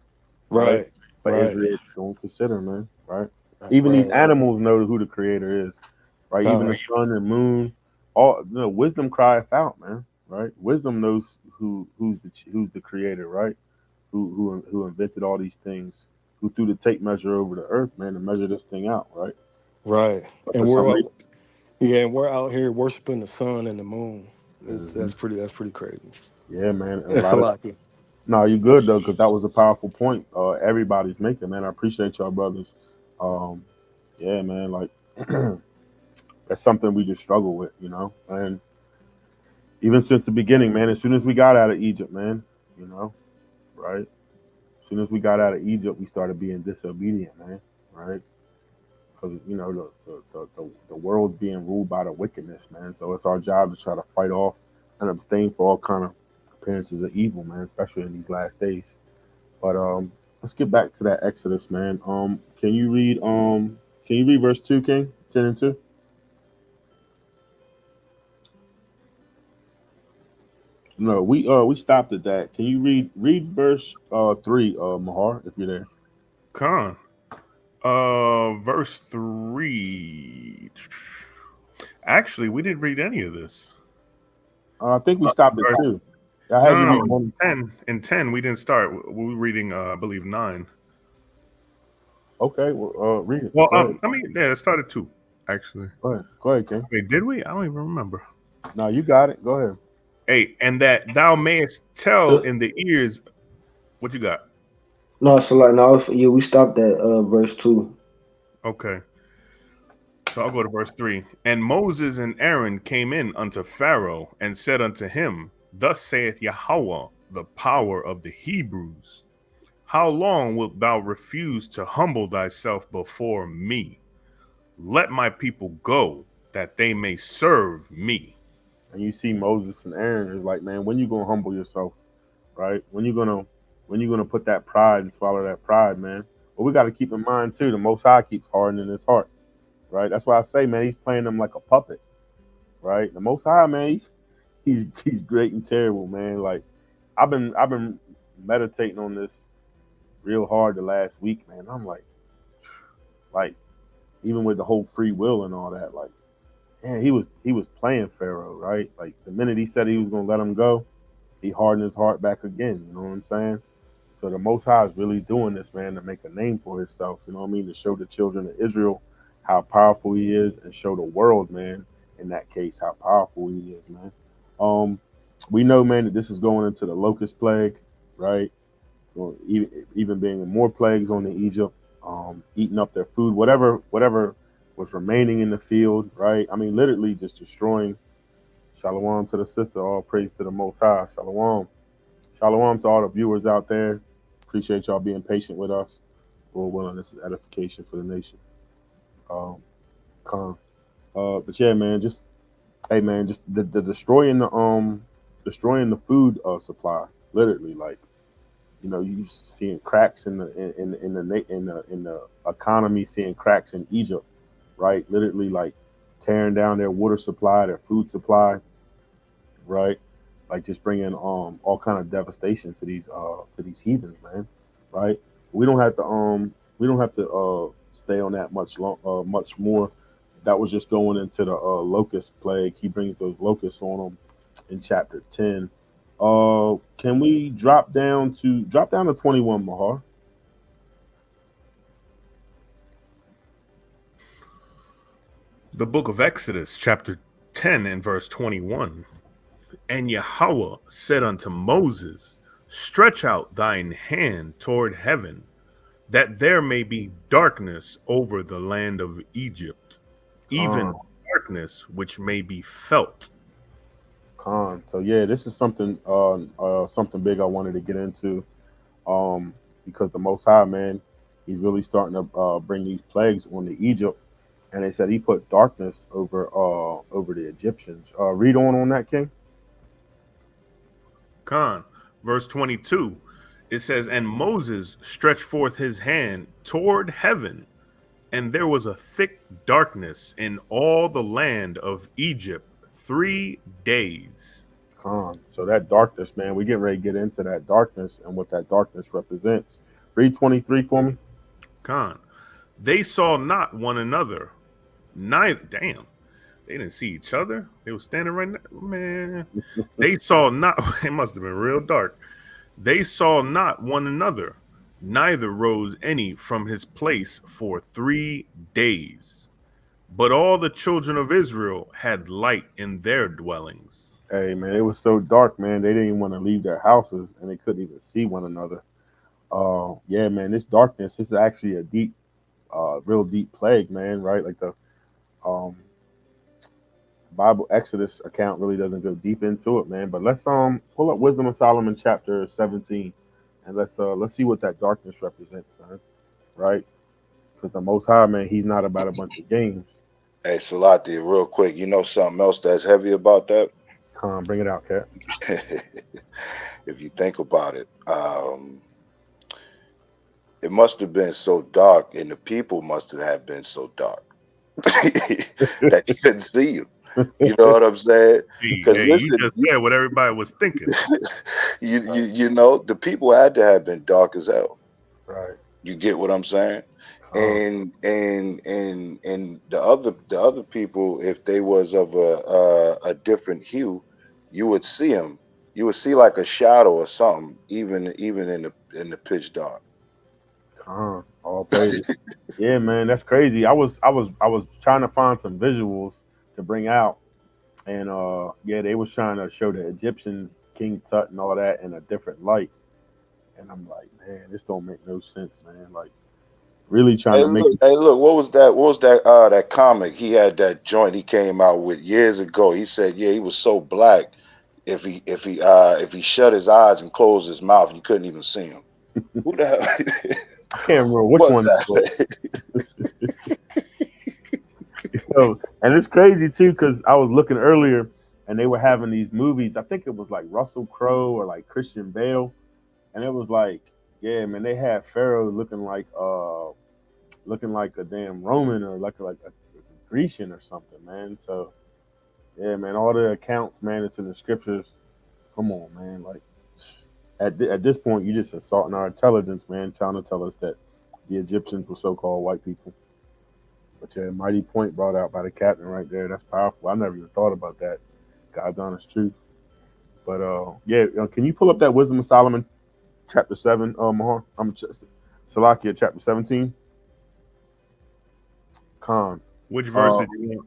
right? Right, But right, Israel don't consider, man, right? Even these right. animals know who the creator is, right? Even the Con, sun and moon, all wisdom crieth out, man, right? Wisdom knows who's the creator, right? Who invented all these things, who threw the tape measure over the earth, man, to measure this thing out, right? right. But for And some reason, we're out here worshiping the sun and the moon. mhm, That's pretty crazy. yeah, man, and a It's a lot of lot. no, you good though, because that was a powerful point. Everybody's making, man. I appreciate y'all, brothers. Um, yeah, man, like that's something we just struggle with, and even since the beginning, man. As soon as we got out of Egypt, man, you know, right? As soon as we got out of Egypt, we started being disobedient, man, right? Because the world's being ruled by the wickedness, man. So it's our job to try to fight off and abstain for all kind of appearances of evil, man, especially in these last days. But let's get back to that Exodus, man. Can you read verse 2, King? 10 and 2? No, we stopped at that. Can you read verse 3, Mahar, if you're there? Con. Verse 3. Actually, we didn't read any of this. I think we stopped at 2. I had you read No. 1. 10. In 10, we didn't start. We were reading, I believe, 9. Okay, well, read it. Well, Go ahead. I mean, yeah, it started 2, actually. Go ahead, King. Wait, did we? I don't even remember. No, you got it. Go ahead. Hey, and that thou mayest tell in the ears. What you got? No, so like now, yeah, we stopped at verse 2. Okay. So I'll go to verse 3. And Moses and Aaron came in unto Pharaoh and said unto him, Thus saith Yahweh, the power of the Hebrews, How long wilt thou refuse to humble thyself before me? Let my people go, that they may serve me. And you see Moses and Aaron is like, man, when you gonna humble yourself, right? When you gonna put that pride and swallow that pride, man? But we got to keep in mind too, the Most High keeps hardening his heart, right? That's why I say, man, he's playing them like a puppet, right? The Most High, man, he's great and terrible, man. Like I've been meditating on this real hard the last week, man. I'm like even with the whole free will and all that, like, man, he was playing Pharaoh, right? Like the minute he said he was gonna let him go, he hardened his heart back again. You know what I'm saying? So the Most High is really doing this, man, to make a name for himself. You know what I mean? To show the children of Israel how powerful he is, and show the world, man, in that case, how powerful he is, man. We know, man, that this is going into the locust plague, right? Well, even being more plagues on the Egypt, eating up their food, whatever was remaining in the field, right? I mean, literally just destroying. Shalom to the sister, all praise to the Most High. Shalom. Shalom to all the viewers out there. Appreciate y'all being patient with us. Lord willing, this is edification for the nation. But yeah, man, just the destroying the food supply. Literally, like, you know, you seeing cracks in the economy, seeing cracks in Egypt, right? Literally, like tearing down their water supply, their food supply, right? Like just bringing all kind of devastation to these heathens, man, right? We don't have to stay on that much more. That was just going into the locust plague. He brings those locusts on them in chapter 10. Can we drop down to 21, Mahar? The book of Exodus, chapter 10 and verse 21. And Yahweh said unto Moses, Stretch out thine hand toward heaven, that there may be darkness over the land of Egypt, even darkness which may be felt. So yeah, this is something big I wanted to get into, because the Most High, man, he's really starting to bring these plagues on the Egypt, and they said he put darkness over the Egyptians. Read on that, King. Verse 22, it says, And Moses stretched forth his hand toward heaven, and there was a thick darkness in all the land of Egypt 3 days. So that darkness, man, we getting ready to get into that darkness and what that darkness represents. Read 23 for me. They saw not one another. Neither, damn, they didn't see each other. They were standing right now, man. They saw not, it must have been real dark. They saw not one another, neither rose any from his place for 3 days. But all the children of Israel had light in their dwellings. Hey, man, it was so dark, man. They didn't even want to leave their houses, and they couldn't even see one another. Yeah, man, this darkness, this is actually a deep, real deep plague, man, right? Like the Bible Exodus account really doesn't go deep into it, man. But let's pull up Wisdom of Solomon chapter 17, and let's see what that darkness represents, man. Right? Because the Most High, man, he's not about a bunch of games. Hey, Salati, real quick, you know something else that's heavy about that? Bring it out, Cat. If you think about it, it must have been so dark, and the people must have been so dark that you couldn't see them. You know what I'm saying? Because you just said what everybody was thinking. You know, the people had to have been dark as hell. Right. You get what I'm saying? And the other people, if they was of a different hue, you would see them. You would see like a shadow or something, even in the pitch dark. All praises. Yeah, man, that's crazy. I was trying to find some visuals to bring out, and yeah, they was trying to show the Egyptians, King Tut, and all that in a different light, and I'm like, man, this don't make no sense, man. Like, really trying to make. Hey, look, what was that? What was that? That comic he had, that joint he came out with years ago. He said, yeah, he was so black. If he shut his eyes and closed his mouth, you couldn't even see him. Who the hell? I can't remember which What's one it was. that? So, and it's crazy too because I was looking earlier, and they were having these movies. I think it was like Russell Crowe or like Christian Bale, and it was like, yeah, man, they had Pharaoh looking like a damn Roman or like a Grecian or something, man. So yeah, man, all the accounts, man, it's in the scriptures. Come on, man, like at this point, you just assaulting our intelligence, man, trying to tell us that the Egyptians were so-called white people. But yeah, mighty point brought out by the captain right there. That's powerful. I never even thought about that. God's honest truth. But yeah, can you pull up that Wisdom of Solomon, chapter 7, Mahar? Salakia, chapter 17. Khan. Which verse Uh, did you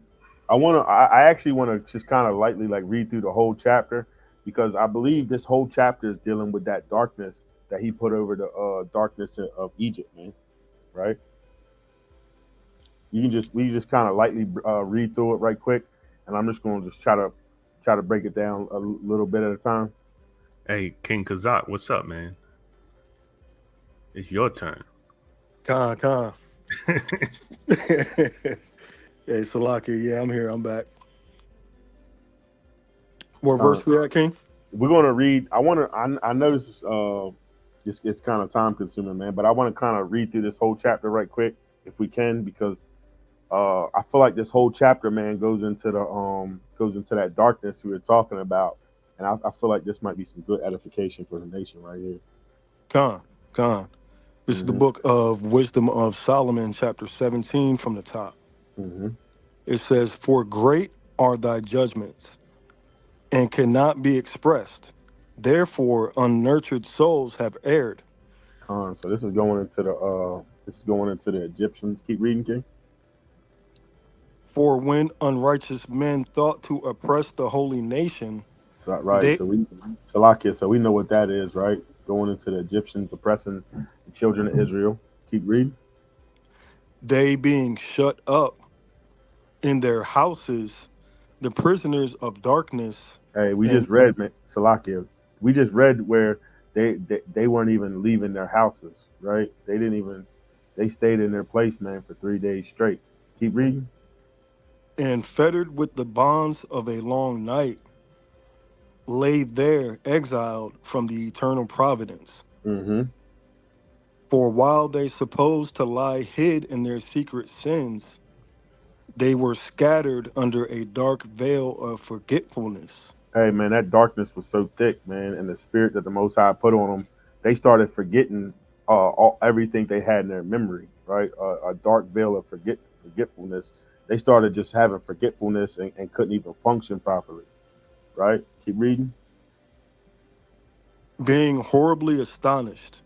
want? I actually want to just kind of lightly like read through the whole chapter because I believe this whole chapter is dealing with that darkness that he put over the darkness of Egypt, man. Right? We just kind of lightly read through it right quick, and I'm just going to just try to break it down a little bit at a time. Hey, King Kazak, what's up, man? It's your turn. Con. Hey, Salaki, yeah, I'm here. I'm back. What Uh, verse we at, King? we're going to read. I know this is it's kind of time consuming, man, but I want to kind of read through this whole chapter right quick if we can because I feel like this whole chapter, man, goes into that darkness we were talking about, and I feel like this might be some good edification for the nation right here. Con. This is the Hmm. book of Wisdom of Solomon, chapter 17 from the top. Hmm. It says, "For great are thy judgments, and cannot be expressed. Therefore, unnurtured souls have erred." So this is going into the Egyptians. Keep reading, King. For when unrighteous men thought to oppress the holy nation, So right, they so we Salakia, so we know what that is, right? Going into the Egyptians oppressing the children of Israel. Keep reading. they being shut up in their houses, the prisoners of darkness, Hey, we and just read, man, Salakia. We just read where they weren't even leaving their houses, right? They stayed in their place, man, for 3 days straight. Keep reading. fettered with the bonds of a long night, lay there exiled from the eternal providence. Mm-hmm. For while they supposed to lie hid in their secret sins, they were scattered under a dark veil of forgetfulness. Hey, man, that darkness was so thick, man, and the spirit that the Most High put on them, they started forgetting everything they had in their memory, right? A dark veil of forgetfulness. They started just having forgetfulness and couldn't even function properly, right? Keep reading. Being horribly astonished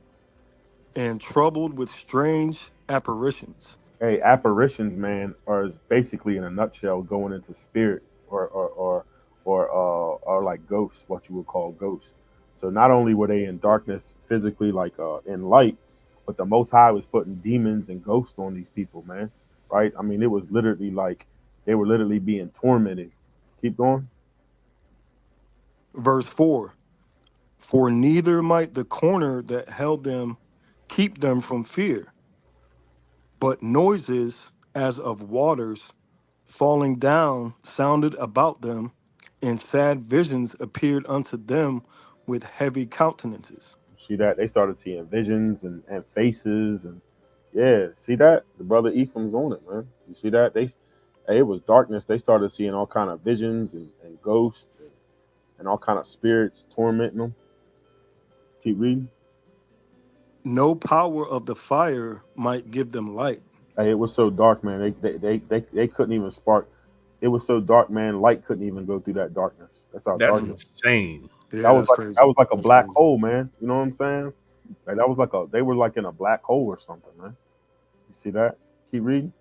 and troubled with strange apparitions. Hey, apparitions, man, are basically in a nutshell going into spirits or like ghosts, what you would call ghosts. So not only were they in darkness physically, like in light, but the Most High was putting demons and ghosts on these people, man. Right? I mean, it was literally like they were literally being tormented. Keep going. Verse 4. For neither might the corner that held them keep them from fear, but noises as of waters falling down sounded about them, and sad visions appeared unto them with heavy countenances. See that they started seeing visions and faces and yeah, see that the brother Ephraim's on it, man. You see that it was darkness. They started seeing all kind of visions and ghosts and all kind of spirits tormenting them. Keep reading. No power of the fire might give them light. Hey, it was so dark, man. They couldn't even spark. It was so dark, man. Light couldn't even go through that darkness. That's how That's dark it was. insane. That Yeah, was that's like crazy. a That's black crazy. hole, man. You know what I'm saying? Like that was like a they were like in a black hole or something, man. You see that? Keep reading.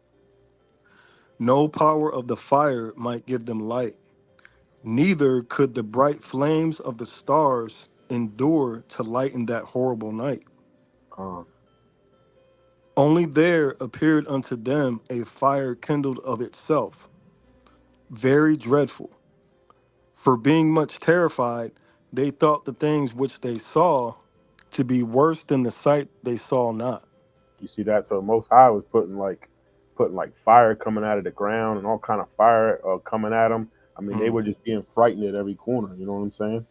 No power of the fire might give them light, neither could the bright flames of the stars endure to lighten that horrible night. Uh, Only there appeared unto them a fire kindled of itself, very dreadful. For being much terrified, they thought the things which they saw to be worse than the sight they saw not. you see that? So Most High was putting like fire coming out of the ground and all kind of fire coming at them. I mean, they Mm. were just being frightened at every corner. You know what I'm saying?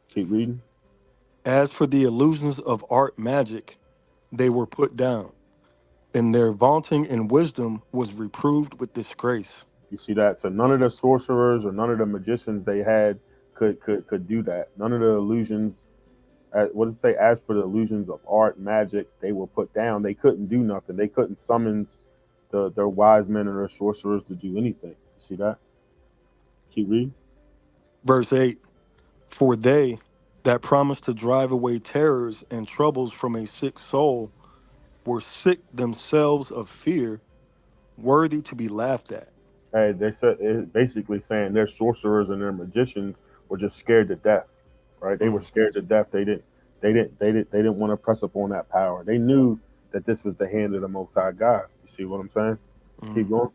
Keep reading. As for the illusions of art magic, they were put down, and their vaunting in wisdom was reproved with disgrace. You see that? So none of the sorcerers or none of the magicians they had could do that. None of the illusions. What does it say? As for the illusions of art, magic, they were put down. They couldn't do nothing. They couldn't summon their wise men and their sorcerers to do anything. You see that? Keep reading. Verse 8. For they that promised to drive away terrors and troubles from a sick soul were sick themselves of fear, worthy to be laughed at. Hey, they said it's basically saying their sorcerers and their magicians were just scared to death, right? They were Mm, scared to death. They didn't want to press up on that power. They knew that this was the hand of the Most High God. You see what I'm saying? Keep mm. going.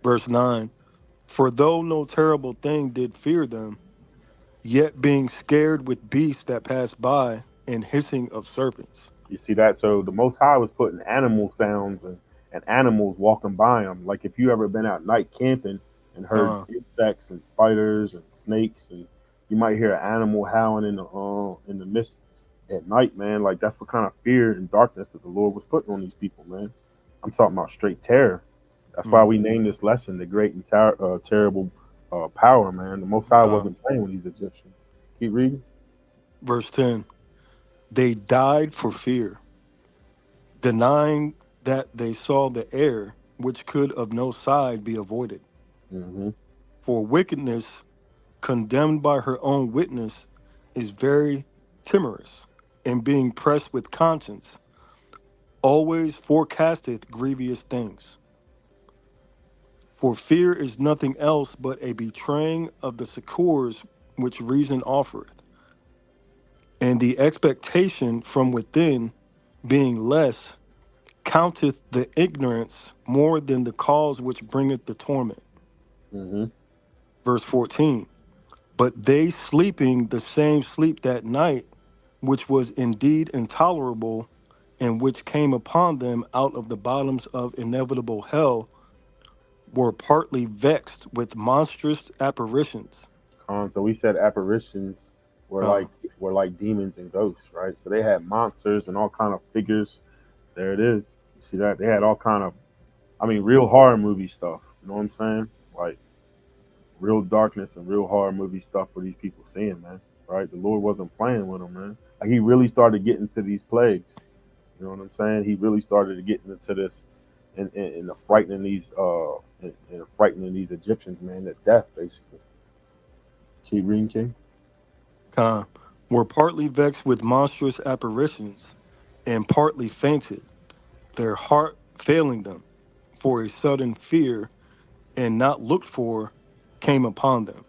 Verse 9. For though no terrible thing did fear them, yet being scared with beasts that pass by and hissing of serpents. You see that? So the Most High was putting animal sounds and animals walking by them. Like if you ever been out night camping and heard Uh, insects and spiders and snakes, and you might hear an animal howling in the mist at night, man. Like that's what kind of fear and darkness that the Lord was putting on these people, man. I'm talking about straight terror. That's why mm, we named this lesson the great and terrible power, man. The Most High uh. wasn't playing with these Egyptians. Keep reading. Verse 10. They died for fear, denying that they saw the air, which could of no side be avoided. Hmm. For wickedness, condemned by her own witness, is very timorous, and being pressed with conscience, always forecasteth grievous things. For fear is nothing else but a betraying of the succours which reason offereth, and the expectation from within, being less, counteth the ignorance more than the cause which bringeth the torment. Hmm. Verse 14. But they sleeping the same sleep that night, which was indeed intolerable, and which came upon them out of the bottoms of inevitable hell, were partly vexed with monstrous apparitions. So we said apparitions were Uh, like demons and ghosts, right? So they had monsters and all kind of figures. There it is. You see that? They had all kind of, I mean, real horror movie stuff. You know what I'm saying? Like real darkness and real horror movie stuff for these people seeing, man. Right? The Lord wasn't playing with them, man. Like he really started getting to these plagues. You know what I'm saying? He really started to get into this and the frightening these and frightening these Egyptians, man, to death basically. Keep reading, King. Con, were partly vexed with monstrous apparitions, and partly fainted, their heart failing them, for a sudden fear, and not looked for, came upon them.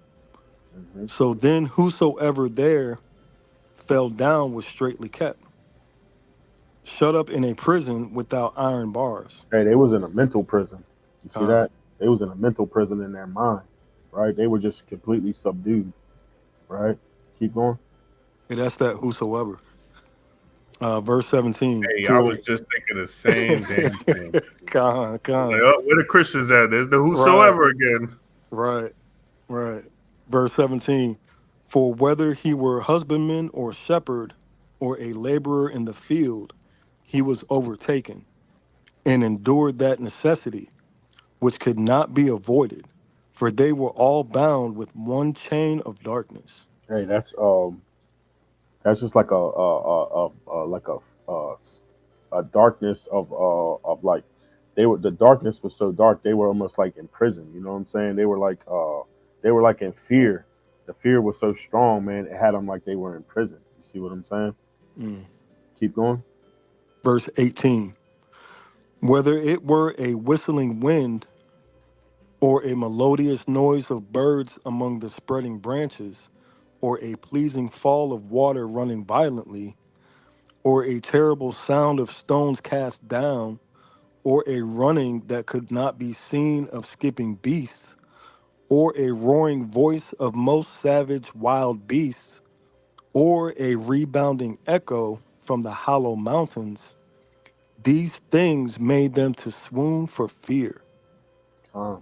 Hmm. So then whosoever there fell down was straitly kept, shut up in a prison without iron bars. Hey, they was in a mental prison. You see Con. that? They was in a mental prison in their mind, right? They were just completely subdued, right? Keep going. Yeah, that's that whosoever. Verse 17. Hey, I For was just thinking the same damn thing. con. Like, oh, where the Christians at? There's the Right, whosoever again. right, right. Verse 17. For whether he were husbandman or shepherd or a laborer in the field, he was overtaken and endured that necessity which could not be avoided, for they were all bound with one chain of darkness. Hey, that's just like a a darkness of like the darkness was so dark they were almost like in prison. You know what I'm saying? They were like in fear. The fear was so strong, man. It had them like they were in prison. You see what I'm saying? Mm. Keep going. Verse 18. Whether it were a whistling wind or a melodious noise of birds among the spreading branches, or a pleasing fall of water running violently, or a terrible sound of stones cast down, or a running that could not be seen of skipping beasts, or a roaring voice of most savage wild beasts, or a rebounding echo from the hollow mountains, these things made them to swoon for fear. Con,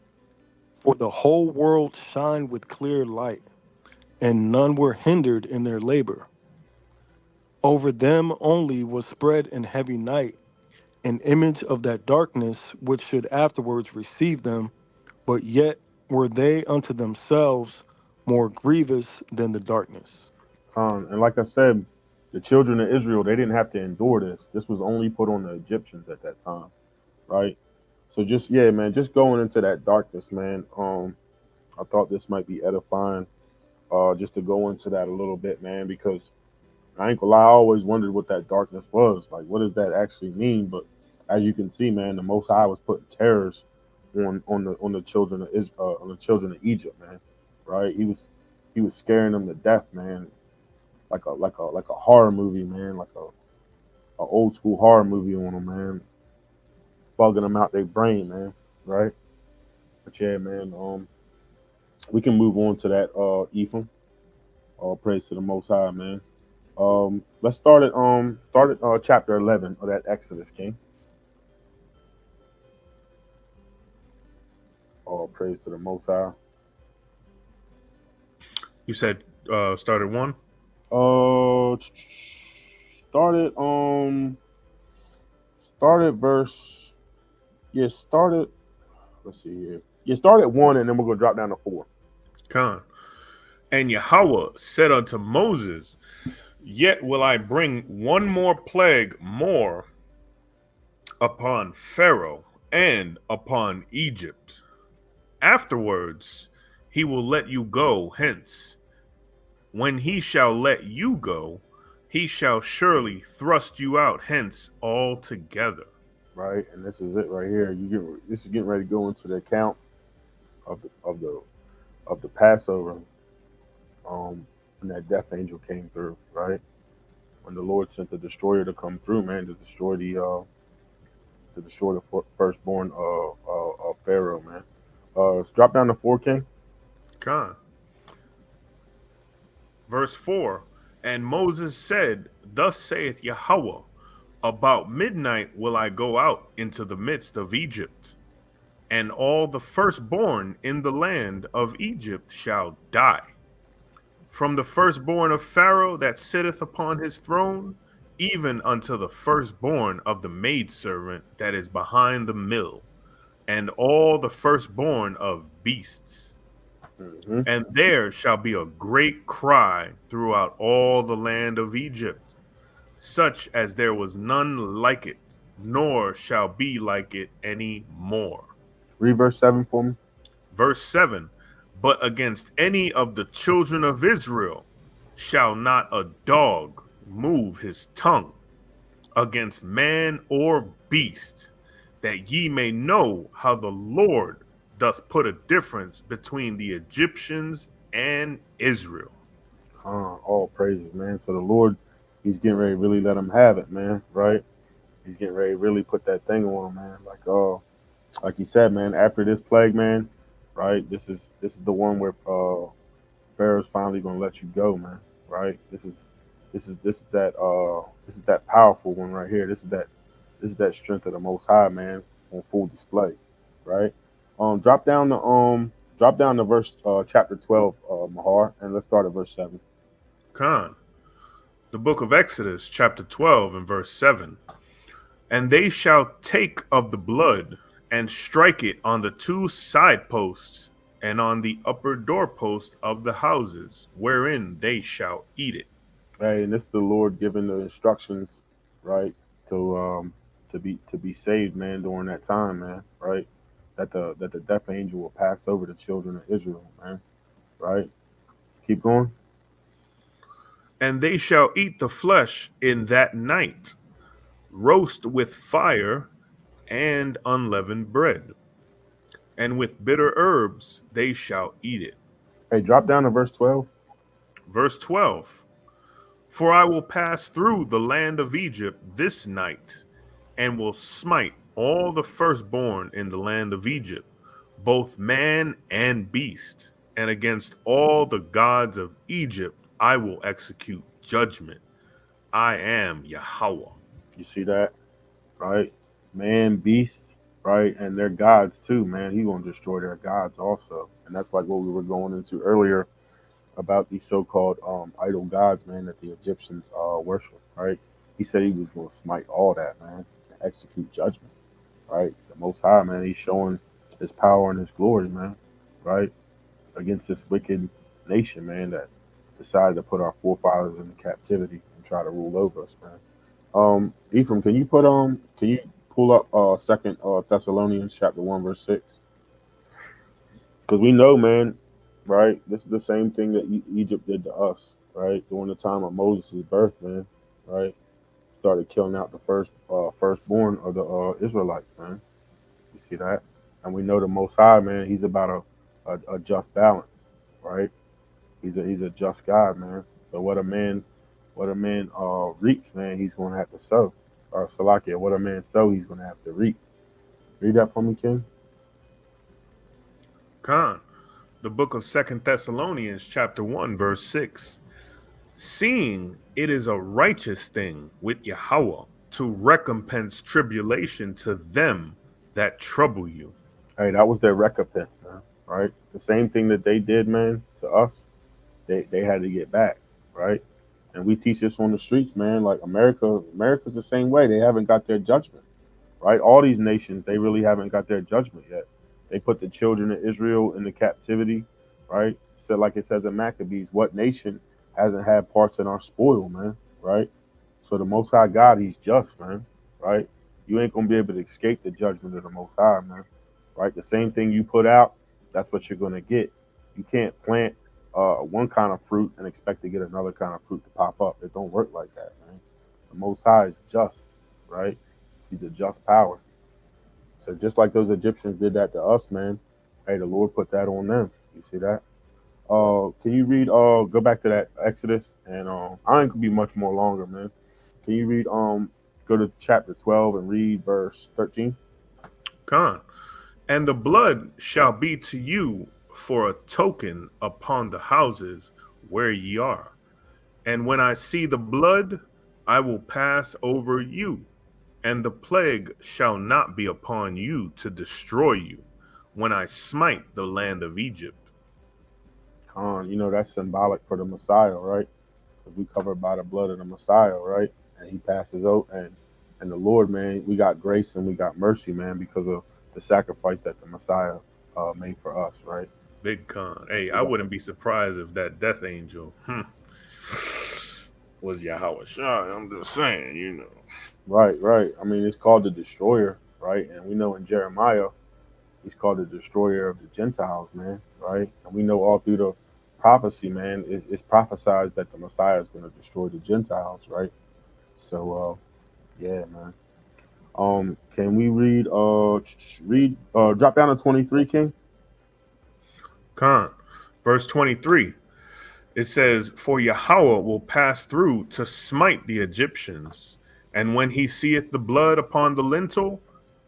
For the whole world shined with clear light, and none were hindered in their labor. Over them only was spread in heavy night an image of that darkness which should afterwards receive them, but yet were they unto themselves more grievous than the darkness. and like I said, the children of Israel they didn't have to endure this. This was only put on the Egyptians at that time, right? So just yeah, man, just going into that darkness, man. I thought this might be edifying, just to go into that a little bit, man, because I ain't gonna lie, I always wondered what that darkness was. Like, what does that actually mean? But as you can see, man, the Most High was putting terrors on the children of Israel, on the children of Egypt, man. Right? He was scaring them to death, man. Like a horror movie, man. Like a old school horror movie on them, man. Bugging them out their brain, man. Right? But yeah, man. We can move on to that. Ephraim. All praise to the Most High, man. Let's start at chapter 11 of that Exodus, King. All praise to the Most High. You said started one. Started started verse. Yeah, started. Let's see here. Yeah, start at 1, and then we're gonna drop down to 4. Con. And Yahweh said unto Moses, yet will I bring one more plague more upon Pharaoh and upon Egypt. Afterwards he will let you go hence. When he shall let you go, he shall surely thrust you out hence altogether. Right, and this is it right here. This is getting ready to go into the account of the Passover. When that death angel came through, right? When the Lord sent the destroyer to come through, man, to destroy the firstborn of Pharaoh, man. Let's drop down to 4, King. Con. Verse 4, and Moses said, thus saith Yahweh, about midnight will I go out into the midst of Egypt, and all the firstborn in the land of Egypt shall die. From the firstborn of Pharaoh that sitteth upon his throne, even unto the firstborn of the maidservant that is behind the mill, and all the firstborn of beasts. Mm-hmm. And there shall be a great cry throughout all the land of Egypt, such as there was none like it, nor shall be like it any more. Read verse 7 for me. Verse 7, but against any of the children of Israel shall not a dog move his tongue against man or beast, that ye may know how the Lord doth put a difference between the Egyptians and Israel. All praises, man. So the Lord, he's getting ready to really let him have it, man. Right? He's getting ready to really put that thing on him, man. Like he said, man. After this plague, man. Right? This is the one where Pharaoh's finally gonna let you go, man. Right? This is that powerful one right here. This is that strength of the Most High, man, on full display. Right? Drop down to verse chapter 12, Mahar, and let's start at verse 7. Con. The book of Exodus, chapter 12, and verse 7. And they shall take of the blood and strike it on the 2 side posts and on the upper doorpost of the houses, wherein they shall eat it. Hey, and this is the Lord giving the instructions, right, to be saved, man, during that time, man, right? That the death angel will pass over the children of Israel, man, right? Keep going. And they shall eat the flesh in that night, roast with fire and unleavened bread, and with bitter herbs they shall eat it. Hey, drop down to verse 12. Verse 12. For I will pass through the land of Egypt this night, and will smite all the firstborn in the land of Egypt, both man and beast, and against all the gods of Egypt I will execute judgment. I am Yahweh. You see that, right? Man, beast, right? And their gods too, man. He gonna destroy their gods also. And that's like what we were going into earlier about these so-called idol gods, man, that the Egyptians worship, right? He said he was gonna smite all that, man, and execute judgment, right? The Most High, man, he's showing his power and his glory, man, right? Against this wicked nation, man, that decided to put our forefathers in captivity and try to rule over us, man. Ephraim, can you pull up Second Thessalonians chapter 1 verse 6? Because we know, man, right? This is the same thing that Egypt did to us, right? During the time of Moses' birth, man, right? Started killing out the firstborn of the Israelites, man. You see that? And we know the Most High, man. He's about a just balance, right? He's a just God, man. So what a man reaps, man, he's gonna have to sow. Or Salakia, what a man sow, he's gonna have to reap. Read that for me, King. Khan, the book of Second Thessalonians, chapter 1, verse 6. Seeing it is a righteous thing with Yahweh to recompense tribulation to them that trouble you. Hey, that was their recompense, man. Right? The same thing that they did, man, to us, they had to get back, right? And we teach this on the streets, man. Like America's the same way. They haven't got their judgment, right? All these nations, they really haven't got their judgment yet. They put the children of Israel into captivity, right? So like it says in Maccabees, what nation hasn't had parts in our spoil, man, right? So the Most High God, he's just, man, right? You ain't gonna be able to escape the judgment of the Most High, man, right? The same thing you put out, that's what you're gonna get. You can't plant one kind of fruit and expect to get another kind of fruit to pop up. It don't work like that, man. The Most High is just, right? He's a just power. So just like those Egyptians did that to us, man, hey, the Lord put that on them. You see that? Can you read? Go back to that Exodus, and I ain't gonna be much more longer, man. Can you read? Go to chapter 12 and read verse 13. Khan, and the blood shall be to you for a token upon the houses where ye are. And when I see the blood, I will pass over you, and the plague shall not be upon you to destroy you, when I smite the land of Egypt. You know that's symbolic for the Messiah, right? Because we covered by the blood of the Messiah, right? And he passes out, and the Lord, man, we got grace and we got mercy, man, because of the sacrifice that the Messiah made for us, right? Big Khan. Hey, We I got, wouldn't be surprised if that death angel was Yahweh Shai. I'm just saying, you know. right, right. I mean, it's called the destroyer, right? And we know in Jeremiah, he's called the destroyer of the Gentiles, man, right? And we know all through the prophecy, man, it's prophesied that the Messiah is going to destroy the Gentiles, right? So, yeah, man. Can we drop down to 23, King? Khan. Verse 23. It says, For Yahweh will pass through to smite the Egyptians, and when he seeth the blood upon the lintel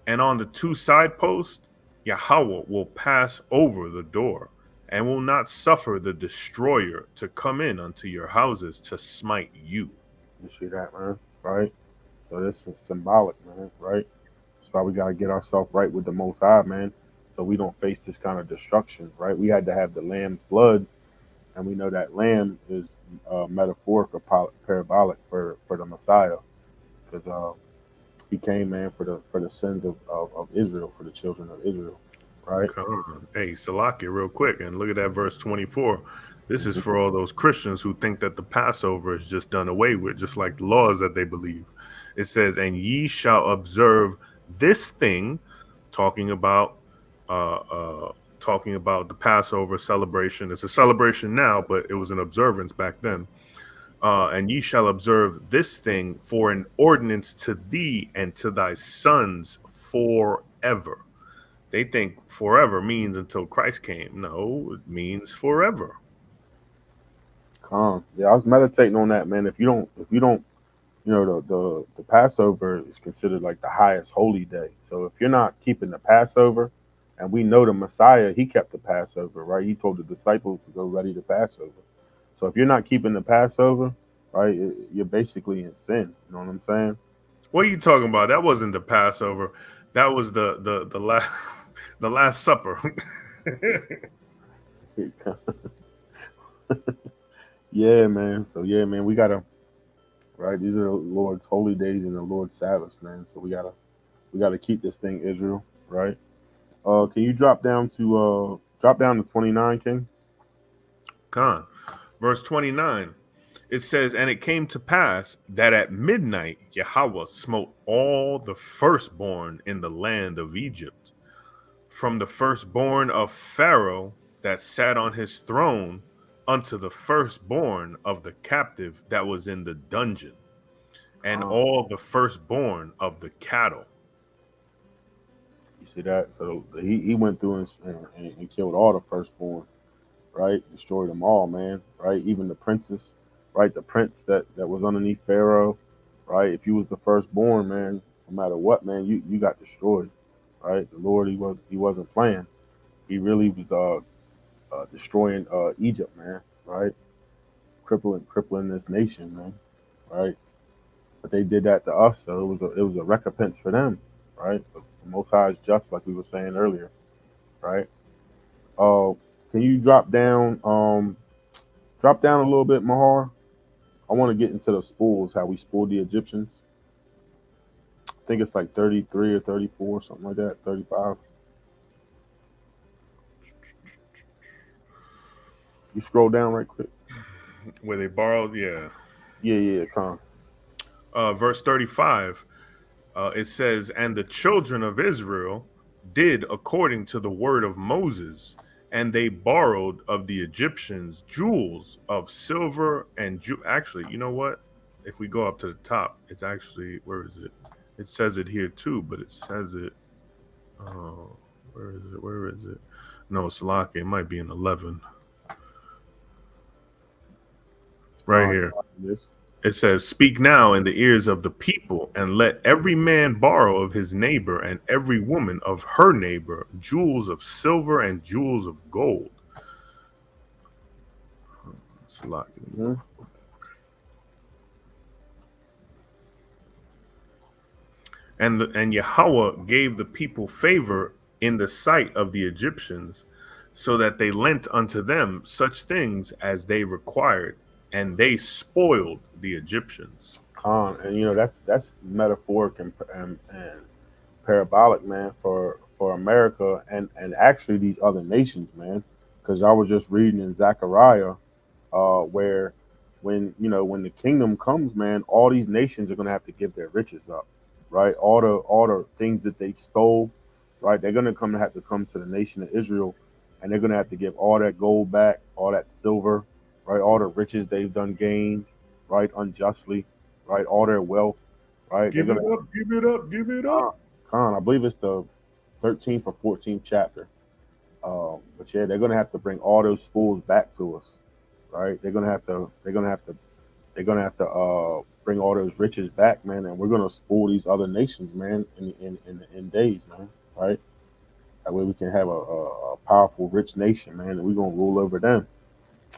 and on the two side posts, Yahweh will pass over the door, and will not suffer the destroyer to come in unto your houses to smite you. You see that, man, right? So this is symbolic, man, right? That's why we got to get ourselves right with the Most High, man, so we don't face this kind of destruction, right? We had to have the lamb's blood, and we know that lamb is metaphoric or parabolic for the Messiah, because he came, man, for the sins of Israel, for the children of Israel, right? Come on. Hey, Salakia, real quick, and look at that verse 24. This is for all those Christians who think that the Passover is just done away with, just like the laws that they believe. It says, "And ye shall observe this thing," talking about talking about the Passover celebration. It's a celebration now, but it was an observance back then. "And ye shall observe this thing for an ordinance to thee and to thy sons forever." They think forever means until Christ came. No, it means forever. Yeah, I was meditating on that, man. If you don't, the Passover is considered like the highest holy day. So if you're not keeping the Passover, and we know the Messiah, he kept the Passover, right? He told the disciples to go ready the Passover. So if you're not keeping the Passover, right, you're basically in sin. You know what I'm saying? What are you talking about? That wasn't the Passover. That was the last the Last Supper. Yeah, man. So yeah, man, we gotta right. These are the Lord's holy days and the Lord's Sabbaths, man. So we gotta keep this thing, Israel, right? Can you drop down to 29, King? Con. Verse 29. It says, "And it came to pass that at midnight Yahweh smote all the firstborn in the land of Egypt, from the firstborn of Pharaoh that sat on his throne unto the firstborn of the captive that was in the dungeon, and Uh, all the firstborn of the cattle." you see that? So he went through and killed all the firstborn, right? Destroyed them all, man, right? Even the princes, right? The prince that was underneath Pharaoh, right? If you was the firstborn, man, no matter what, man, you got destroyed, right? The Lord, he wasn't playing. He really was destroying Egypt, man, right? Crippling this nation, man, right? But they did that to us, so it was a recompense for them, right? The Most High is just, like we were saying earlier, right? Uh, can you drop down a little bit, Mahar? I want to get into the spoils, how we spoiled the Egyptians. I think it's like 33 or 34, something like that, 35. You scroll down right quick. Where they borrowed, yeah. Yeah, come. Verse 35, it says, "And the children of Israel did according to the word of Moses, and they borrowed of the Egyptians jewels of silver and actually, you know what? If we go up to the top, it's actually, where is it? It says it here too, but it says it. Oh, where is it? Where is it? No, Salaki, it might be in 11. Right Con, here. this. It says, "Speak now in the ears of the people, and let every man borrow of his neighbor, and every woman of her neighbor, jewels of silver and jewels of gold." Mhm. And Yahweh gave the people favor in the sight of the Egyptians, so that they lent unto them such things as they required, and they spoiled the Egyptians. And that's metaphoric and parabolic, man, for America and actually these other nations, man. Because I was just reading in Zechariah, where when the kingdom comes, man, all these nations are gonna have to give their riches up, right? All the things that they stole, right? They're gonna have to come to the nation of Israel, and they're gonna have to give all that gold back, all that silver, right? All the riches they've done gained, right, unjustly, right? All their wealth, right? They're Give it gonna up, give it up, give it up. I believe it's the 13th or 14th chapter. But yeah, they're gonna have to bring all those spoils back to us, right? They're gonna have to bring all those riches back, man, and we're gonna spoil these other nations, man, in days, man, right? That way we can have a powerful, rich nation, man, and we're gonna rule over them,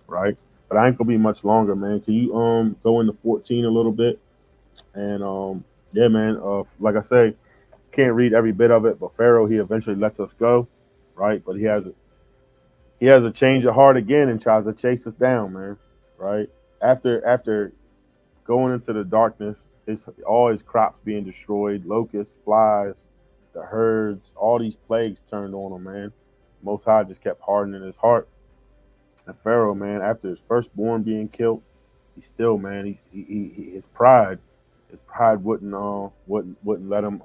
right? But I ain't gonna be much longer, man. Can you go into 14 a little bit? And yeah, man, like I say, can't read every bit of it, but Pharaoh, he eventually lets us go, right? But he has a change of heart again and tries to chase us down, man, right? After going into the darkness, all his crops being destroyed, locusts, flies, the herds, all these plagues turned on him, man. Most High just kept hardening his heart. And Pharaoh, man, after his firstborn being killed, he still, man, his pride wouldn't let him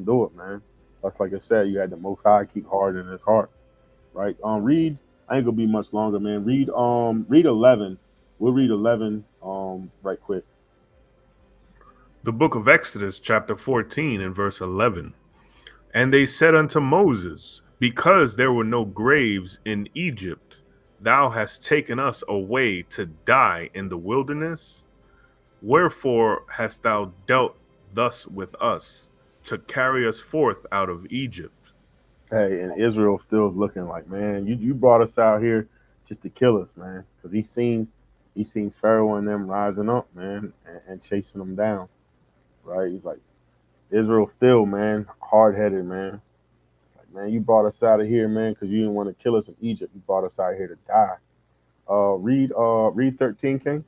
do it, man. That's like I said, you had the Most High keep hardening his heart, right? Read. I ain't gonna be much longer, man. Read 11. We'll read 11 right quick. The book of Exodus, chapter 14, and verse 11. And they said unto Moses, because there were no graves in Egypt, thou hast taken us away to die in the wilderness. Wherefore hast thou dealt thus with us, to carry us forth out of Egypt? Hey, and Israel still is looking like, man, you brought us out here just to kill us, man, because he seen Pharaoh and them rising up, man, and chasing them down, right? He's like, Israel still, man, hard headed, man. Like, man, you brought us out of here, man, because you didn't want to kill us in Egypt. You brought us out here to die. Read 13, King.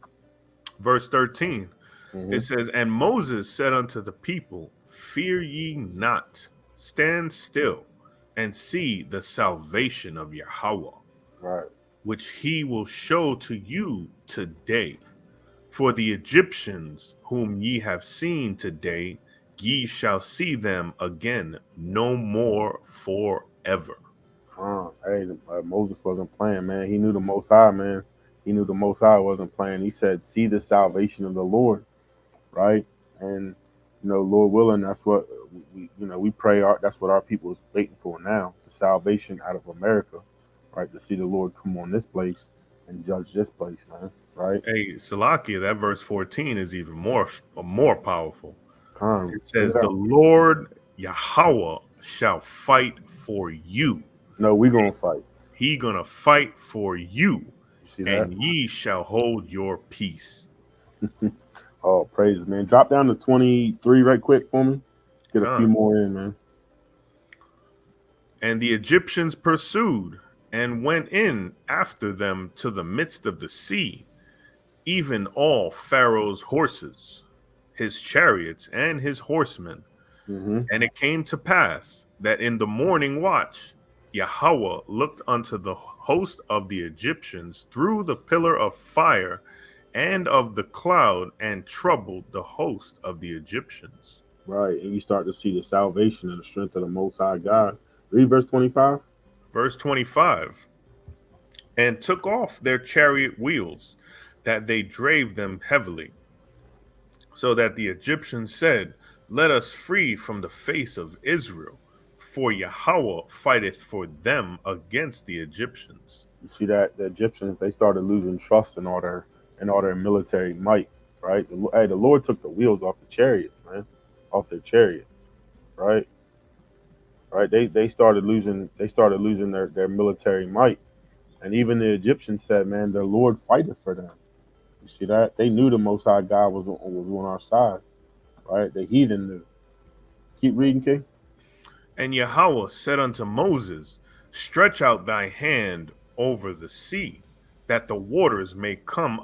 Verse 13. Mm-hmm. It says, and Moses said unto the people, fear ye not, stand still, and see the salvation of Yahweh, Right. which he will show to you today. For the Egyptians whom ye have seen today, ye shall see them again no more forever. Hey, Moses wasn't playing, man. He knew the Most High, man. He knew the Most High wasn't playing. He said, see the salvation of the Lord, right? And, Lord willing, that's what we pray. That's what our people is waiting for now, the salvation out of America, right? To see the Lord come on this place and judge this place, man, right? Hey, Salakia, that verse 14 is even more powerful. It says, the Lord Yahweh shall fight for you. No, we gonna fight. He gonna fight for you, see that? And ye shall hold your peace. Oh, praises, man. Drop down to 23 right quick for me. Get a few more in, man. And the Egyptians pursued and went in after them to the midst of the sea, even all Pharaoh's horses, his chariots, and his horsemen. Mm-hmm. And it came to pass that in the morning watch, Yahweh looked unto the host of the Egyptians through the pillar of fire and of the cloud, and troubled the host of the Egyptians. Right, and you start to see the salvation and the strength of the Most High God. Read verse 25. Verse 25. And took off their chariot wheels, that they drave them heavily, so that the Egyptians said, let us flee from the face of Israel, for Yahweh fighteth for them against the Egyptians. You see that the Egyptians, they started losing trust in all their military might, right? The Lord took the wheels off the chariots, man, off their chariots, right? Right? They started losing their military might, and even the Egyptians said, man, the Lord fighteth for them. You see that? They knew the Most High God was on our side, right? The heathen knew. Keep reading, King. And Yahweh said unto Moses, stretch out thy hand over the sea, that the waters may come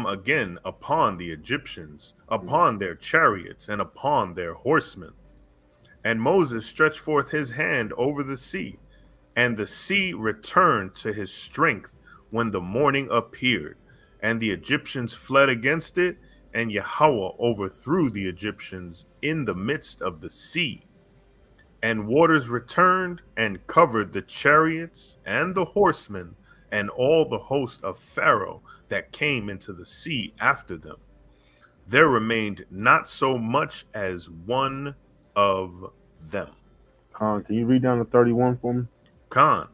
again upon the Egyptians, upon their chariots, and upon their horsemen. And Moses stretched forth his hand over the sea, and the sea returned to his strength when the morning appeared, and the Egyptians fled against it, and Yahweh overthrew the Egyptians in the midst of the sea. And waters returned and covered the chariots and the horsemen and all the host of Pharaoh that came into the sea after them. There remained not so much as one of them. Khan, can you read down to 31 for me? Khan,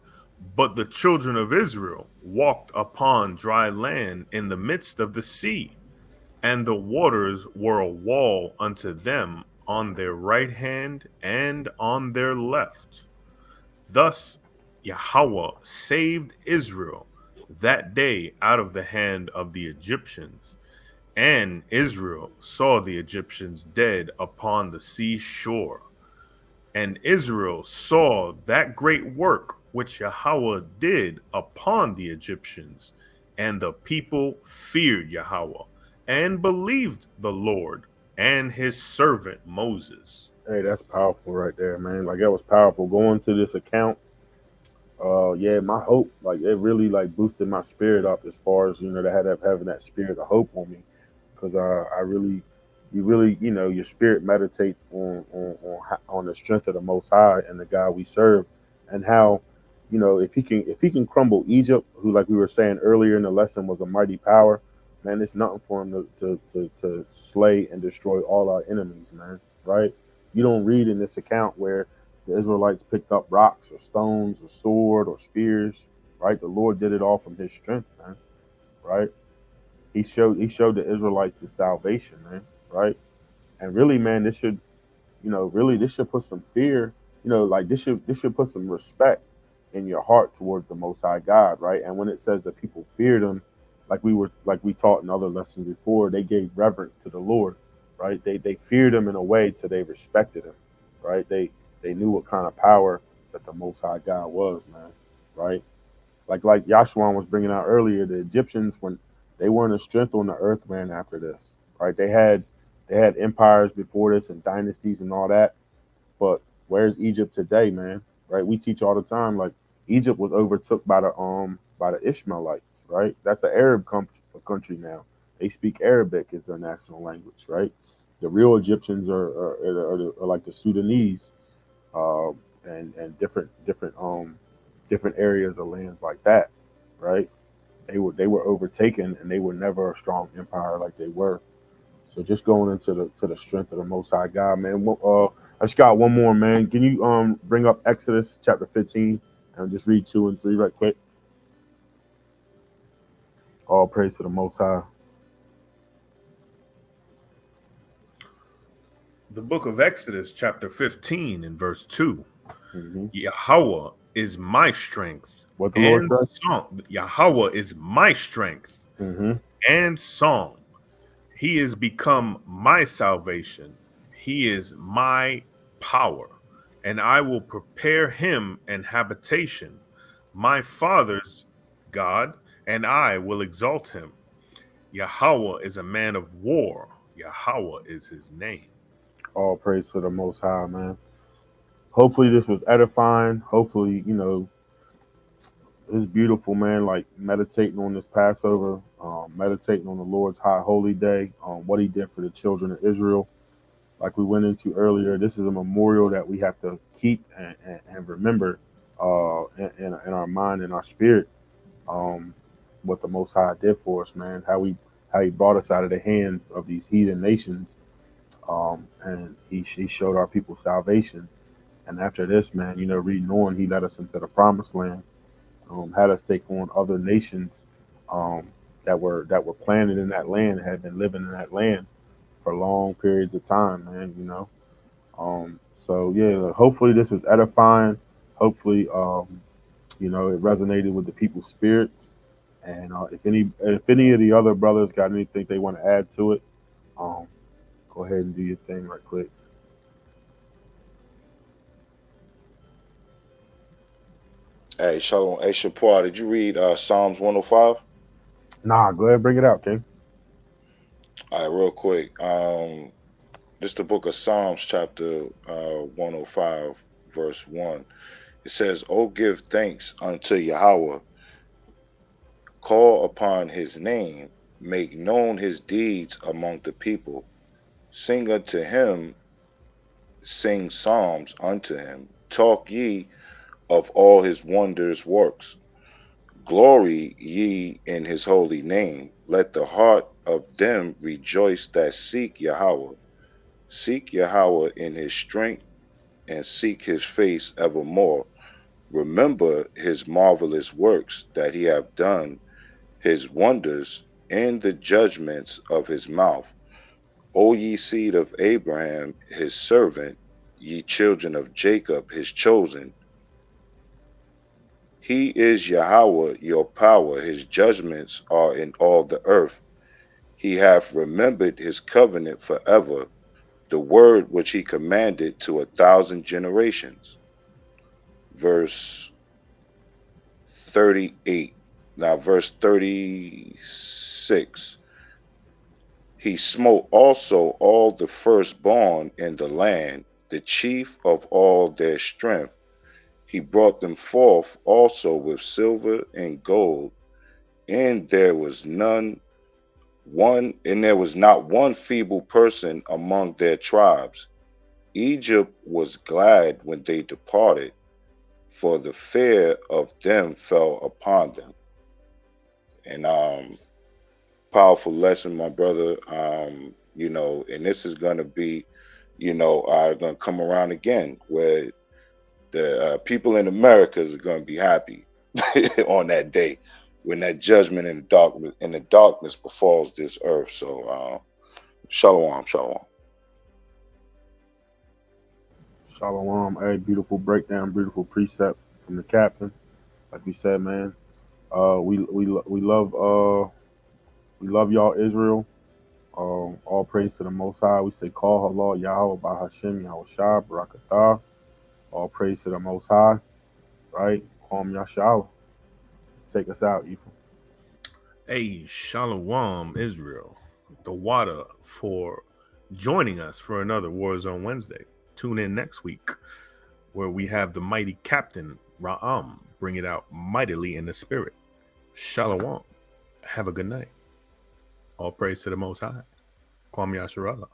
but the children of Israel walked upon dry land in the midst of the sea, and the waters were a wall unto them on their right hand and on their left. Thus Yahweh saved Israel that day out of the hand of the Egyptians, and Israel saw the Egyptians dead upon the sea shore. And Israel saw that great work which Yahweh did upon the Egyptians, and the people feared Yahweh and believed the Lord and his servant Moses. Hey, that's powerful right there, man. Like that was powerful. Going to this account, yeah, my hope, like it really like boosted my spirit up as far as that had of having that spirit of hope on me, because I really, you really, your spirit meditates on the strength of the Most High and the God we serve, and how, if he can crumble Egypt, who like we were saying earlier in the lesson was a mighty power, man, it's nothing for him to slay and destroy all our enemies, man. Right? You don't read in this account where the Israelites picked up rocks or stones or sword or spears, right? The Lord did it all from his strength, man, right? He showed the Israelites his salvation, man, right? And really, man, this should put some fear, like this should put some respect in your heart towards the Most High God, right? And when it says that people feared him, like we taught in other lessons before, they gave reverence to the Lord, right? They feared him in a way till they respected him, right? They knew what kind of power that the Most High God was, man, right? Like Yashuan was bringing out earlier, the Egyptians, when they weren't a strength on the earth, man, after this, right? They had empires before this and dynasties and all that, but where's Egypt today, man? Right? We teach all the time, like Egypt was overtook by the Ishmaelites, right? That's an country now. They speak Arabic as their national language, right? The real Egyptians are like the Sudanese, and different areas of lands like that, right? They were overtaken, and they were never a strong empire like they were. So just going into the strength of the Most High God, man. I just got one more, man. Can you bring up Exodus chapter 15 and just read 2 and 3 right quick? All praise to the Most High. The book of Exodus, chapter 15, and verse 2. Hmm. Yahweh is my strength What the Lord and said? song. Yahweh is my strength Hmm. and song. He is become my salvation. He is my power, and I will prepare him an habitation, my father's God, and I will exalt him. Yahweh is a man of war. Yahweh is his name. All praise to the Most High, man. Hopefully this was edifying. Hopefully, it's beautiful, man. Like meditating on this Passover, meditating on the Lord's high holy day, what He did for the children of Israel. Like we went into earlier, this is a memorial that we have to keep and remember in our mind and our spirit. Um, what the Most High did for us, man. How He brought us out of the hands of these heathen nations, and He showed our people salvation. And after this, man, reading on, He led us into the promised land, had us take on other nations um, that were planted in that land, had been living in that land for long periods of time, man. So yeah, hopefully this was edifying. Hopefully, it resonated with the people's spirits. And if any of the other brothers got anything they want to add to it, um, go ahead and do your thing right quick. Hey, Shalom. Hey, Shapar, did you read Psalms 105? Nah, go ahead, bring it out, King. All right, real quick. This is the book of Psalms, chapter 105, verse 1. It says, "Oh, give thanks unto Yahweh, call upon his name, make known his deeds among the people. Sing unto him, sing psalms unto him. Talk ye of all his wondrous works. Glory ye in his holy name. Let the heart of them rejoice that seek Yahweh. Seek Yahweh in his strength, and seek his face evermore. Remember his marvelous works that he hath done, his wonders, and the judgments of his mouth. O ye seed of Abraham, his servant, ye children of Jacob, his chosen. He is Yahweh, your power. His judgments are in all the earth. He hath remembered his covenant forever, the word which he commanded to 1,000 generations." Verse 38. Now, verse 36. He smote also all the firstborn in the land, the chief of all their strength. He brought them forth also with silver and gold, and there was not one feeble person among their tribes. Egypt was glad when they departed, for the fear of them fell upon them. And powerful lesson, my brother. And this is gonna be, gonna come around again, where the people in America are gonna be happy on that day when that judgment and the darkness befalls this earth. So, shalom, shalom. Shalom. Hey, beautiful breakdown, beautiful precept from the captain. Like we said, man. We love y'all, Israel. All praise to the Most High. We say, call Allah, Yahweh, Bahashem, Yahweh Shah, Barakatah. All praise to the Most High, right? Kwam Yashau. Take us out, Ethan. Hey, Shalom, Israel. The water for joining us for another Warzone Wednesday. Tune in next week where we have the mighty Captain Ra'am bring it out mightily in the spirit. Shalom. Have a good night. All praise to the Most High. Kwam Yasharallah.